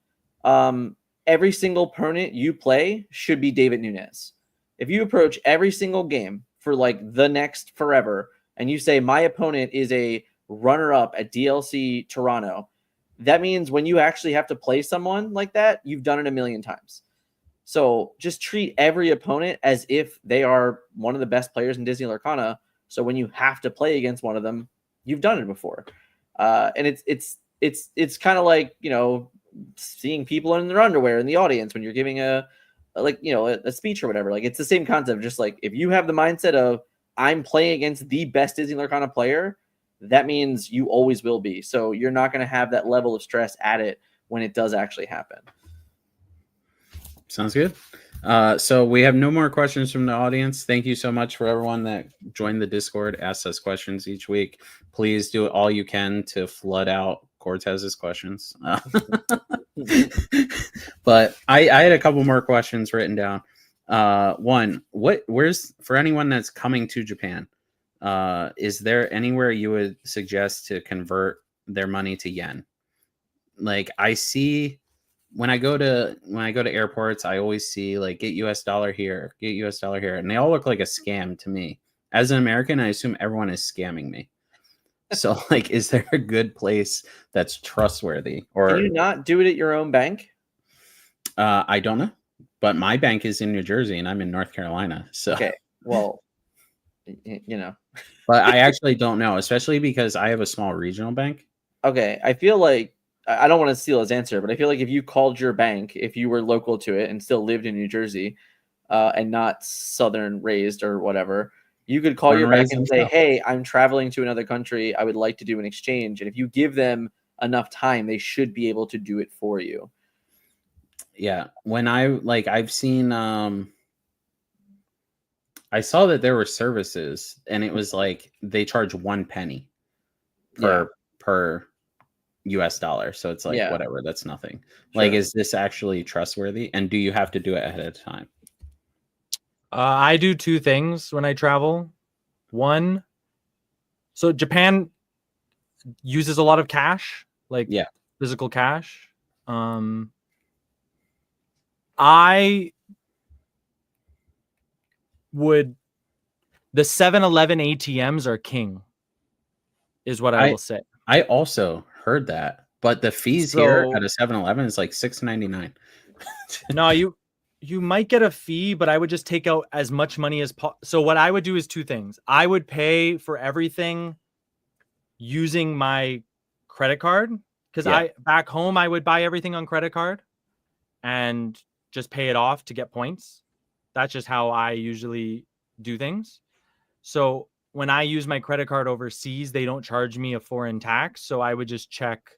Every single opponent you play should be David Nunez. If you approach every single game for like the next forever, and you say my opponent is a runner-up at DLC Toronto, that means when you actually have to play someone like that, you've done it a million times. So just treat every opponent as if they are one of the best players in Disney Lorcana. So when you have to play against one of them, you've done it before. And it's kind of like, you know, seeing people in their underwear in the audience when you're giving a speech or whatever. Like it's the same concept. Just like if you have the mindset of I'm playing against the best Disney Lorcana player, that means you always will be. So you're not going to have that level of stress at it when it does actually happen. Sounds good. So we have no more questions from the audience. Thank you so much for everyone that joined the Discord, asked us questions each week. Please do all you can to flood out Cortez's questions. But I had a couple more questions written down. One, where's for anyone that's coming to Japan? Is there anywhere you would suggest to convert their money to yen? Like I see when I go to airports, I always see like get US dollar here, and they all look like a scam to me. As an American, I assume everyone is scamming me. So like, is there a good place that's trustworthy? Or can you not do it at your own bank? I don't know, but my bank is in New Jersey and I'm in North Carolina. So okay, well, you know, but I actually don't know, especially because I have a small regional bank. Okay, I feel like I don't want to steal his answer, but I feel like if you called your bank, if you were local to it and still lived in New Jersey, and not Southern raised or whatever, you could call your bank and say, "Hey, I'm traveling to another country. I would like to do an exchange." And if you give them enough time, they should be able to do it for you. Yeah, when I've seen I saw that there were services and it was like they charge 1 penny per US dollar. So it's like whatever, that's nothing. Sure. Like, is this actually trustworthy? And do you have to do it ahead of time? I do two things when I travel. One, so Japan uses a lot of cash, like physical cash. I would, the 7-Eleven ATMs are king, is what I will say. I also heard that, but the fees here at a 7-Eleven is like $6.99. No, you might get a fee, but I would just take out as much money as possible. So what I would do is two things. I would pay for everything using my credit card, because back home I would buy everything on credit card and just pay it off to get points. That's just how I usually do things. So when I use my credit card overseas, they don't charge me a foreign tax. So I would just check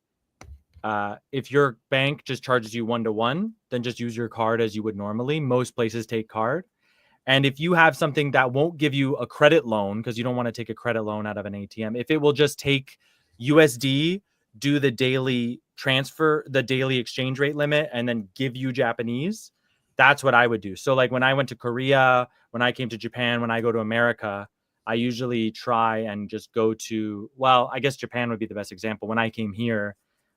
if your bank just charges you 1-to-1, then just use your card as you would normally. Most places take card. And if you have something that won't give you a credit loan, because you don't want to take a credit loan out of an ATM, if it will just take USD, do the daily transfer, the daily exchange rate limit, and then give you Japanese, that's what I would do. So like when I went to Korea, when I came to Japan, when I go to America, I usually try and just go to, well, I guess Japan would be the best example. When I came here,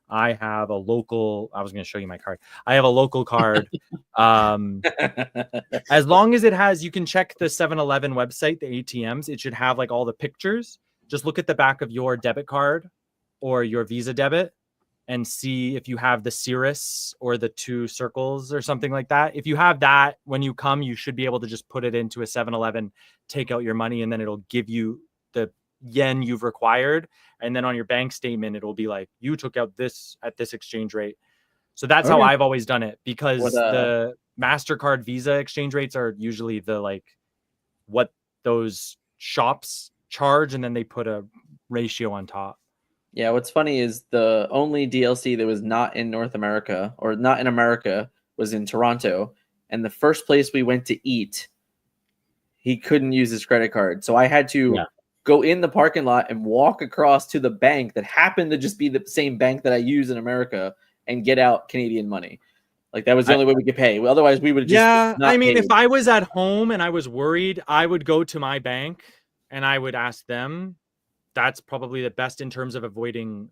I have a local, I was going to show you my card. I have a local card. As long as it has, you can check the 7-Eleven website, the ATMs, it should have like all the pictures. Just look at the back of your debit card or your Visa debit and see if you have the Cirrus or the 2 circles or something like that. If you have that, when you come, you should be able to just put it into a 7-Eleven, take out your money, and then it'll give you the yen you've required. And then on your bank statement, it'll be like, you took out this at this exchange rate. So that's how I've always done it, because MasterCard, Visa exchange rates are usually the like what those shops charge, and then they put a ratio on top. Yeah, what's funny is the only DLC that was not in North America or not in America was in Toronto, and the first place we went to eat, he couldn't use his credit card, so I had to go in the parking lot and walk across to the bank that happened to just be the same bank that I use in America and get out Canadian money. Like that was the only way we could pay. Otherwise, we would have just not I mean, paid. if I was at home and I was worried, I would go to my bank and I would ask them. That's probably the best in terms of avoiding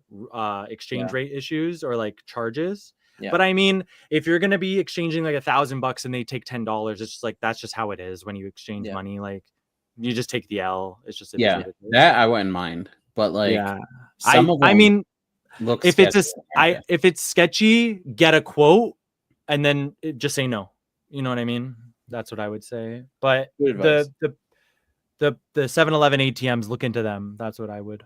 exchange rate issues or like charges. Yeah. But I mean, if you're gonna be exchanging like $1,000 and they take $10, it's just like that's just how it is when you exchange money. Like you just take the L. It's just that I wouldn't mind. But like some of them I mean, look if it's sketchy, get a quote and then just say no. You know what I mean? That's what I would say. But the 7-Eleven ATMs, look into them. That's what I would.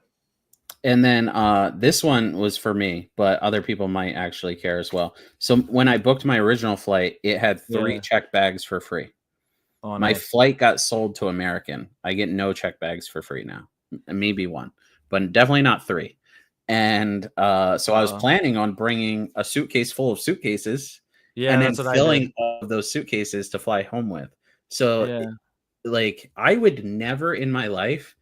And then this one was for me, but other people might actually care as well. So when I booked my original flight, it had 3 check bags for free. Oh, my flight got sold to American. I get no check bags for free now. Maybe 1, but definitely not 3. And so I was planning on bringing a suitcase full of suitcases and then filling all of those suitcases to fly home with. So like I would never in my life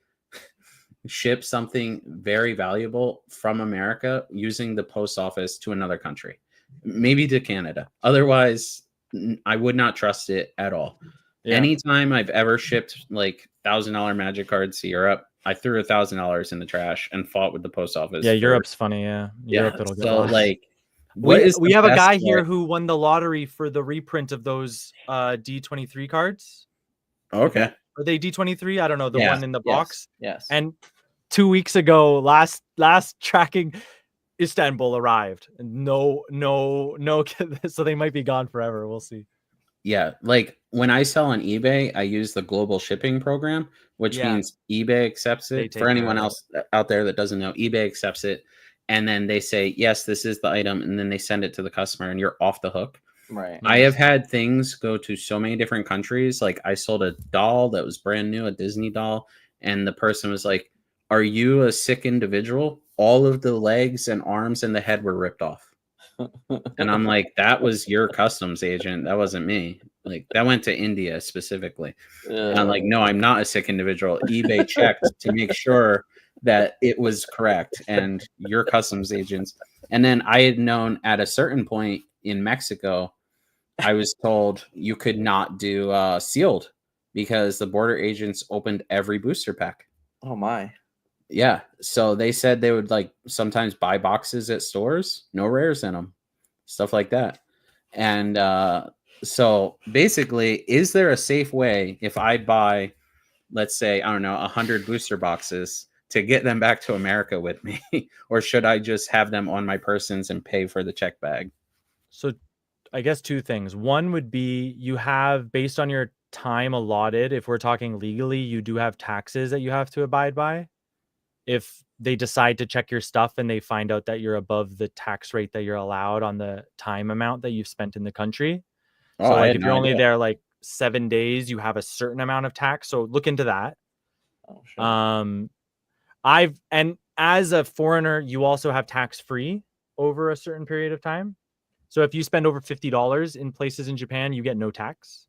ship something very valuable from America using the post office to another country, maybe to Canada. Otherwise, I would not trust it at all. Yeah. Anytime I've ever shipped like $1,000 magic cards to Europe, I threw $1,000 in the trash and fought with the post office. Yeah, Europe's funny. Yeah, Europe it'll so lost. Like we have a guy here who won the lottery for the reprint of those D23 cards. Okay. Are they D23? I don't know. The one in the box. Yes. And 2 weeks ago, last tracking, Istanbul arrived. No. So they might be gone forever. We'll see. Yeah. Like when I sell on eBay, I use the global shipping program, which means eBay accepts it. For anyone else out there that doesn't know, eBay accepts it. And then they say, yes, this is the item. And then they send it to the customer and you're off the hook. Right. I have had things go to so many different countries. Like I sold a doll that was brand new, a Disney doll. And the person was like, are you a sick individual? All of the legs and arms and the head were ripped off. And I'm like, that was your customs agent. That wasn't me. Like that went to India specifically. And I'm like, no, I'm not a sick individual. eBay checked to make sure that it was correct and your customs agents. And then I had known at a certain point in Mexico, I was told you could not do sealed because the border agents opened every booster pack. Oh my. Yeah. So they said they would like sometimes buy boxes at stores, no rares in them, stuff like that. And so basically, is there a safe way if I buy, let's say, I don't know, 100 booster boxes to get them back to America with me? Or should I just have them on my persons and pay for the check bag? So I guess 2 things. One would be you have, based on your time allotted, if we're talking legally, you do have taxes that you have to abide by. If they decide to check your stuff and they find out that you're above the tax rate that you're allowed on the time amount that you've spent in the country. So like if you're only there like 7 days, you have a certain amount of tax. So look into that. Oh, sure. And as a foreigner, you also have tax free over a certain period of time. So if you spend over $50 in places in Japan, you get no tax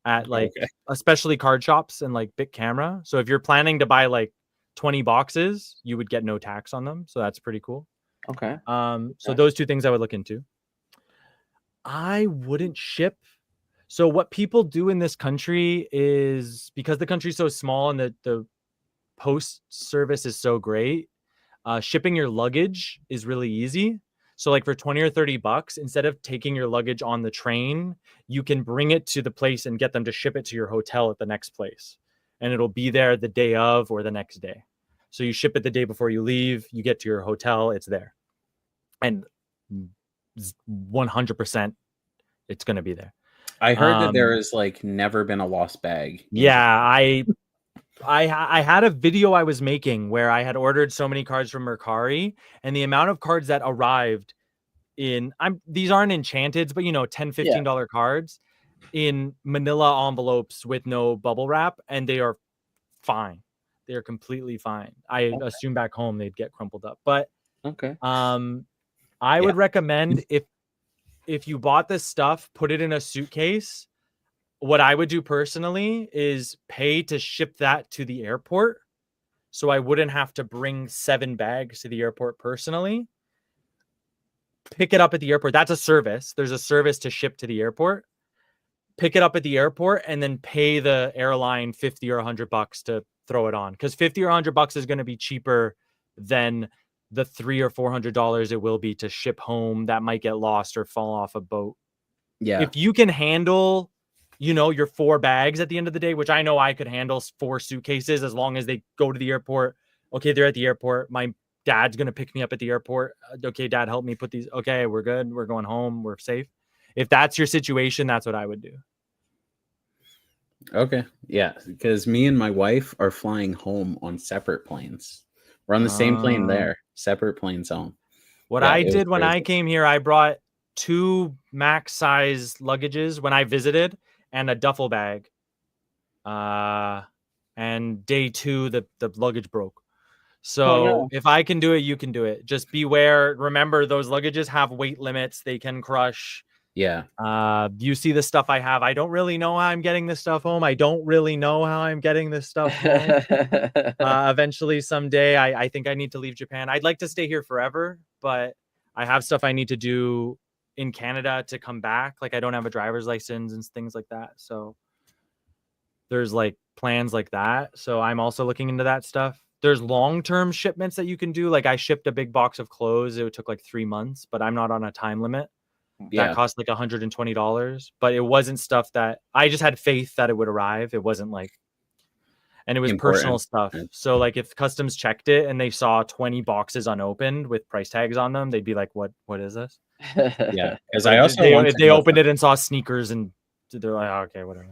at like, especially card shops and like Big Camera. So if you're planning to buy like 20 boxes, you would get no tax on them. So that's pretty cool. Okay. So those 2 things I would look into. I wouldn't ship. So what people do in this country is, because the country's so small and the post service is so great, shipping your luggage is really easy. So like for 20 or 30 bucks, instead of taking your luggage on the train, you can bring it to the place and get them to ship it to your hotel at the next place. And it'll be there the day of or the next day. So you ship it the day before you leave, you get to your hotel, it's there. And 100% it's going to be there. I heard that there has like never been a lost bag. Yeah, I had a video I was making where I had ordered so many cards from Mercari, and the amount of cards that arrived these aren't enchanteds, but $10, $15 cards. in manila envelopes with no bubble wrap, and they are fine. They are completely fine. I assume back home they'd get crumpled up, but Okay. I would recommend if you bought this stuff, put it in a suitcase. What I would do personally is pay to ship that to the airport, so I wouldn't have to bring 7 bags to the airport personally. Pick it up at the airport. That's a service. There's a service to ship to the airport. Pick it up at the airport and then pay the airline $50 or $100 to throw it on, because $50 or $100 is going to be cheaper than the $300 or $400 it will be to ship home that might get lost or fall off a boat. Yeah. If you can handle, your 4 bags at the end of the day, which I know I could handle 4 suitcases as long as they go to the airport. Okay, they're at the airport. My dad's going to pick me up at the airport. Okay, dad, help me put these. Okay, we're good. We're going home. We're safe. If that's your situation, that's what I would do. Okay. Yeah. Because me and my wife are flying home on separate planes. We're on the same plane there, separate planes home. What I did when I came here, I brought 2 max size luggages when I visited and a duffel bag. And day 2, the luggage broke. So if I can do it, you can do it. Just beware. Remember, those luggages have weight limits. They can crush. Yeah. You see the stuff I have. I don't really know how I'm getting this stuff home. Eventually, someday, I think I need to leave Japan. I'd like to stay here forever, but I have stuff I need to do in Canada to come back. Like, I don't have a driver's license and things like that. So there's like plans like that. So I'm also looking into that stuff. There's long-term shipments that you can do. Like, I shipped a big box of clothes. It took like 3 months, but I'm not on a time limit. That cost like $120, but it wasn't stuff that I just had faith that it would arrive. It wasn't like, and it was personal stuff. So like, if customs checked it and they saw 20 boxes unopened with price tags on them, they'd be like, what is this? Yeah. Because they opened it and saw sneakers and they're like, oh, okay, whatever.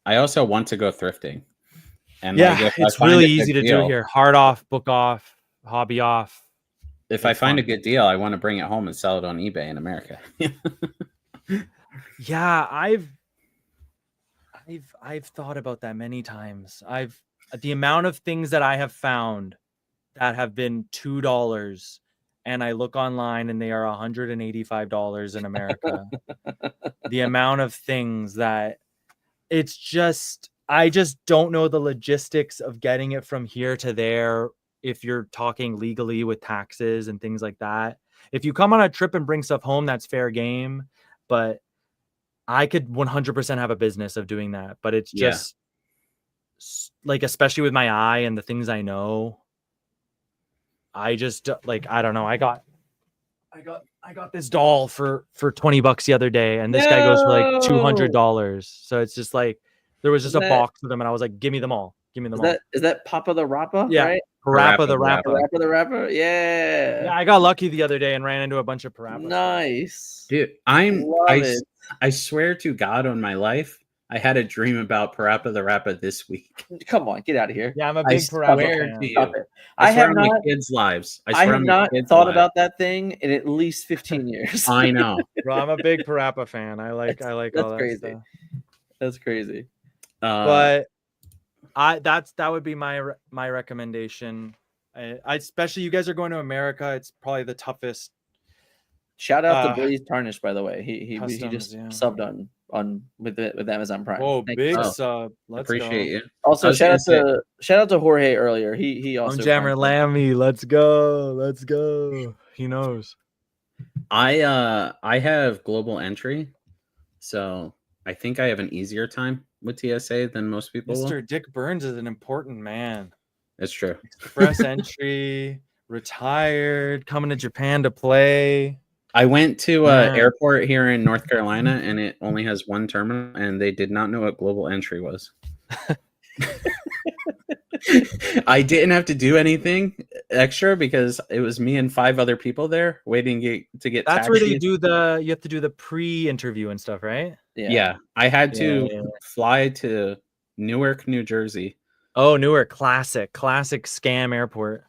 I also want to go thrifting. And it's really easy to do here. Hard off, book off, hobby off. If I find a good deal, I want to bring it home and sell it on eBay in America. Yeah, I've thought about that many times. The amount of things that I have found that have been $2, and I look online and they are $185 in America. The amount of things that I just don't know the logistics of getting it from here to there. If you're talking legally with taxes and things like that, if you come on a trip and bring stuff home, that's fair game. But I could 100% have a business of doing that. But it's just like, especially with my eye and the things I know, I just like, I don't know. I got this doll for $20 the other day, and this guy goes for like $200. So it's just like, there was just a box of them, and I was like, give me them all. Give me them all. Is that Papa the Rapper? Yeah. Right? Parappa the Rapper. Parappa the Rapper. Yeah. Yeah, I got lucky the other day and ran into a bunch of Parappa. Nice. Dude, I swear to God on my life, I had a dream about Parappa the Rapper this week. Come on, get out of here. Yeah, I'm a big Parappa fan. I have not kids' lives. I have not thought about that thing in at least 15 years. I know. Bro, I'm a big Parappa fan. I like all that crazy. Stuff. That's crazy. But that would be my recommendation. I especially, you guys are going to America. It's probably the toughest. Shout out to Blaze Tarnish, by the way. He just subbed on with Amazon Prime. Oh, big sub! Let's appreciate you. Also, shout out to Jorge earlier. He also. I'm Jammer Lammy. Let's go. He knows. I have global entry, so I think I have an easier time with TSA than most people. Mr. Dick Burns is an important man. It's true. Express entry, retired, coming to Japan to play. I went to an airport here in North Carolina, and it only has one terminal, and they did not know what global entry was. I didn't have to do anything extra because it was me and 5 other people there waiting to get That's taxied. where they do you have to do the pre-interview and stuff, right? Yeah. I had to fly to Newark, New Jersey. Oh, Newark, classic scam airport.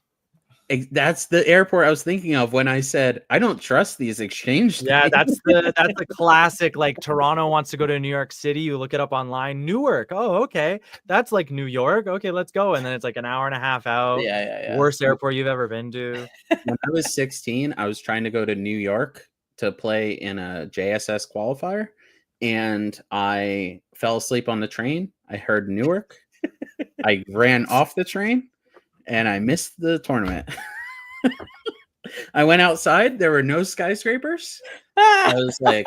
That's the airport I was thinking of when I said I don't trust these exchange Yeah, things. that's the classic. Like Toronto wants to go to New York City. You look it up online. Newark. Oh, okay. That's like New York. Okay, let's go. And then it's like an hour and a half out. Yeah. Worst airport you've ever been to. When I was 16, I was trying to go to New York to play in a JSS qualifier, and I fell asleep on the train. I heard Newark. I ran off the train, and I missed the tournament. I went outside. There were no skyscrapers. I was like,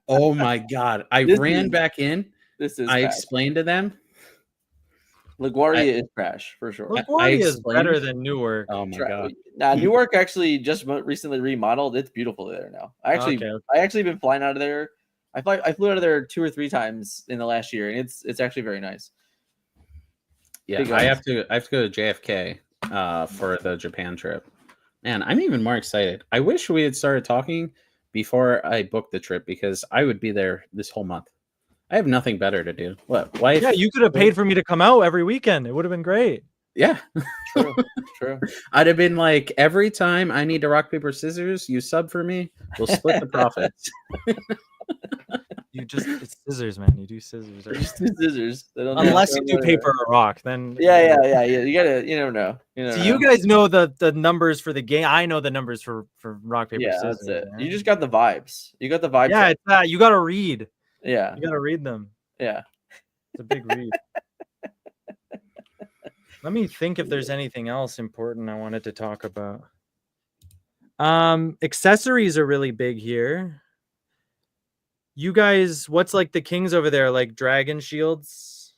oh my God. I ran back in. This is I trash. explained to them. LaGuardia is trash for sure. LaGuardia is better than Newark. Oh my God. Now Newark actually just recently remodeled. It's beautiful there now. I actually been flying out of there. I flew out of there 2 or 3 times in the last year, and it's actually very nice. Yeah, I have to go to JFK for the Japan trip. Man, I'm even more excited. I wish we had started talking before I booked the trip, because I would be there this whole month. I have nothing better to do. What? Wife? Yeah, you could have paid for me to come out every weekend. It would have been great. Yeah. True. I'd have been like, every time I need to rock, paper, scissors, you sub for me. We'll split the profits. It's scissors, man. You do scissors. Just do scissors. Unless you do paper or rock, then yeah. You never know. You guys know the numbers for the game. I know the numbers for rock, paper, scissors. That's it. Man. You just got the vibes. You got the vibes. Yeah, it's that. You got to read. Yeah. You got to read them. Yeah. It's a big read. Let me think if there's anything else important I wanted to talk about. Accessories are really big here. You guys, what's like the kings over there? Like dragon shields?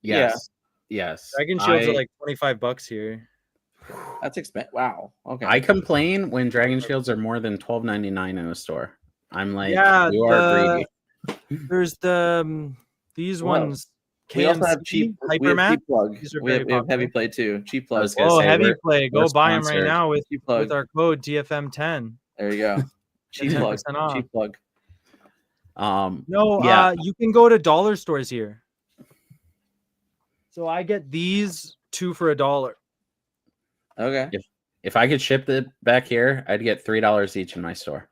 Yes. Yes. Dragon shields are like $25 here. That's expensive. Wow. Okay. I complain when dragon shields are more than $12.99 in a store. I'm like, you are greedy. There's these ones. We also have cheap Hypermat. Plug. We have heavy play too. Cheap plug. Oh, heavy play. Go buy them right now with our code TFM10. There you go. Cheap plug. Cheap plug. You can go to dollar stores here. So I get these 2 for $1. Okay. If I could ship it back here, I'd get $3 each in my store.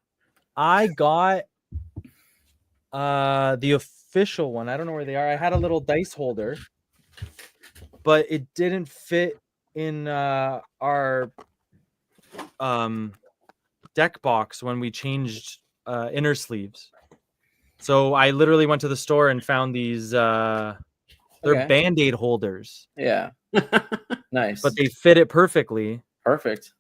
I got the official one. I don't know where they are. I had a little dice holder, but it didn't fit in our deck box when we changed inner sleeves. So I literally went to the store and found these they're Band-Aid holders. Yeah. Nice. But they fit it perfectly. Perfect.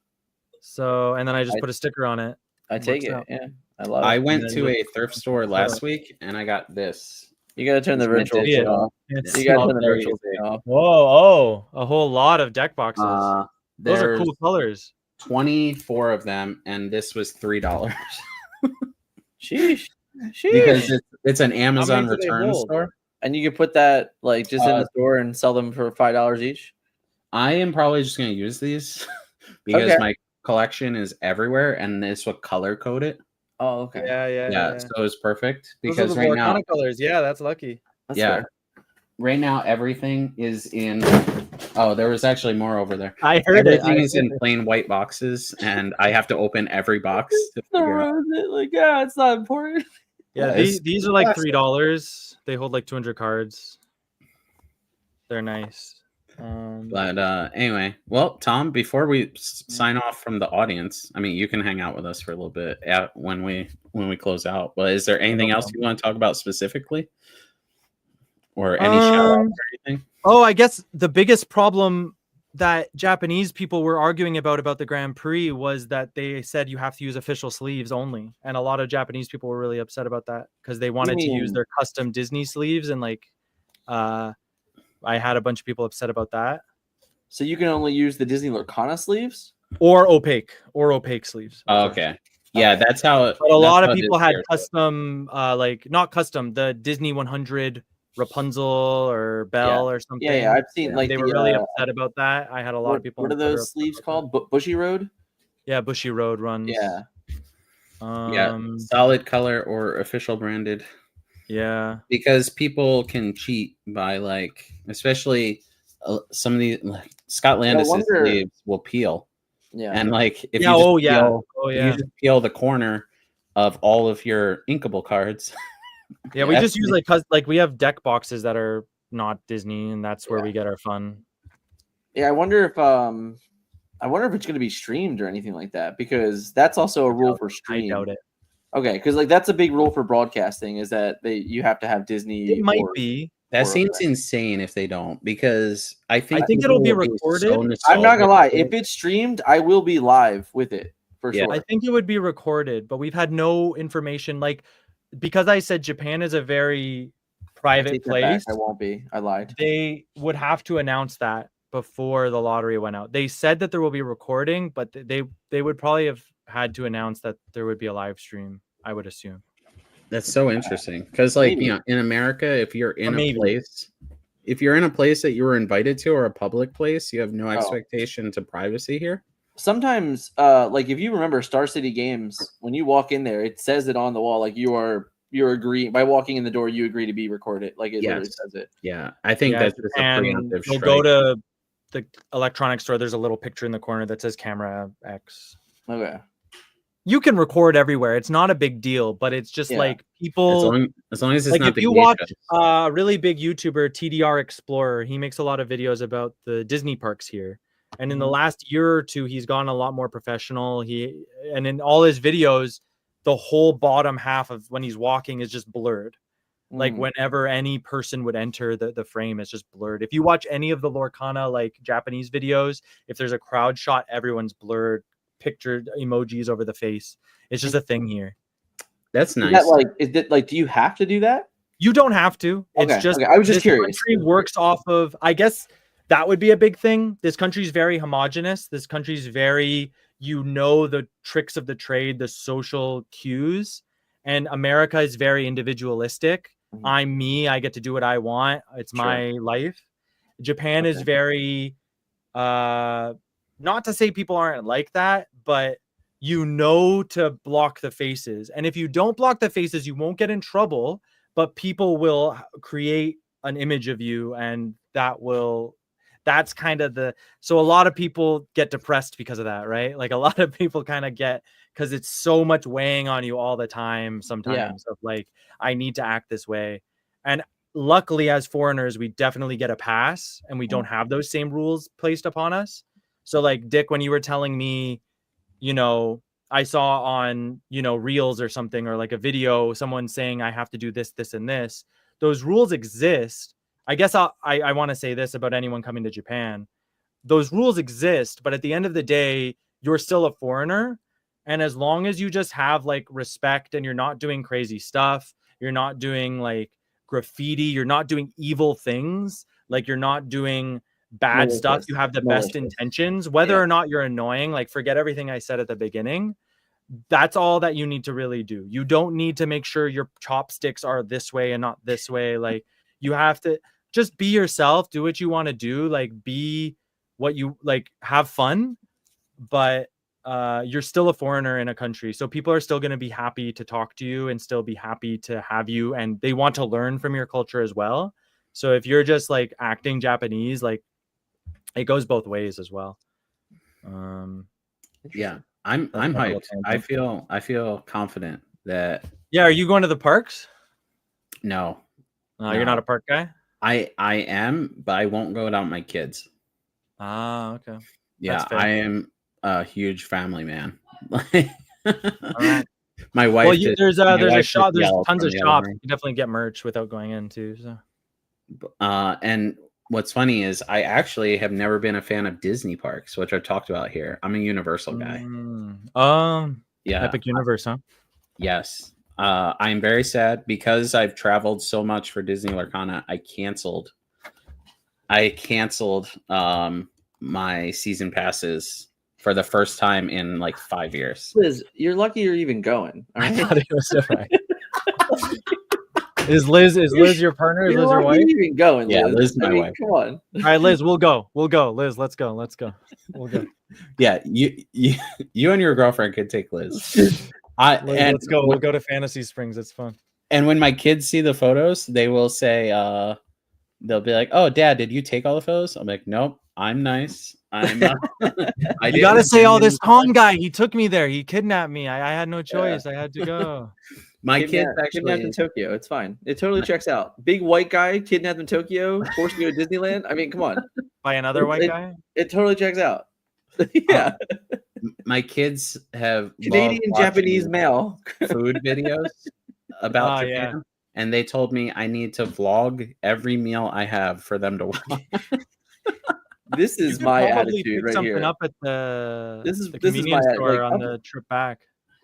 So, and then I just put a sticker on it. I take it. Yeah. I love it. I went to a thrift store last week and I got this. You got to turn the virtual thing off. You got to turn the virtual thing off. Whoa, a whole lot of deck boxes. Those are cool colors. 24 of them, and this was $3. Sheesh. Because it's an Amazon return store. And you can put that like just in the store and sell them for $5 each. I am probably just going to use these because my collection is everywhere, and this will color code it. Oh, okay. Yeah. So it's perfect because those are the right now colors. Yeah, that's lucky. That's fair. Right now everything is in. Oh, there was actually more over there. I heard everything is in plain white boxes, and I have to open every box to figure out. Like, it's not important. Yeah, these are like $3. They hold like 200 cards. They're nice. But anyway, well, Tom, before we sign off from the audience, I mean, you can hang out with us for a little bit when we close out. But is there anything else you want to talk about specifically, or any shout outs or anything? Oh, I guess the biggest problem that Japanese people were arguing about the Grand Prix was that they said you have to use official sleeves only, and a lot of Japanese people were really upset about that because they wanted to use their custom Disney sleeves, and like I had a bunch of people upset about that. So you can only use the Disney Lorcana sleeves or opaque sleeves. Oh, okay. Yeah, that's how. But a lot of people had custom, like not custom, the Disney 100 Rapunzel or Belle or something. Yeah, I've seen like they were really upset about that. I had a lot of people. What are those sleeves called? Bushy Road. Yeah, Bushy Road runs. Yeah. Solid color or official branded. Yeah, because people can cheat by like, especially some of these Scott Landis's wonder- sleeves will peel. Yeah. And like if Yeah, you just yeah. you just peel the corner of all of your inkable cards. Yeah, we just use like we have deck boxes that are not Disney, and that's where we get our fun. Yeah, I wonder if it's going to be streamed or anything like that, because that's also a rule for stream. I doubt it. Okay, because like that's a big rule for broadcasting, is that you have to have Disney. It might be. That seems insane if they don't, because I think it'll be recorded. I'm not gonna lie. If it's streamed, I will be live with it for sure. I think it would be recorded, but we've had no information. Like, because I said Japan is a very private place. I won't be. I lied. They would have to announce that before the lottery went out. They said that there will be recording, but they would probably have had to announce that there would be a live stream, I would assume. That's so interesting, because like Maybe. in America, if you're in a place that you were invited to, or a public place, you have no expectation to privacy here. Sometimes, like if you remember Star City Games, when you walk in there, it says it on the wall, like you're agreeing by walking in the door, you agree to be recorded. Like it literally says it. Yeah, I think that's just a preemptive you'll strike. go to the electronics store. There's a little picture in the corner that says camera X. Okay. You can record everywhere. It's not a big deal, but it's just like people. As long as it's like not if the you gay watch shows. a really big YouTuber, TDR Explorer, he makes a lot of videos about the Disney parks here. And in the last year or two, he's gone a lot more professional. And in all his videos, the whole bottom half of when he's walking is just blurred. Like whenever any person would enter the frame, it's just blurred. If you watch any of the Lorcana like Japanese videos, if there's a crowd shot, everyone's blurred, pictured emojis over the face. It's just a thing here. That's nice. Is that like do you have to do that? You don't have to. It's just I was just this curious. Country works off of, I guess that would be a big thing. This country's very homogenous. This country's very, the tricks of the trade, the social cues. And America is very individualistic. I'm me. I get to do what I want. It's my life. Japan is very, not to say people aren't like that, but to block the faces. And if you don't block the faces, you won't get in trouble, but people will create an image of you, and that's kind of so a lot of people get depressed because of that, right? Like a lot of people kind of get, because it's so much weighing on you all the time sometimes of like, I need to act this way. And luckily as foreigners, we definitely get a pass and we don't have those same rules placed upon us. So like Dick, when you were telling me, I saw on, Reels or something, or like a video, someone saying I have to do this, this, and this, those rules exist. I guess I want to say this about anyone coming to Japan. Those rules exist, but at the end of the day, you're still a foreigner. And as long as you just have like respect and you're not doing crazy stuff, you're not doing like graffiti, you're not doing evil things, like you're not doing bad stuff, you have the best intentions, whether or not you're annoying, like forget everything I said at the beginning. That's all that you need to really do. You don't need to make sure your chopsticks are this way and not this way. Like you have to just be yourself, do what you want to do, like be what you like, have fun, but you're still a foreigner in a country, so people are still going to be happy to talk to you and still be happy to have you, and they want to learn from your culture as well. So if you're just like acting Japanese, like it goes both ways as well. Yeah, I'm hyped. I feel confident that. Yeah, are you going to the parks? No. You're not a park guy? I am, but I won't go without my kids. Ah, okay. Yeah, I am a huge family man. All right. My wife. Well, there's a shop. There's tons of shops. You can definitely get merch without going in too. So. And what's funny is I actually have never been a fan of Disney parks, which I've talked about here. I'm a Universal guy. Yeah. Epic Universe, huh? Yes. I'm very sad because I've traveled so much for Disney Lorcana. I canceled my season passes for the first time in like 5 years. Liz, you're lucky you're even going. All right? I thought it was right. Is Liz your partner? Is Liz your wife? Even going, Liz. Yeah, Liz is my wife. Come on. All right, Liz, we'll go. Liz, let's go. We'll go. Yeah, you and your girlfriend could take Liz. Let's go. We'll go to Fantasy Springs. It's fun. And when my kids see the photos, they will say, they'll be like, "Oh, Dad, did you take all the photos?" I'm like, "Nope, I'm nice. I'm." You gotta say all this Tom guy. He took me there. He kidnapped me. I had no choice. I had to go. My kids kidnapped in actually. Tokyo. It's fine. It totally checks out. Big white guy kidnapped in Tokyo, forced you to Disneyland. I mean, come on. By another white guy? It totally checks out. Yeah. My kids have Canadian Japanese male food videos about Japan, and they told me I need to vlog every meal I have for them to watch. This is my attitude pick right something here. up at the This is convenience my store on the trip back.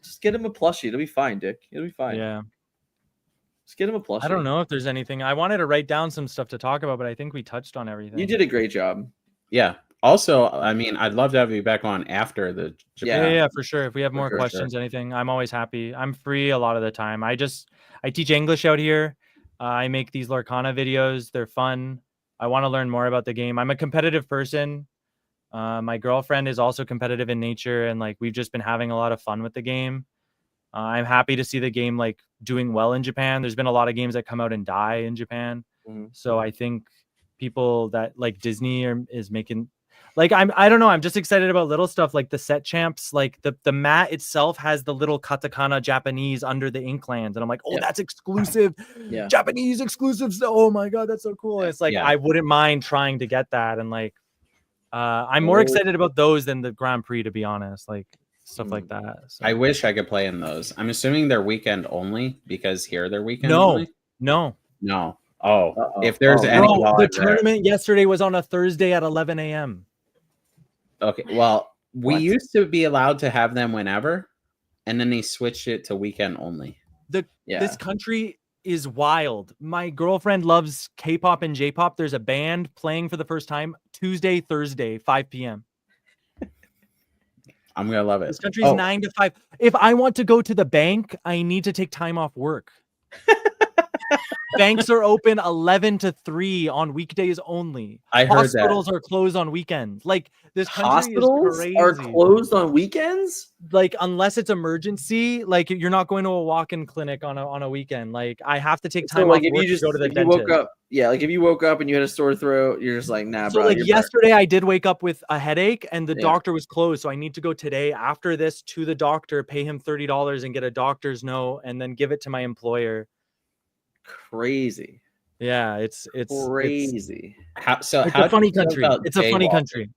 Just get him a plushie. It'll be fine, Dick. It'll be fine. Yeah. Just get him a plushie. I don't know if there's anything. I wanted to write down some stuff to talk about, but I think we touched on everything. You did a great job. Yeah. Also, I mean, I'd love to have you back on after the Japan. Yeah, for sure. If we have more questions, anything, I'm always happy. I'm free a lot of the time. I teach English out here. I make these Lorcana videos. They're fun. I want to learn more about the game. I'm a competitive person. My girlfriend is also competitive in nature, and like we've just been having a lot of fun with the game. I'm happy to see the game like doing well in Japan. There's been a lot of games that come out and die in Japan. So I think people that like Disney is making, like, I don't know. I'm just excited about little stuff like the set champs. Like the mat itself has the little katakana Japanese under the Inklands, and I'm like, oh, that's exclusive. Japanese exclusives. Oh my god, that's so cool. And it's like I wouldn't mind trying to get that, and like I'm more excited about those than the Grand Prix, to be honest. Like stuff like that. So. I wish I could play in those. I'm assuming they're weekend only because here they're weekend only. No. Oh, if there's any, the tournament yesterday was on a Thursday at 11 a.m. Okay, well, we used to be allowed to have them whenever, and then they switched it to weekend only. This country is wild. My girlfriend loves K-pop and J-pop. There's a band playing for the first time Tuesday, Thursday, 5 p.m. I'm going to love it. This country's 9 to 5. If I want to go to the bank, I need to take time off work. Banks are open 11 to 3 on weekdays only. I heard Hospitals are closed on weekends. Like this country Hospitals is crazy. are closed on weekends? Like unless it's emergency, like you're not going to a walk-in clinic on a weekend. Like I have to take time off work to go to the dentist. Like if you woke up and you had a sore throat, you're just like, nah, so bro. Like yesterday I did wake up with a headache and the doctor was closed. So I need to go today after this to the doctor, pay him $30 and get a doctor's note and then give it to my employer. Crazy. Yeah, it's crazy. It's a funny country. It's a funny country.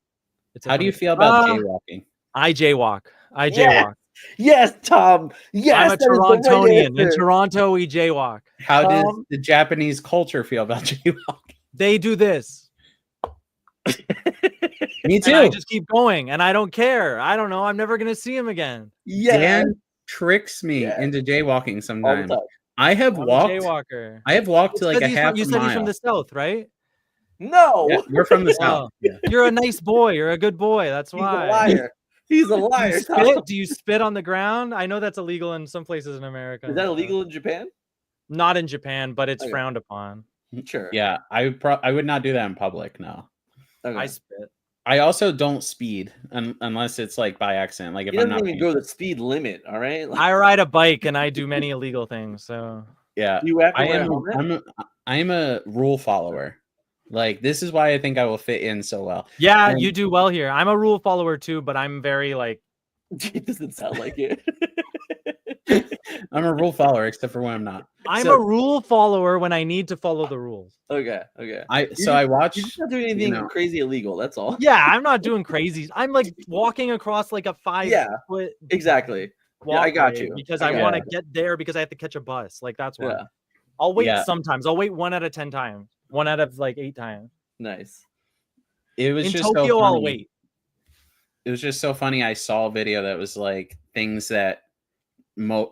How do you feel about jaywalking? I jaywalk. I jaywalk. Yes, Tom. Yes, I'm a Torontonian. In Toronto, we jaywalk. How does the Japanese culture feel about jaywalking? They do this. Me too. And I just keep going, and I don't care. I don't know. I'm never gonna see him again. Yeah. Dan tricks me into jaywalking sometimes. I have walked to like a half a mile. You said he's from the South, right? No. Yeah, we're from the South. You're a nice boy. You're a good boy. That's why. He's a liar. Do you spit on the ground? I know that's illegal in some places in America. Is that illegal in Japan? Not in Japan, but it's frowned upon. Sure. Yeah, I would not do that in public. No. Okay. I spit. I also don't speed unless it's like by accident. Like if I'm not even go the speed limit. All right. Like, I ride a bike and I do many illegal things. So yeah, I am a rule follower. Like this is why I think I will fit in so well. Yeah, you do well here. I'm a rule follower too, but I'm very like. It doesn't sound like it. I'm a rule follower, except for when I'm not. I'm a rule follower when I need to follow the rules. Okay. I watch. You're just not doing anything crazy illegal. That's all. Yeah, I'm not doing crazy. I'm like walking across like a 5-foot. Exactly. Yeah, I got you. Because I want to get there because I have to catch a bus. Like that's why. Yeah. I'll wait sometimes. I'll wait 1 out of 10 times. 1 out of like 8 times. Nice. It was in just Tokyo. So funny. I'll wait. It was just so funny. I saw a video that was like things that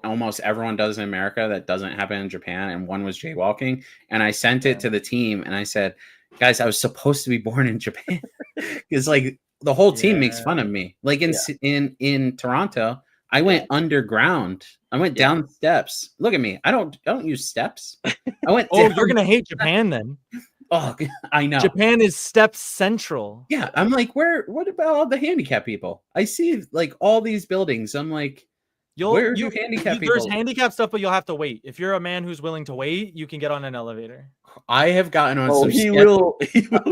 almost everyone does in America that doesn't happen in Japan, and one was jaywalking. And I sent it to the team, and I said, "Guys, I was supposed to be born in Japan," because like the whole team makes fun of me. Like in Toronto, I went underground. I went down steps. Look at me. I don't use steps. I went. You're gonna hate Japan then. Oh, I know. Japan is steps central. Yeah, I'm like, what about all the handicapped people? I see like all these buildings. I'm like, Where do handicap There's people? handicap stuff, but you'll have to wait. If you're a man who's willing to wait, you can get on an elevator. I have gotten on Oh, some he sketchy will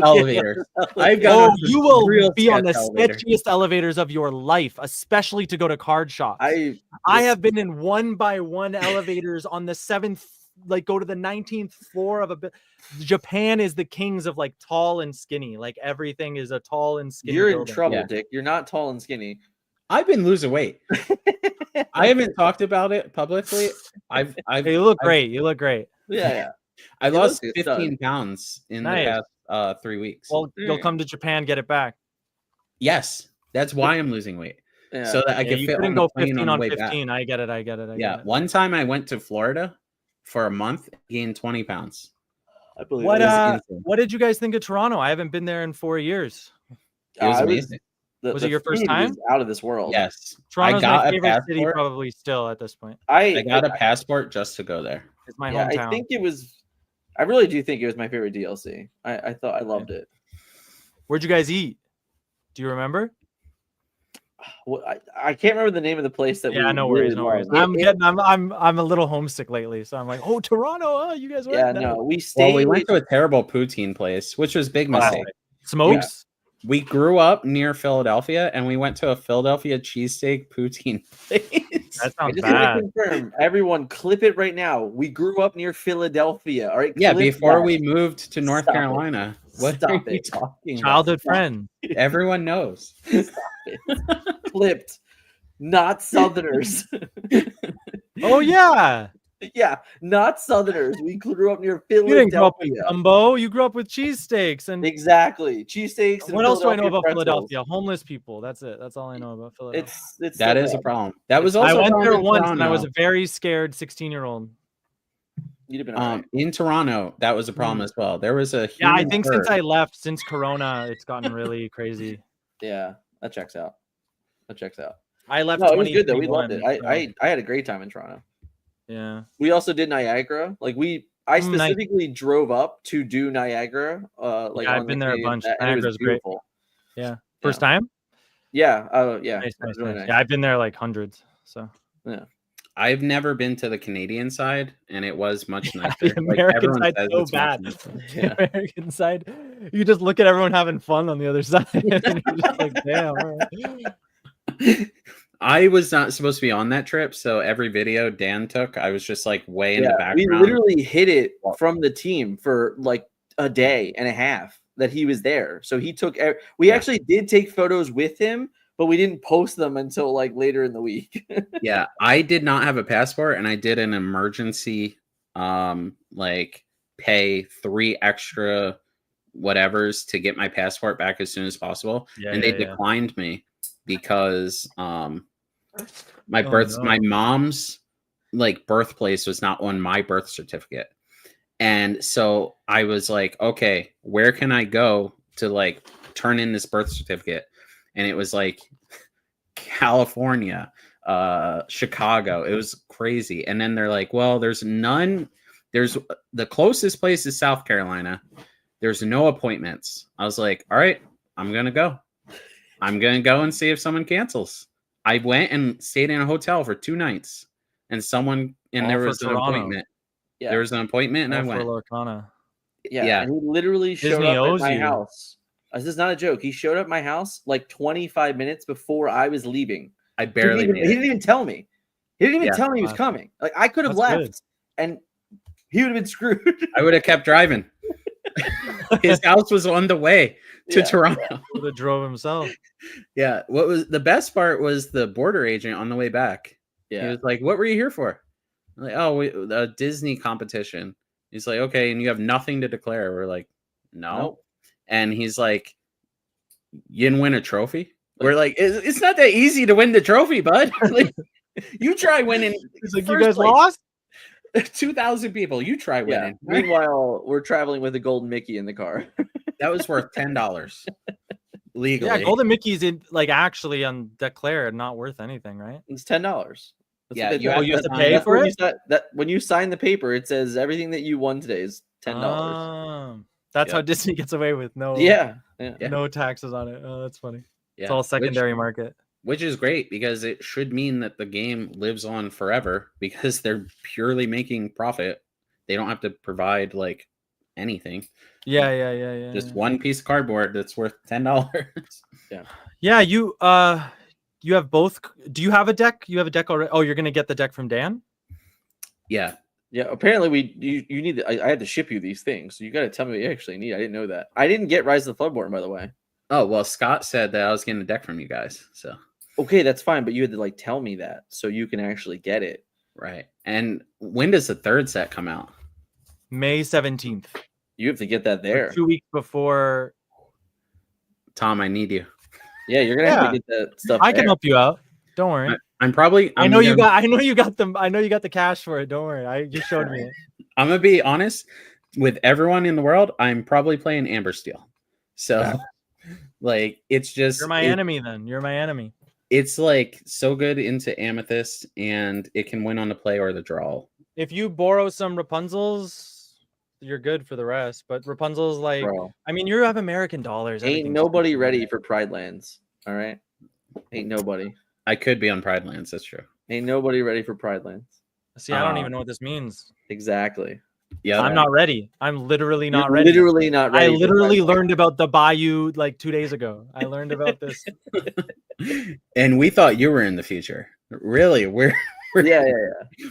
elevators. I've Oh, got you will real be on the sketch elevator. sketchiest elevators of your life, especially to go to card shops. I have been in 1-by-1 elevators on the 7th, like go to the 19th floor of a. Japan is the kings of like tall and skinny. Like everything is a tall and skinny. You're building. in trouble, Yeah. Dick. You're not tall and skinny. I've been losing weight. I haven't talked about it publicly. Hey, you look great. You look great. Yeah. I It lost looks 15 pounds in the past 3 weeks. Well, you'll come to Japan, get it back. Yes, that's why I'm losing weight. Yeah. So that I Yeah, can you fit couldn't on the go plane 15 on on the way 15. back. I get it. I get it. One time I went to Florida for a month, gained 20 pounds. I believe What it. insane. what did you guys think of Toronto? I haven't been there in 4 years. It was amazing. Was it your first food time? was out of this world. Yes. Toronto's I got my a favorite city passport. probably still at this point. I got a passport just to go there. It's my Yeah, hometown. I think it was. I really do think it was my favorite DLC. I thought I loved it. Where'd you guys eat? Do you remember? Well, I can't remember the name of the place that. Yeah, we no worries, really no worries. loved. I'm a little homesick lately, so I'm like, oh, Toronto, oh, you guys went. Yeah, No. no, we stayed. Well, we went to a terrible poutine place, which was a big mistake. Smokes. We grew up near Philadelphia, and we went to a Philadelphia cheesesteak poutine place. That I sounds just bad. want to confirm, everyone, clip it right now. We grew up near Philadelphia. All right. Yeah, clip before that. we moved to North Stop it. Carolina. What Stop are you it. talking Childhood friend. about? Everyone knows. Clipped, not Southerners. Oh yeah, Yeah, not Southerners. We grew up near you didn't grow up with Philadelphia. gumbo. You grew up with cheesesteaks and. Exactly, cheesesteaks. And What else do I know about pretzels. Philadelphia? Homeless people. That's it. That's all I know about Philadelphia. It's That so is a bad. problem. That was also I a went problem there in once and I was Toronto. a very scared 16-year-old. You'd have been all right. In Toronto, that was a problem as well. There was a Yeah, I human think herd. since I left, since Corona, it's gotten really crazy. Yeah, that checks out. I left. No, it was good though. We loved it. 2021, I had a great time in Toronto. yeah. We also did Niagara. Like I Nice. specifically drove up to do Niagara. Like Yeah, I've on been the there a day, bunch. and it was Niagara's great. beautiful. Yeah. First time? Yeah. Oh, yeah. Nice, It was nice, really nice. nice. Yeah, I've been there like hundreds. So I've never been to the Canadian side, and it was much nicer. the American side's so it's much bad. nicer. Yeah. The American side, you just look at everyone having fun on the other side. And you're just like, damn. All right. I was not supposed to be on that trip, so every video Dan took, I was just like way in the We background. literally hid it from the team for like a day and a half that he was there. So he took. We actually did take photos with him, but we didn't post them until like later in the week. Yeah, I did not have a passport, and I did an emergency, like pay 3 extra whatevers to get my passport back as soon as possible, and they declined me because my mom's like birthplace was not on my birth certificate. And so I was like, okay, where can I go to like turn in this birth certificate? And it was like California, Chicago. It was crazy. And then they're like, well, there's none. There's the closest place is South Carolina. There's no appointments. I was like, all right, I'm going to go. I'm going to go and see if someone cancels. I went and stayed in a hotel for 2 nights, and there was an appointment. Yeah. There was an appointment, and I went. Lorcana. Yeah. And he literally showed Disney up at owes my you. house. This is not a joke. He showed up at my house like 25 minutes before I was leaving. I barely He made didn't even tell me. He didn't even Yeah. tell me he was coming. Like I could have That's left, good. and he would have been screwed. I would have kept driving. His house was on the way to Yeah. Toronto. Would have drove himself. Yeah. What was the best part was the border agent on the way back. He was like, what were you here for? I'm like, oh, a Disney competition. He's like, okay, and you have nothing to declare. We're like, no. Nope. And he's like, you didn't win a trophy? We're like, it's not that easy to win the trophy, bud. Like, you try winning. He's like, you first guys place. lost? 2,000 people. You try Yeah. winning. Meanwhile, we're traveling with a golden Mickey in the car. That was worth $10 legally. Yeah, Golden Mickey's in like actually undeclared, not worth anything, right? It's $10. Yeah, what they you do. have you have to sign pay up. for when it? you when you sign the paper, it says everything that you won today is $10. That's Yeah. how Disney gets away with no Yeah. no taxes on it. Oh, that's funny. Yeah. It's all secondary market. which is great because it should mean that the game lives on forever because they're purely making profit. They don't have to provide like anything. Yeah. Just one piece of cardboard that's worth $10. Yeah, you have both. Do you have a deck? You have a deck already? Oh, you're gonna get the deck from Dan? Yeah. Yeah, apparently you need I had to ship you these things, so you got to tell me what you actually need. I didn't know that. I didn't get Rise of the Floodborn, by the way. Oh well, Scott said that I was getting a deck from you guys, so okay, that's fine. But you had to like tell me that so you can actually get it. Right. And when does the third set come out? May 17th. You have to get that there. 2 weeks before. Tom, I need you. Yeah, you're gonna have to get that stuff. I can help you out. Don't worry. I'm probably. I know you got the cash for it. Don't worry. You showed me it. I'm gonna be honest with everyone in the world. I'm probably playing Amber Steel. So, like, it's just you're my enemy. Then you're my enemy. It's like so good into Amethyst, and it can win on the play or the draw. If you borrow some Rapunzels, you're good for the rest. But Rapunzel's like, Bro. I mean, you have American dollars. Ain't nobody ready for Pride Lands. All right, ain't nobody. I could be on Pride Lands. That's true. Ain't nobody ready for Pride Lands. See, I don't even know what this means. Exactly. Yeah, I'm not ready. I'm literally not ready. Literally not ready. I literally learned about the Bayou like 2 days ago. I learned about this. And we thought you were in the future. Really? We're yeah.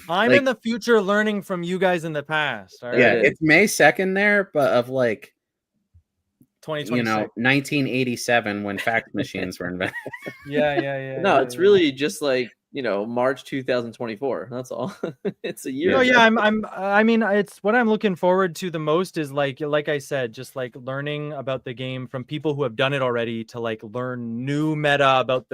I'm in the future learning from you guys in the past. All right? Yeah, it's May 2nd there, but of like 2026. 1987 when fax machines were invented. Yeah. No, it's really just like, March 2024. That's all. It's a year. No, yeah, I mean, it's what I'm looking forward to the most is like I said, just like learning about the game from people who have done it already to like learn new meta about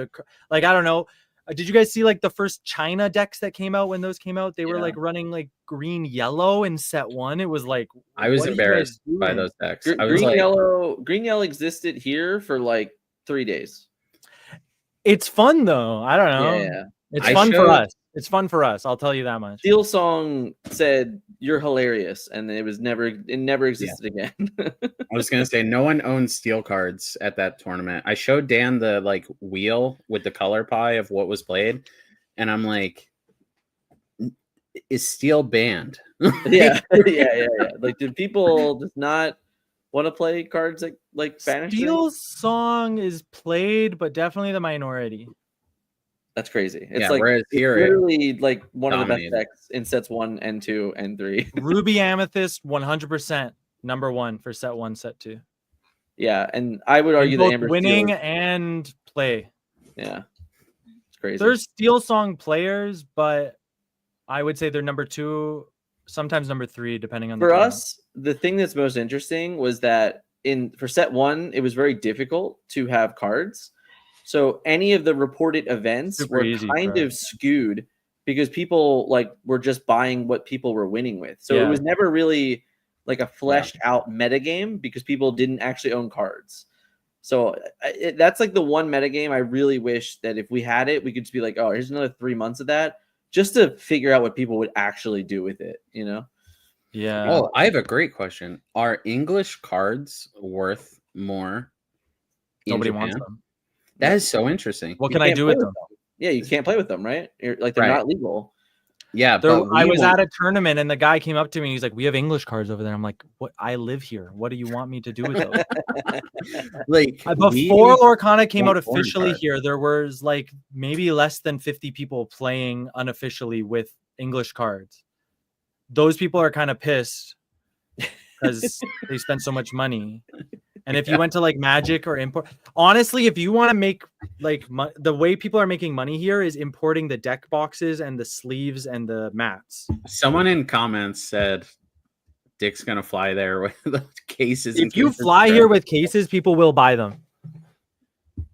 I don't know. Did you guys see like the first China decks that came out when those came out? They were like running like green yellow in set 1. It was like I was embarrassed by those decks. Green yellow existed here for like 3 days. It's fun though. I don't know. Yeah. It's fun for us. It's fun for us. I'll tell you that much. Steel Song said you're hilarious, and it never existed again. I was gonna say no one owns steel cards at that tournament. I showed Dan the like wheel with the color pie of what was played, and I'm like, is steel banned? yeah. Like, did people just not want to play cards like Spanish? Steel Song is played, but definitely the minority. That's crazy. It's whereas here literally like one dominated. of the best decks in sets 1 and 2 and 3. Ruby Amethyst 100% number 1 for set 1, set 2. Yeah, and I would argue that Amber winning Steel and play. Yeah, it's crazy. There's Steel Song players, but I would say they're number 2, sometimes number 3, depending on. For us, the thing that's most interesting was that for set 1, it was very difficult to have cards. So any of the reported events were kind of skewed because people were just buying what people were winning with. So it was never really like a fleshed out metagame because people didn't actually own cards. So that's like the one metagame I really wish that if we had it, we could just be like, oh, here's another 3 months of that just to figure out what people would actually do with it, Yeah. Oh, I have a great question. Are English cards worth more? Nobody wants them. That is so interesting. What can I do with them? Yeah, you can't play with them, right? They're not legal. Yeah, I was at a tournament and the guy came up to me. He's like, "We have English cards over there." I'm like, "What? I live here. What do you want me to do with those?" Before Lorcana came out officially here, there was like maybe less than 50 people playing unofficially with English cards. Those people are kind of pissed because they spent so much money. And if you went to like Magic or import, honestly, if you want to make like the way people are making money here is importing the deck boxes and the sleeves and the mats. Someone in comments said Dick's gonna fly there with the cases. If you fly here with cases, people will buy them.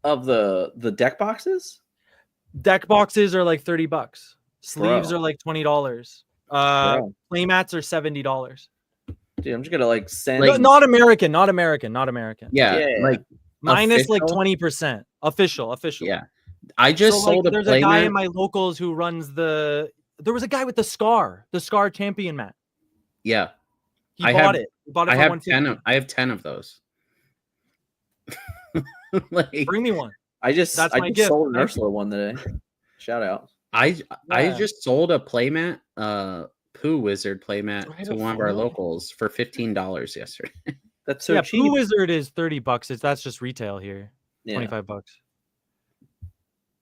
Of the deck boxes? Deck boxes are like $30. Sleeves are like $20. Play mats are $70. Dude, I'm just gonna send. Not American. Yeah. Like minus official? Like 20%. Official. Yeah. I just sold there's a guy in my locals who runs there was a guy with the Scar champion mat. Yeah. He bought it. I have 10 of those. Bring me one. I just That's my gift. sold an Thank Ursula one today. Shout out. I Yeah. just sold a playmat, Pooh Wizard playmat Do I have to a one of our photo? locals for $15 yesterday. That's so Yeah, cheap. Pooh Wizard is $30. That's just retail here. Yeah. $25.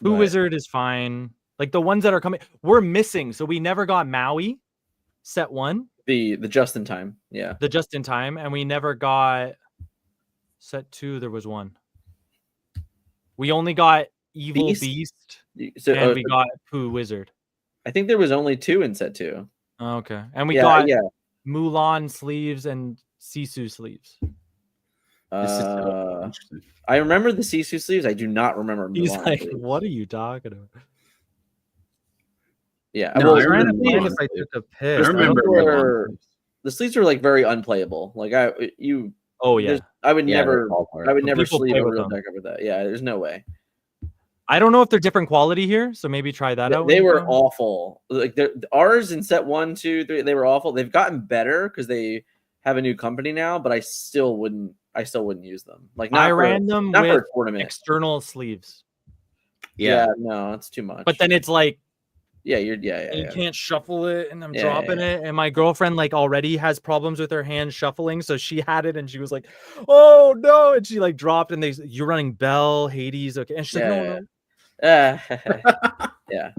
Pooh But- Wizard is fine. Like the ones that are coming, we're missing. So we never got Maui set 1, The just in time. Yeah. the just in time, and we never got set 2. There was one. We only got Evil Beast, So, and we got Pooh Wizard. I think there was only 2 in set 2. Oh, okay, and we Yeah, got yeah. Mulan sleeves and Sisu sleeves. This is so interesting. I remember the Sisu sleeves. I do not remember. He's Mulan like, sleeves. "What are you talking about?" Yeah, No, well, I remember Trying to find Mulan if I sleeves. took a I pic. remember were- Mulan. the sleeves were like very unplayable. Like you. Oh yeah, I would Yeah, never. they're all hard. I would But never people sleeve play a with real them. deck with that. Yeah, there's no way. I don't know if they're different quality here, so maybe try that out. when They you were go. awful. Like ours in set 1, 2, 3, they were awful. They've gotten better because they have a new company now, but I still wouldn't use them. Like I ran them not for with a tournament. external sleeves, Yeah. No, it's too much. but then it's like yeah, you can't shuffle it, and I'm Yeah, dropping yeah. it. And my girlfriend like already has problems with her hands shuffling, so she had it, and she was like, "Oh no!" And she like dropped, and you're running Belle, Hades, okay? And she's like, "No, no." yeah.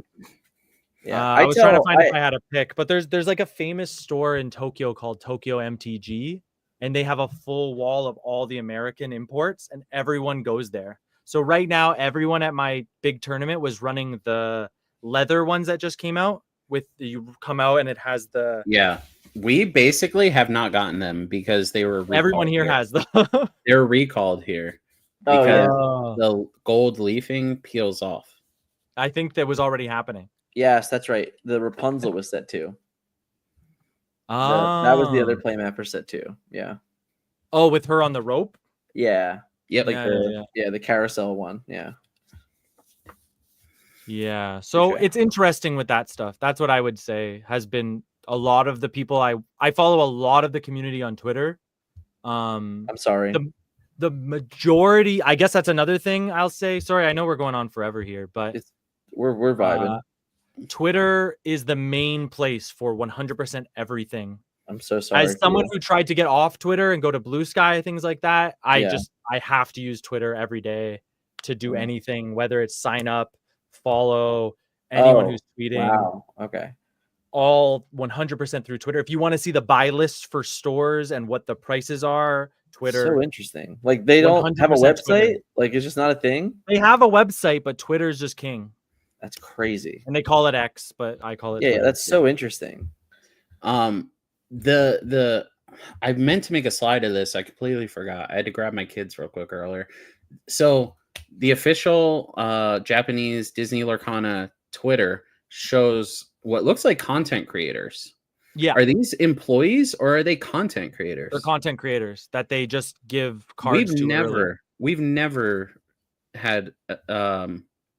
I was trying to find if I had a pick, but there's like a famous store in Tokyo called Tokyo MTG, and they have a full wall of all the American imports, and everyone goes there. So right now, everyone at my big tournament was running the leather ones that just came out. With you come out and it has the Yeah. We basically have not gotten them because they were everyone recalled here has them. They're recalled here Oh, because Oh. the gold leafing peels off. I think that was already happening. Yes, that's right. The Rapunzel was set 2. Oh, That was the other playmat for set 2. Yeah. Oh, with her on the rope. Yeah. Yep. Like Yeah, the carousel one. Yeah. Yeah. So sure. it's interesting with that stuff. That's what I would say has been a lot of the people I follow a lot of the community on Twitter. I'm sorry. The majority, I guess that's another thing I'll say. Sorry, I know we're going on forever here, but We're vibing. Twitter is the main place for 100% everything. I'm so sorry. As someone who tried to get off Twitter and go to Blue Sky, things like that, I have to use Twitter every day to do anything, whether it's sign up, follow anyone who's tweeting. Wow. Okay. All 100% through Twitter. If you want to see the buy lists for stores and what the prices are, Twitter. So interesting. Like they don't have a 100% website. Twitter. Like it's just not a thing. They have a website, but Twitter's just king. That's crazy. And they call it X, but I call it Yeah, Twitter. that's so interesting. The I meant to make a slide of this. I completely forgot. I had to grab my kids real quick earlier. So the official Japanese Disney Lorcana Twitter shows what looks like content creators. Yeah. Are these employees or are they content creators? They're content creators that they just give cards to early. We've never had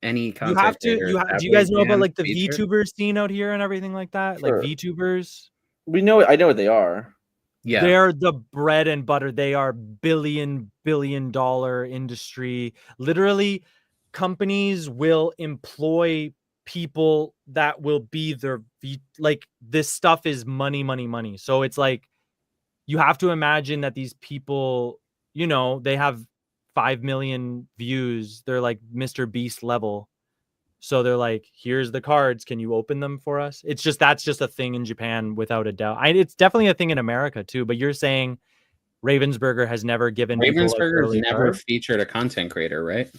any content You have to creators do you guys know about like the featured? VTuber scene out here and everything like that? Sure. Like VTubers? I know what they are. Yeah. They're the bread and butter. They are billion dollar industry. Literally, companies will employ people that will be their like this stuff is money. So it's like you have to imagine that these people, you know, they have 5 million views. They're like Mr. Beast level. So they're like, here's the cards. Can you open them for us? It's just that's just a thing in Japan without a doubt. It's definitely a thing in America too. But you're saying Ravensburger has never given Ravensburger's never featured a content creator, right?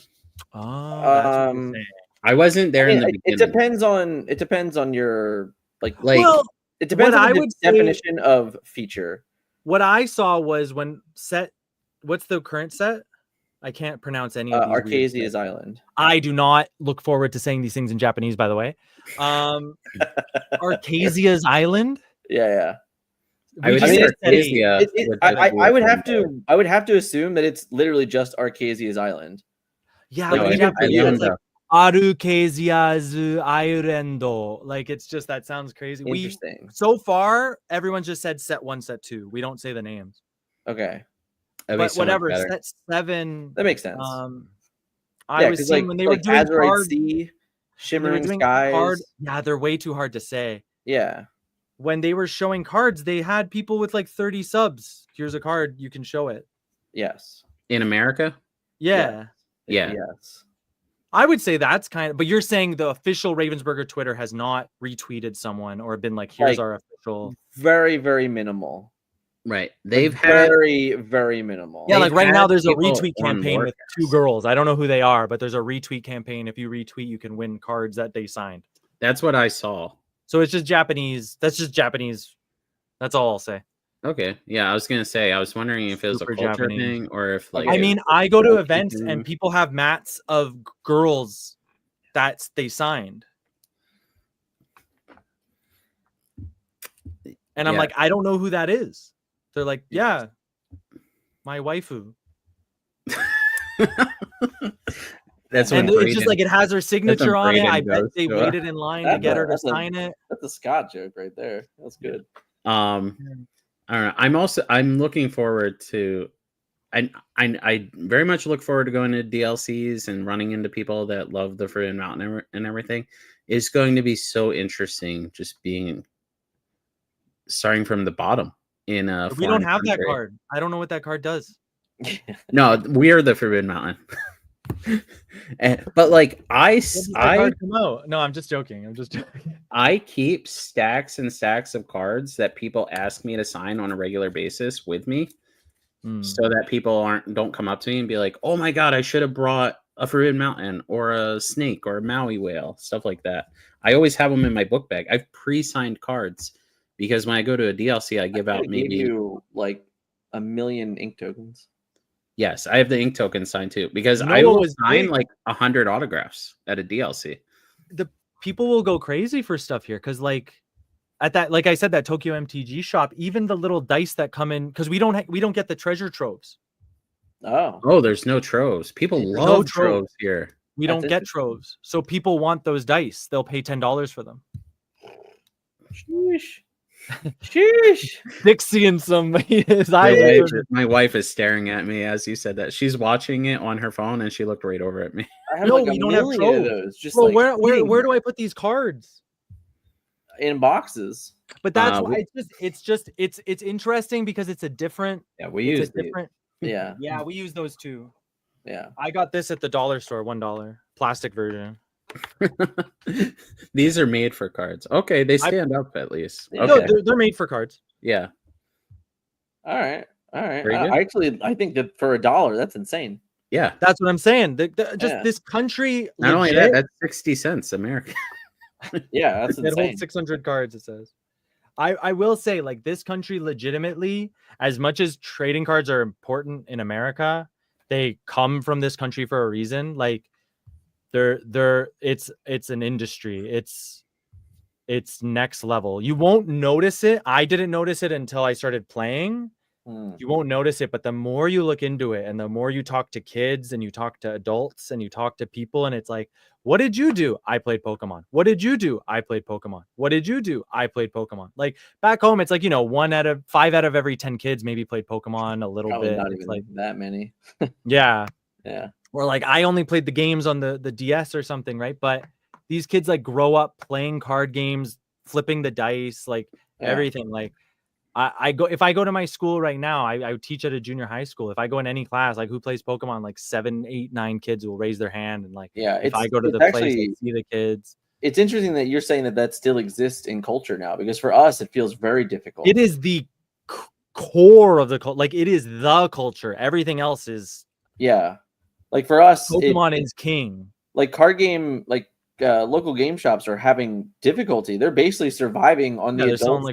Oh, that's what you're saying. I wasn't there in the It beginning. depends on your like Well, it depends what on I the would say- definition of feature. What I saw was when what's the current set? I can't pronounce any of these. weird Arcasia's sets. Island. I do not look forward to saying these things in Japanese, by the way. Arcasia's Island. Yeah. I would We say just said Arcasia I would have to assume that it's literally just Arcasia's Island. yeah, Like, like, even in for Japanese, you, it's like Arcasia's Island. Like it's just that sounds crazy. Interesting. So far, everyone just said set 1, set 2. We don't say the names. Okay. That'd be But so much whatever, better. set 7. That makes sense. I was seeing when they were doing Azeroth card, Sea, Shimmering doing Skies. card. Yeah, they're way too hard to say. Yeah. When they were showing cards, they had people with like 30 subs. Here's a card, you can show it. Yes. In America? Yeah. Yeah. Yes. I would say that's kind of, but you're saying the official Ravensburger Twitter has not retweeted someone or been like, here's our official. Very, very minimal. Right. They've had very, very minimal. Yeah, like right now there's a people retweet on campaign with Lorcas. 2 girls. I don't know who they are, but there's a retweet campaign. If you retweet, you can win cards that they signed. That's what I saw. So it's just Japanese. That's just Japanese. That's all I'll say. Okay. Yeah, I was gonna say I was wondering if it was Super a culture Japanese. thing or if like I it mean, was I go to culture events thing. and people have mats of girls that they signed. And I'm Yeah. like, I don't know who that is. They're like, yeah, my waifu. That's And when it's just like it has her signature on it. Braden I bet goes they to, waited in line to get her to that's a- sign it. That's a Scott joke right there. That's good. I don't know. I'm looking forward to I very much look forward to going to DLCs and running into people that love the Forbidden Mountain and everything. It's going to be so interesting just starting from the bottom in a We don't have that country. card. I don't know what that card does. No, we are the Forbidden Mountain. But like When does that card come out? No, I'm just joking. I keep stacks and stacks of cards that people ask me to sign on a regular basis with me, so that people don't come up to me and be like, "Oh my god, I should have brought a Forbidden Mountain or a snake or a Maui whale," stuff like that. I always have them in my book bag. I've pre-signed cards because when I go to a DLC, I give out maybe you like 1 million ink tokens. Yes, I have the ink token signed too because You know I what will was sign big? like 100 autographs at a DLC. The people will go crazy for stuff here because, like, at that, like I said, that Tokyo MTG shop, even the little dice that come in, because we don't get the treasure troves. Oh, there's no troves. People love troves here. We don't get troves, so people want those dice. They'll pay $10 for them. Sheesh. Dixie and some his My wife is staring at me as you said that. She's watching it on her phone and she looked right over at me. I have No, like we a don't have million of troves. those. Just Bro, like where do I put these cards? in boxes. But that's why it's interesting because it's a different. Yeah, we use different. Yeah. Yeah, we use those too. Yeah. I got this at the dollar store, $1 plastic version. These are made for cards. Okay, they stand up at least. Yeah. Okay. No, they're made for cards. Yeah. All right. Very good. I think that for $1, that's insane. Yeah. That's what I'm saying. This country. Not only that, that's 60 cents American. Yeah, that's It insane. holds 600 cards, it says. I will say, like, this country legitimately, as much as trading cards are important in America, they come from this country for a reason. Like, it's an industry. It's next level. You won't notice it. I didn't notice it until I started playing. You won't notice it, but the more you look into it and the more you talk to kids and you talk to adults and you talk to people, and it's like, what did you do? I played Pokemon. What did you do? I played Pokemon. What did you do? I played Pokemon. Like back home, it's like, 5 out of every 10 kids maybe played Pokemon a little Probably bit. not It's even like that many. yeah. Yeah. Or like I only played the games on the DS or something, right? But these kids like grow up playing card games, flipping the dice, like everything. Like if I go to my school right now, I teach at a junior high school. If I go in any class, like who plays Pokemon, like 7, 8, 9 kids will raise their hand. And like, if I go to the place, I see the kids. It's interesting that you're saying that still exists in culture now, because for us, it feels very difficult. It is the core of the culture. Like it is the culture. Everything else is. Yeah. Like for us, Pokemon is king. Like card game, like local game shops are having difficulty. They're basically surviving on the adults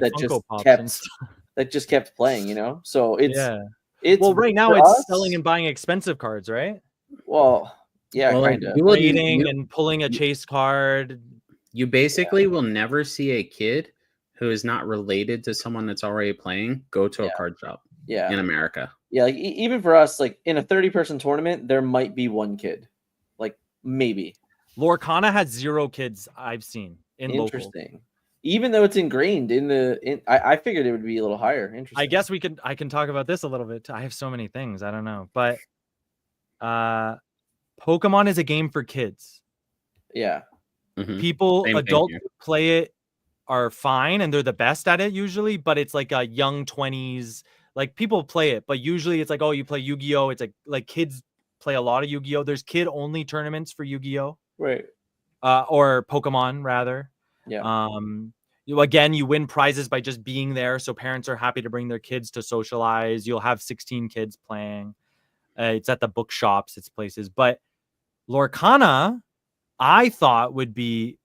that just kept playing, So it's well, right now it's selling and buying expensive cards, right? Well, yeah, kind of. Trading and pulling a chase card. You basically will never see a kid who is not related to someone that's already playing go to a card shop. Yeah, in America. Yeah, like even for us, like in a 30-person tournament, there might be one kid, like maybe. Lorcana had 0 kids I've seen in Interesting. Local. Even though it's ingrained I figured it would be a little higher. Interesting. I guess I can talk about this a little bit. I have so many things. I don't know. But Pokemon is a game for kids. Yeah. Mhm. People, Same thing adults here. who play it are fine and they're the best at it usually, but it's like a young 20s. Like people play it, but usually it's like, oh, you play Yu-Gi-Oh! It's like kids play a lot of Yu-Gi-Oh! There's kid-only tournaments for Yu-Gi-Oh! Right. Or Pokemon rather. Yeah. You win prizes by just being there, so parents are happy to bring their kids to socialize. You'll have 16 kids playing. It's at the bookshops, it's places. But Lorcana, I thought would be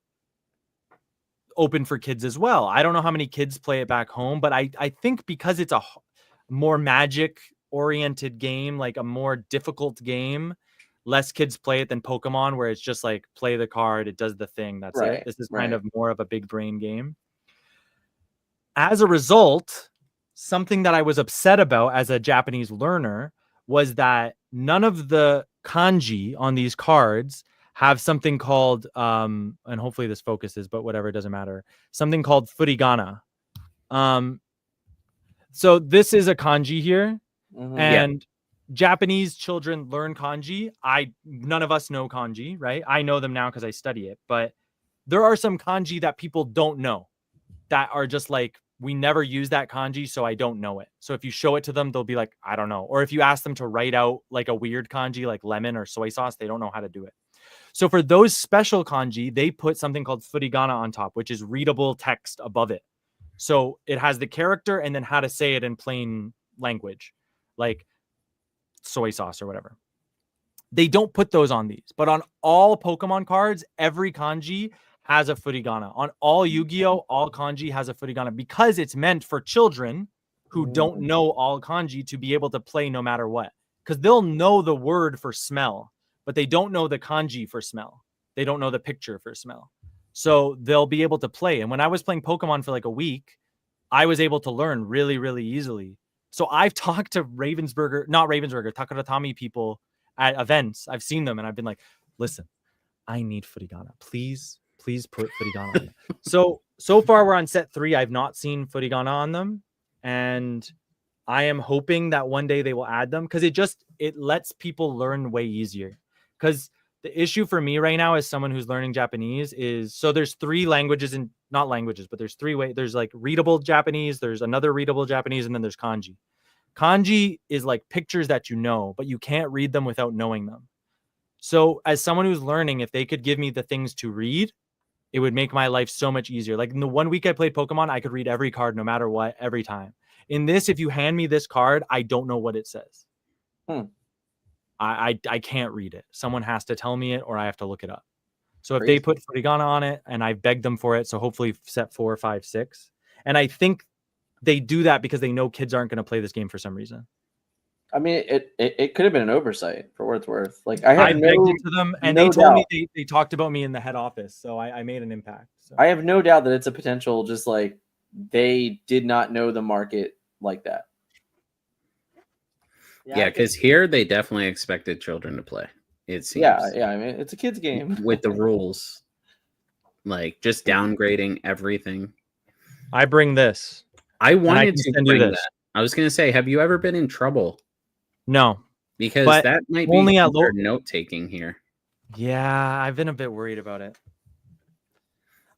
open for kids as well. I don't know how many kids play it back home, but I think because it's a more magic oriented game, like a more difficult game, less kids play it than Pokemon, where it's just like play the card, it does the thing, that's Right, it. This is kind right. of more of a big brain game. As a result, something that I was upset about as a Japanese learner was that none of the kanji on these cards have something called, and hopefully this focuses, but whatever, it doesn't matter, something called furigana. So this is a kanji here, Mhm. and Japanese children learn kanji. None of us know kanji, right? I know them now because I study it, but there are some kanji that people don't know that are just like, we never use that kanji, so I don't know it. So if you show it to them, they'll be like, I don't know. Or if you ask them to write out like a weird kanji, like lemon or soy sauce, they don't know how to do it. So for those special kanji, they put something called furigana on top, which is readable text above it. So it has the character and then how to say it in plain language, like soy sauce or whatever. They don't put those on these, but on all Pokemon cards, every kanji has a furigana. On all Yu-Gi-Oh, all kanji has a furigana because it's meant for children who don't know all kanji to be able to play no matter what. Because they'll know the word for smell, but they don't know the kanji for smell. They don't know the picture for smell. So they'll be able to play. And when I was playing Pokemon for like a week, I was able to learn really, really easily. So I've talked to Takaratami people at events. I've seen them and I've been like, listen, I need furigana. Please put furigana on. So far we're on set 3. I've not seen furigana on them. And I am hoping that one day they will add them because it lets people learn way easier. Because the issue for me right now as someone who's learning Japanese is, so there's 3 languages, and not languages, but there's 3 ways. There's like readable Japanese, there's another readable Japanese, and then there's kanji. Kanji is like pictures that you know, but you can't read them without knowing them. So as someone who's learning, if they could give me the things to read, it would make my life so much easier. Like in the 1 week I played Pokemon, I could read every card no matter what, every time. In this, if you hand me this card, I don't know what it says. I can't read it. Someone has to tell me it or I have to look it up. So if they put furigana on it, and I begged them for it, so hopefully set 4, 5, 6. And I think they do that because they know kids aren't going to play this game for some reason. I mean, it could have been an oversight for what it's worth. Like I begged it to them, and they told me they talked about me in the head office, so I made an impact. So. I have no doubt that it's a potential, just like they did not know the market like that. Yeah, because here they definitely expected children to play. It seems. Yeah. I mean, it's a kid's game with the rules, like just downgrading everything. I bring this. I wanted to bring that. I was going to say, have you ever been in trouble? No, because that might only be at note taking here. Yeah, I've been a bit worried about it.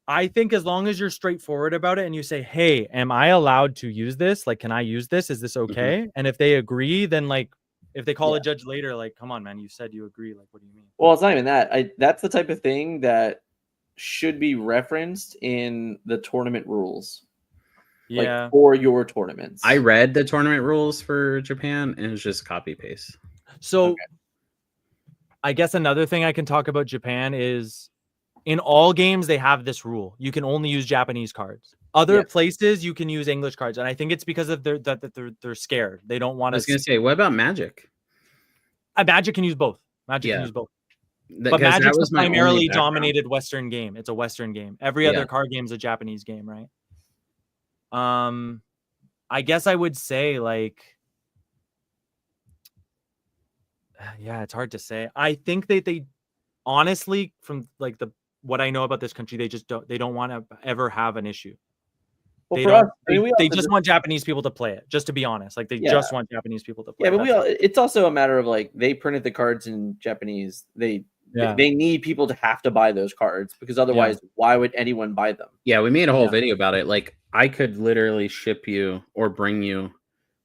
I think as long as you're straightforward about it and you say, hey, am I allowed to use this? Like, can I use this? Is this okay? Mm-hmm. And if they agree, then like, if they call a judge later, like, come on, man, you said you agree. Like, what do you mean? Well, it's not even that. That's the type of thing that should be referenced in the tournament rules. Yeah. Like for your tournaments. I read the tournament rules for Japan and it's just copy paste. So I guess another thing I can talk about Japan is in all games, they have this rule. You can only use Japanese cards. Other places, you can use English cards. And I think it's because of they're scared. They don't want to. I was going to say, what about Magic? Magic can use both. Magic can use both. But Magic was a primarily dominated Western game. It's a Western game. Every other card game is a Japanese game, right? I guess I would say like, yeah, it's hard to say. I think that they honestly, from like what I know about this country, they don't want to ever have an issue. Well, They for don't. us, I mean, we They also just want Japanese people to play it. Just to be honest, like they Yeah. just want Japanese people to play. Yeah, but That's it's also a matter of like they printed the cards in Japanese. They need people to have to buy those cards because otherwise, why would anyone buy them? Yeah, we made a whole video about it. Like, I could literally ship you or bring you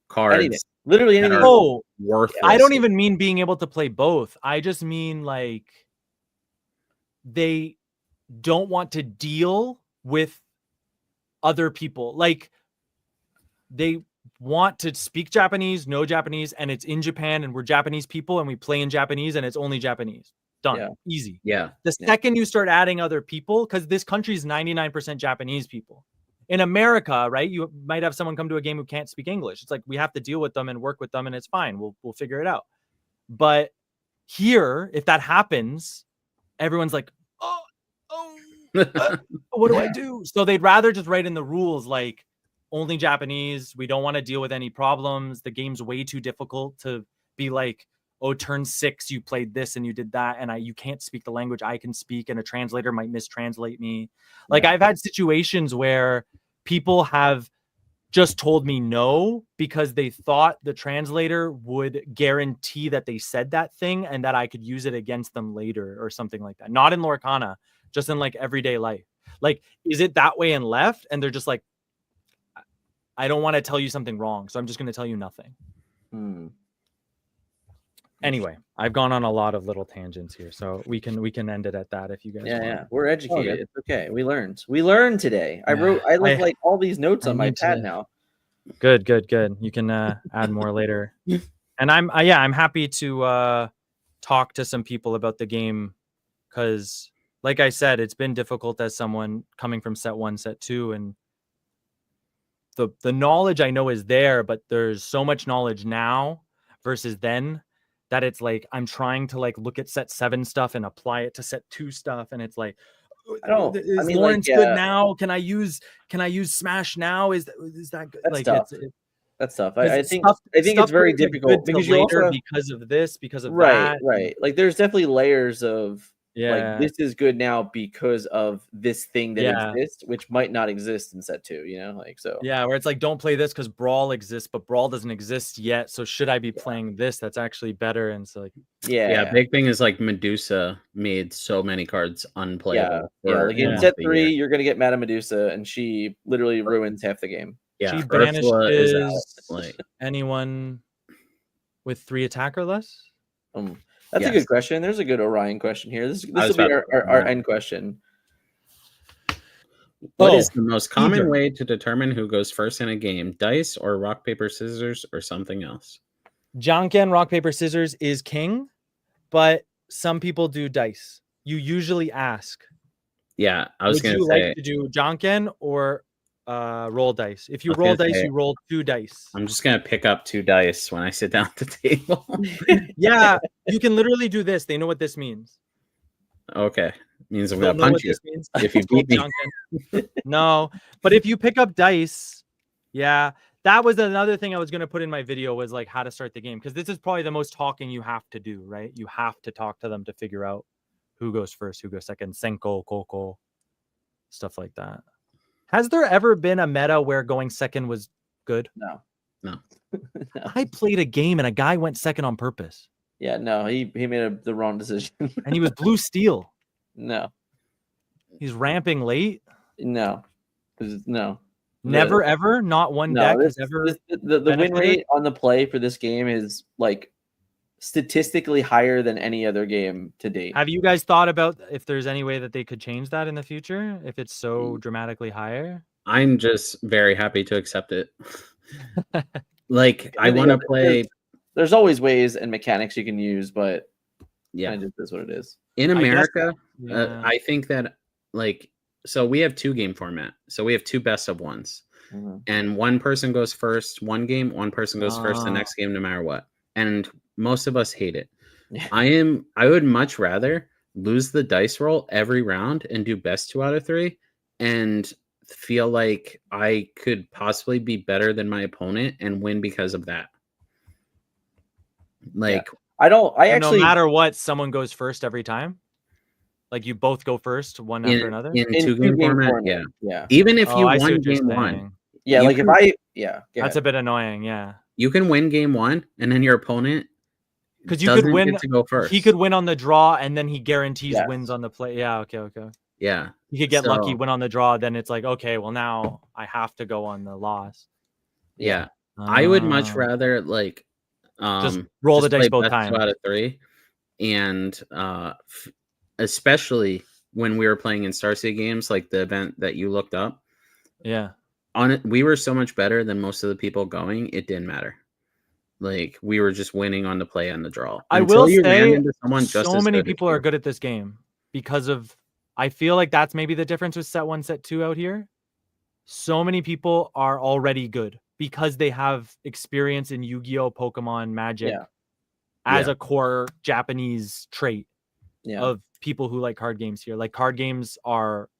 cards. Anything. Literally anything. Oh, worthless. I don't even mean being able to play both. I just mean like they don't want to deal with other people. Like they want to speak Japanese, know Japanese, and it's in Japan and we're Japanese people and we play in Japanese and it's only Japanese. Done. Yeah. Easy. Yeah. The second you start adding other people, because this country is 99% Japanese people. In America, right? You might have someone come to a game who can't speak English. It's like we have to deal with them and work with them, and it's fine. We'll figure it out. But here, if that happens, everyone's like, what do I do? So they'd rather just write in the rules like only Japanese. We don't want to deal with any problems. The game's way too difficult to be like, oh, turn 6, you played this and you did that, and you can't speak the language I can speak, and a translator might mistranslate me. Like I've had situations where people have just told me no because they thought the translator would guarantee that they said that thing and that I could use it against them later or something like that. Not in Lorcana, just in like everyday life. Like, is it that way in left? And they're just like, I don't want to tell you something wrong, so I'm just going to tell you nothing. Anyway, I've gone on a lot of little tangents here, so we can end it at that if you guys want. Yeah, we're educated. It's okay. We learned today. I left like all these notes on my pad now. Good. You can add more later. And I'm happy to talk to some people about the game because, like I said, it's been difficult as someone coming from set 1, set 2, and the knowledge I know is there, but there's so much knowledge now versus then that it's like I'm trying to like look at set 7 stuff and apply it to set 2 stuff, and it's like, is Lawrence good now? Can I use Smash now? Is that good? That's like tough. That's tough. I think it's very difficult because you also because of this, because of that. Right. Like there's definitely layers of like this is good now because of this thing that exists, which might not exist in set 2, you know, like so. Yeah, where it's like don't play this because Brawl exists, but Brawl doesn't exist yet. So should I be playing this? That's actually better. And so like big thing is like Medusa made so many cards unplayable. Like in set 3, you're gonna get Madame Medusa, and she literally ruins half the game. Yeah, she banishes anyone with 3 attack or less. That's a good question. There's a good Orion question here. This will be our end question. What is the most common way to determine who goes first in a game? Dice or rock, paper, scissors or something else? Janken, rock, paper, scissors is king, but some people do dice. You usually ask. Yeah, I was going to say. Would you like to do Janken or roll dice? If you roll dice, you roll 2 dice. I'm just gonna pick up 2 dice when I sit down at the table. Yeah, you can literally do this. They know what this means. Okay, means I'm gonna punch you if you beat me. No, but if you pick up dice, that was another thing I was gonna put in my video was like how to start the game, because this is probably the most talking you have to do, right? You have to talk to them to figure out who goes first, who goes second, Senko, Koko, stuff like that. Has there ever been a meta where going second was good? No. I played a game and a guy went second on purpose. Yeah, no, he made the wrong decision. And he was blue steel. No. He's ramping late? No. Never, ever? Not one deck has ever... The win rate on the play for this game is like statistically higher than any other game to date. Have you guys thought about if there's any way that they could change that in the future if it's so dramatically higher? I'm just very happy to accept it. Like I want to play. There's always ways and mechanics you can use, but it just is what it is. In America, I think that like so we have 2 game format. So we have 2 best of 1s. And one person goes first one game, one person goes first the next game no matter what. And most of us hate it. I would much rather lose the dice roll every round and do best 2 out of 3 and feel like I could possibly be better than my opponent and win because of that. Like no matter what, someone goes first every time. Like you both go first, one after another. In two-game format, yeah. Yeah. Even if you I see won what you're game one, saying. Yeah, you like can- if I yeah, go That's ahead. a bit annoying. Yeah. you can win game one, and then your opponent Because you could doesn't win. get to go first. He could win on the draw, and then he guarantees Yes. wins on the play. Yeah. Okay. Yeah. You could get lucky, So- win on the draw. Then it's like, okay, well now I have to go on the loss. Yeah. I would much Oh. rather like just roll the dice play both best times. two out of three, and especially when we were playing in Star City games, like the event that you looked up. Yeah. On it, we were so much better than most of the people going. It didn't matter. Like we were just winning on the play and the draw. I Until will you ran say, into someone just so as many good as people are you. good at this game because of. I feel like that's maybe the difference with set 1, set 2 out here. So many people are already good because they have experience in Yu-Gi-Oh, Pokemon, Magic as a core Japanese trait of people who like card games here. Like card games are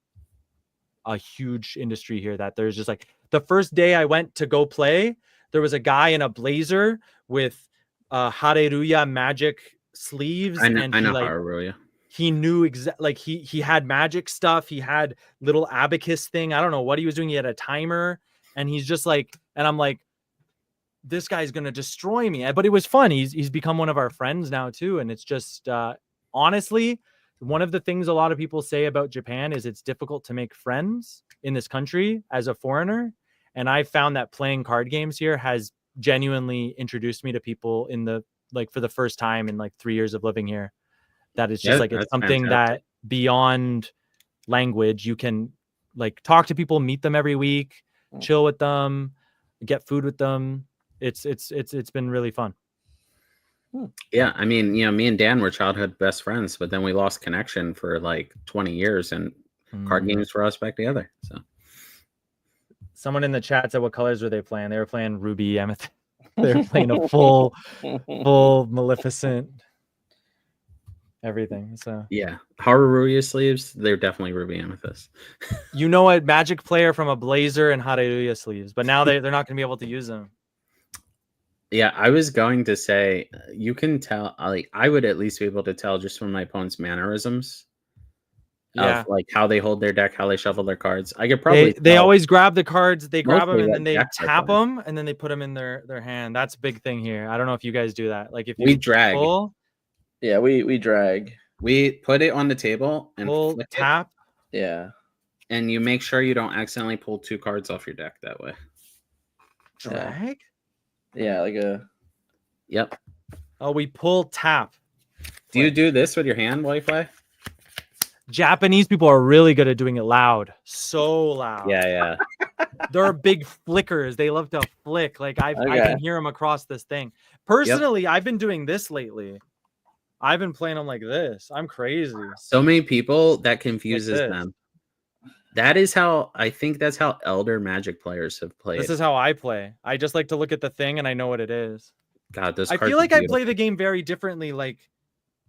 a huge industry here that there's just like the first day I went to go play, there was a guy in a blazer with Hareruya Magic sleeves. I know like, Hareruya. He knew like he had magic stuff. He had little abacus thing. I don't know what he was doing. He had a timer, and he's just like, and I'm like, this guy's gonna destroy me. But it was fun. He's become one of our friends now too, and it's just honestly, one of the things a lot of people say about Japan is it's difficult to make friends in this country as a foreigner, and I found that playing card games here has genuinely introduced me to people in the like for the first time in like 3 years of living here. That is just like it's something that beyond language you can like talk to people, meet them every week, chill with them, get food with them. It's been really fun. Yeah, I mean, you know, me and Dan were childhood best friends, but then we lost connection for like 20 years, and card games brought us back together. So, someone in the chat said, "What colors were they playing?" They were playing Ruby Amethyst. They were playing a full Maleficent. Everything. So yeah, Hareruya sleeves, they're definitely Ruby Amethyst. You know a Magic player from a blazer and Hareruya sleeves, but now they're not going to be able to use them. Yeah, I was going to say you can tell. Like I would at least be able to tell just from my opponent's mannerisms. Of like how they hold their deck, how they shuffle their cards. I could probably they always grab the cards, they grab them and then they tap them. them and then they put them in their hand. That's a big thing here. I don't know if you guys do that. Like if we drag. Yeah, we drag. We put it on the table and pull, tap. Yeah. And you make sure you don't accidentally pull 2 cards off your deck that way. Drag? Yeah, like a. Yep. Oh, we pull, tap. Do you do this with your hand while you play? Japanese people are really good at doing it loud. So loud. Yeah. There are big flickers. They love to flick. Like I can hear them across this thing. Personally, I've been doing this lately. I've been playing them like this. I'm crazy. So many people that confuses them. That is how I think that's how elder Magic players have played. This is how I play. I just like to look at the thing and I know what it is. God, those I feel like I play the game very differently, like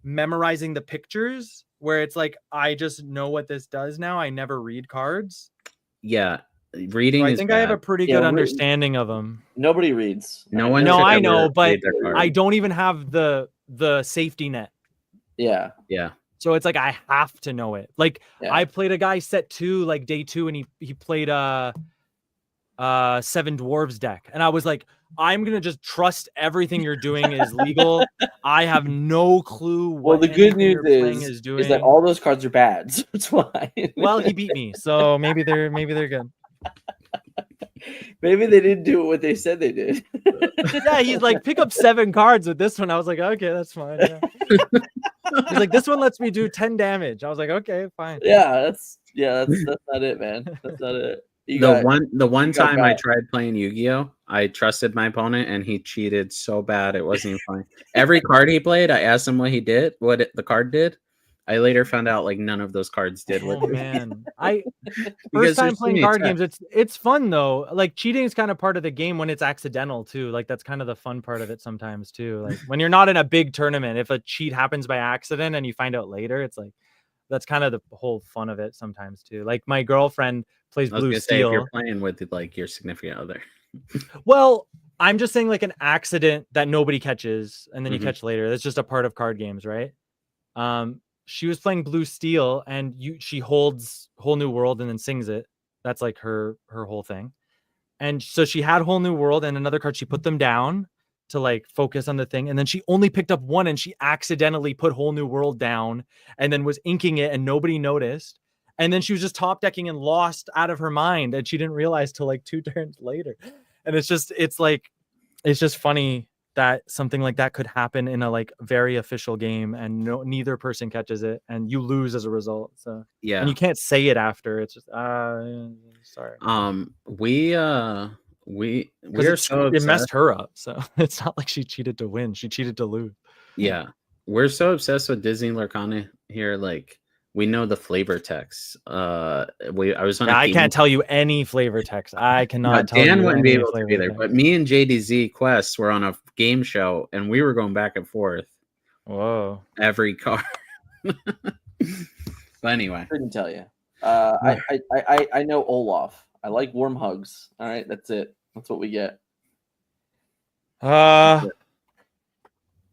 memorizing the pictures, where it's like I just know what this does now. I never read cards. Yeah, reading. So I think I have a pretty good understanding of them. Nobody reads. No one. No, I know, but I don't even have the safety net. Yeah. So it's like I have to know it. Like I played a guy set 2, like day 2, and he played a 7 Dwarves deck, and I was like, I'm gonna just trust everything you're doing is legal. I have no clue what the good news is that all those cards are bad. So it's fine. Well, he beat me, so maybe they're good. Maybe they didn't do what they said they did. Yeah, he's like, pick up 7 cards with this one. I was like, okay, that's fine. Yeah. He's like, this one lets me do 10 damage. I was like, okay, fine. Yeah, that's not it, man. That's not it. The one time I tried playing Yu-Gi-Oh, I trusted my opponent and he cheated so bad it wasn't even funny. Every card he played, I asked him what the card did. I later found out like none of those cards did. Oh man, first time playing card games. It's fun though. Like cheating is kind of part of the game when it's accidental too. Like that's kind of the fun part of it sometimes too. Like when you're not in a big tournament, if a cheat happens by accident and you find out later, it's like that's kind of the whole fun of it sometimes too. Like my girlfriend plays Blue Steel. If you're playing with like your significant other. Well, I'm just saying like an accident that nobody catches and then you catch later. That's just a part of card games, right? she was playing Blue Steel, and she holds Whole New World and then sings it. That's like her whole thing. And so she had Whole New World and another card. She put them down to like focus on the thing, and then she only picked up one, and she accidentally put Whole New World down, and then was inking it, and nobody noticed. And then she was just top decking and lost out of her mind, and she didn't realize till like 2 turns later. And it's just funny that something like that could happen in a like very official game, and neither person catches it, and you lose as a result. So Yeah. and you can't say it after. It's just sorry. We're so it messed her up. So it's not like she cheated to win. She cheated to lose. Yeah. We're so obsessed with Disney Lorcana here. Like, we know the flavor text. I can't tell you any flavor text. I cannot tell you. Dan wouldn't be able to flavor either. text. But me and JDZ Quest were on a game show, and we were going back and forth. Whoa. Every card. But anyway. Couldn't tell you. I know Olaf. I like warm hugs. All right, that's it. That's what we get.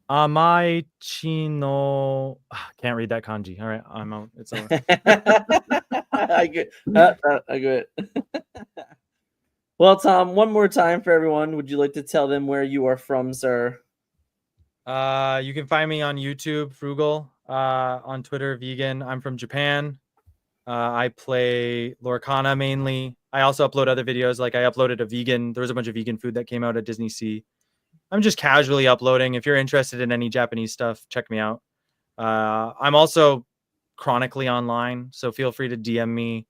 Amai Chino. Can't read that kanji. All right, I'm out. It's over. I get. I get. Well, Tom, one more time for everyone. Would you like to tell them where you are from, sir? You can find me on YouTube, Frugal. On Twitter, Vegan. I'm from Japan. I play Lorcana mainly. I also upload other videos. Like I uploaded a vegan. There was a bunch of vegan food that came out at Disney Sea. I'm just casually uploading. If you're interested in any Japanese stuff, check me out. I'm also chronically online, so feel free to DM me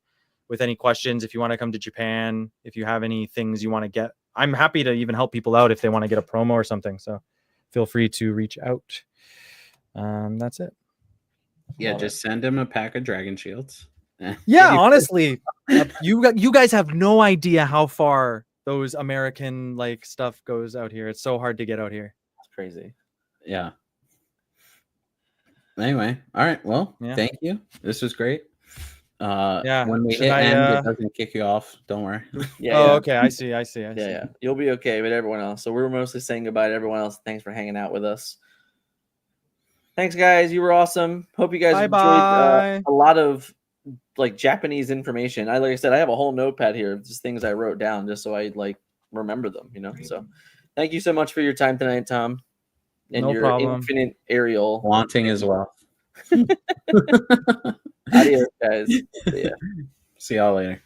with any questions if you want to come to Japan. If you have any things you want to get, I'm happy to even help people out if they want to get a promo or something. So feel free to reach out. That's it. Yeah, just send him a pack of Dragon Shields. Yeah, honestly, you guys have no idea how far those American like stuff goes out here. It's so hard to get out here. It's crazy. Yeah. Anyway, all right. Well, Yeah. Thank you. This was great. Yeah. When we hit end, it doesn't kick you off. Don't worry. Yeah. Oh, yeah. okay. I see. Yeah. You'll be okay, but everyone else. So we're mostly saying goodbye to everyone else. Thanks for hanging out with us. Thanks, guys. You were awesome. Hope you guys enjoyed a lot of like Japanese information. Like I said, I have a whole notepad here of just things I wrote down just so I like remember them, you know. So thank you so much for your time tonight, Tom. And No your problem. infinite Ariel. Wanting as well. Adios, guys. See ya. See y'all later.